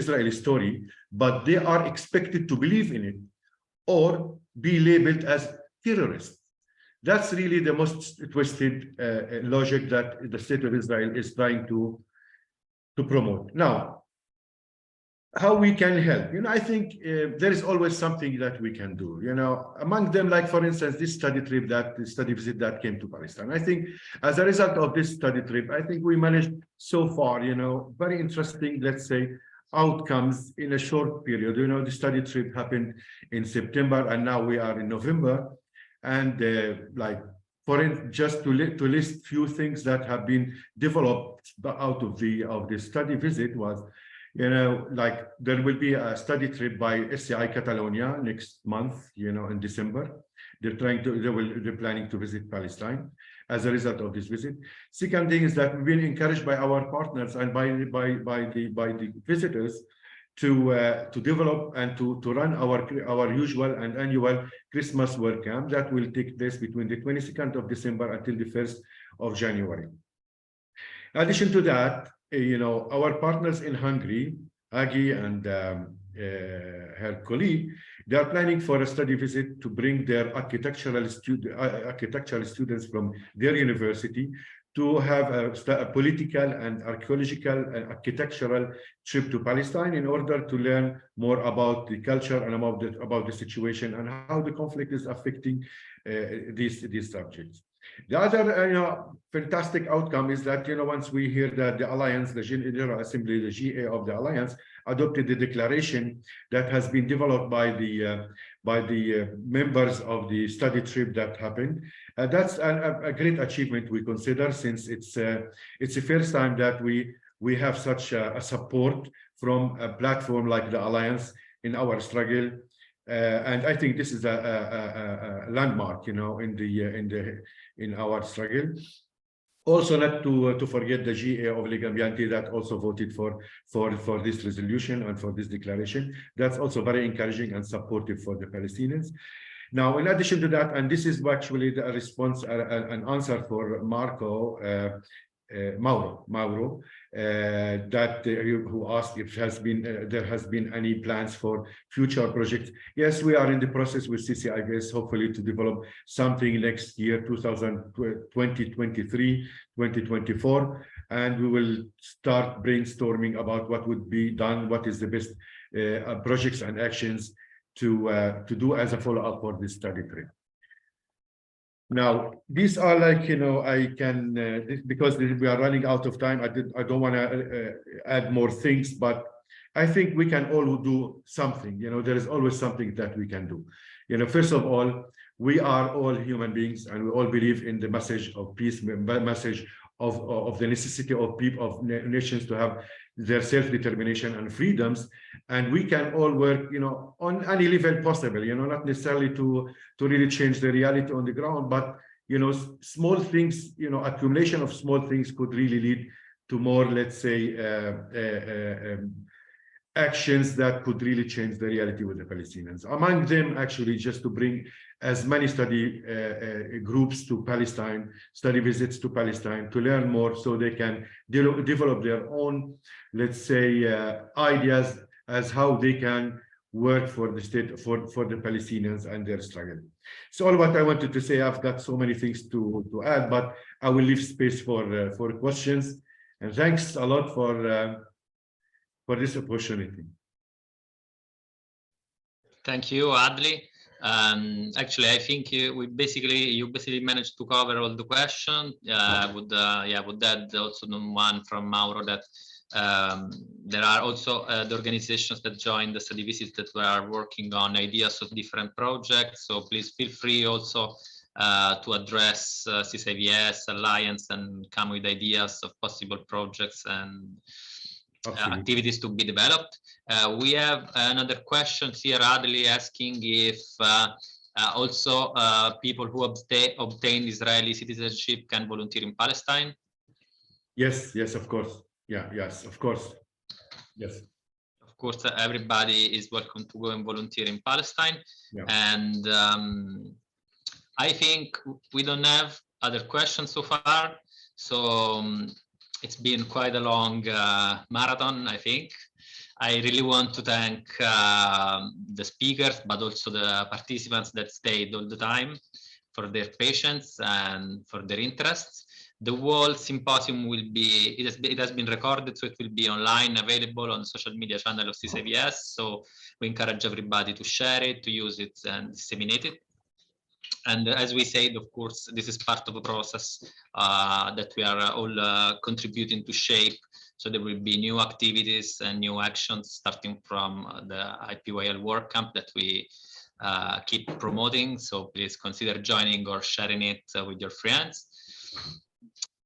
Israeli story, but they are expected to believe in it or be labeled as terrorists. That's really the most twisted logic that the state of Israel is trying to promote. Now, how we can help? I think there is always something that we can do. Among them, like for instance, this study visit that came to Palestine. I think as a result of this study trip, I think we managed so far, very interesting, let's say, outcomes in a short period. The study trip happened in September, and now we are in November. And just to list few things that have been developed out of the study visit was, there will be a study trip by SCI Catalonia next month, in December. They're planning to visit Palestine as a result of this visit. Second thing is that we've been encouraged by our partners and by the visitors to develop and to run our usual and annual Christmas work camp that will take place between the 22nd of December until the 1st of January. In addition to that, our partners in Hungary, Agi and her colleague, they are planning for a study visit to bring their architectural students from their university to have a political and archaeological and architectural trip to Palestine in order to learn more about the culture and about the situation and how the conflict is affecting these subjects. The other fantastic outcome is that once we hear that the Alliance, the General Assembly, the GA of the Alliance, adopted the declaration that has been developed by the members of the study trip that happened. That's a great achievement, we consider, since it's the first time that we have such a support from a platform like the Alliance in our struggle. And I think this is a landmark, in our struggle. Also, not to forget the GA of Legambianti that also voted for this resolution and for this declaration. That's also very encouraging and supportive for the Palestinians. Now, in addition to that, and this is actually the response, an answer for Mauro, who asked if there has been any plans for future projects. Yes, we are in the process with CCIVS, hopefully to develop something next year, 2023, 2024, and we will start brainstorming about what would be done, what is the best projects and actions to do as a follow-up for this study trip. Now, these are I can, because we are running out of time, I don't want to add more things, but I think we can all do something. There is always something that we can do. First of all, we are all human beings, and we all believe in the message of peace, message of the necessity of people, of nations to have their self-determination and freedoms. And we can all work, you know, on any level possible, you know, not necessarily to really change the reality on the ground, but, you know, small things, you know, accumulation of small things could really lead to more, let's say, actions that could really change the reality with the Palestinians. Among them, actually, just to bring as many study groups to Palestine, study visits to Palestine, to learn more so they can develop their own, let's say, ideas as how they can work for the state, for the Palestinians and their struggle. So all what I wanted to say, I've got so many things to add, but I will leave space for questions. And thanks a lot for this opportunity. Thank you, Adli. Actually, I think you basically managed to cover all the questions. Would add also the one from Mauro that there are also the organizations that joined the study visit that were working on ideas of different projects. So please feel free also to address CCIVS Alliance and come with ideas of possible projects and activities to be developed. We have another question here, Adli, asking if also people who obtain Israeli citizenship can volunteer in Palestine. Yes, of course. Yes, of course. Yes. Of course, everybody is welcome to go and volunteer in Palestine. Yeah. And I think we don't have other questions so far. So it's been quite a long marathon, I think. I really want to thank the speakers, but also the participants that stayed all the time for their patience and for their interests. The whole symposium will be, it has been recorded, so it will be online, available on the social media channel of CCIVS. So we encourage everybody to share it, to use it and disseminate it. And as we said, of course, this is part of a process that we are all contributing to shape. So there will be new activities and new actions starting from the IPYL Work Camp that we keep promoting. So please consider joining or sharing it with your friends.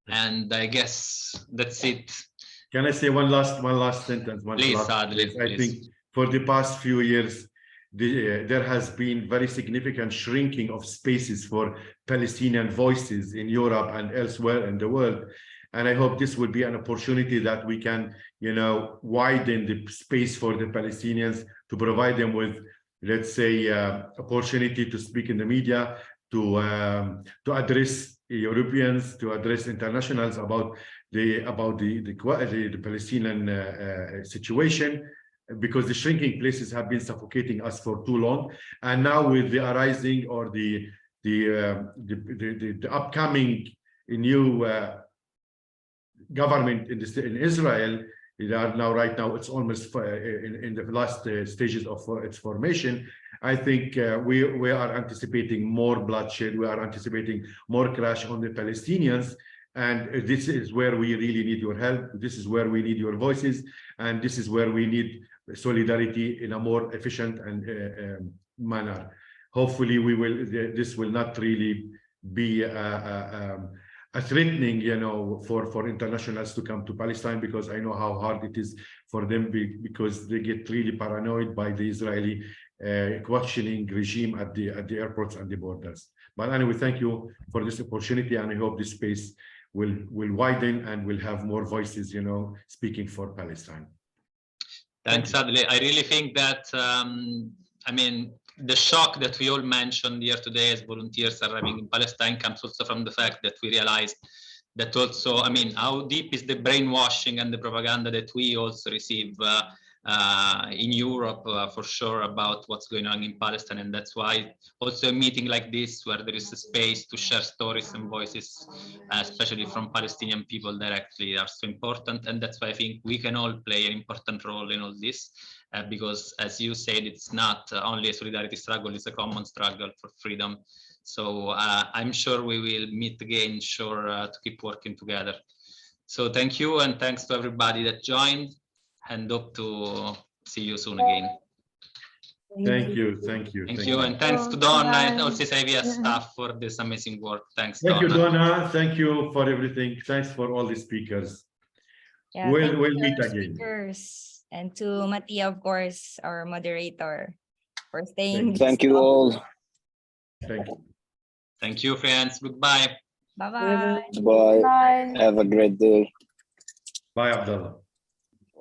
And I guess that's it. Can I say one last sentence? Please, Adli, I think for the past few years, there has been very significant shrinking of spaces for Palestinian voices in Europe and elsewhere in the world. And I hope this will be an opportunity that we can, you know, widen the space for the Palestinians, to provide them with, let's say, opportunity to speak in the media, to address Europeans, to address internationals about the Palestinian situation, because the shrinking places have been suffocating us for too long. And now with the arising or the upcoming new government in Israel, right now it's almost in the last stages of its formation. I think we are anticipating more bloodshed. We are anticipating more crash on the Palestinians. And this is where we really need your help. This is where we need your voices. And this is where we need solidarity in a more efficient and manner. Hopefully this will not really be a threatening, you know, for internationals to come to Palestine, because I know how hard it is for them, because they get really paranoid by the Israeli questioning regime at the airports and the borders. But anyway, thank you for this opportunity, and I hope this space will widen and will have more voices, you know, speaking for Palestine. Thanks, Adli. I really think that, I mean, the shock that we all mentioned here today as volunteers arriving in Palestine comes also from the fact that we realized that also, I mean, how deep is the brainwashing and the propaganda that we also receive in Europe, for sure, about what's going on in Palestine. And that's why also a meeting like this, where there is a space to share stories and voices, especially from Palestinian people directly, are so important. And that's why I think we can all play an important role in all this, because as you said, it's not only a solidarity struggle, it's a common struggle for freedom. So I'm sure we will meet again, sure, to keep working together. So thank you, and thanks to everybody that joined, and hope to see you soon again. Thank you, thank you. Thank you, and thanks to Donna and all CCIVS staff for this amazing work. Thanks, Thank you, Donna. Donna. Thank you for everything. Thanks for all the speakers. Yeah, We'll thank you meet to our again. speakers, and to Mattia, of course, our moderator, for staying. Thank you all. Thank you. Thank you, friends. Goodbye. Bye-bye. Bye. Bye. Have a great day. Bye, Abdullah.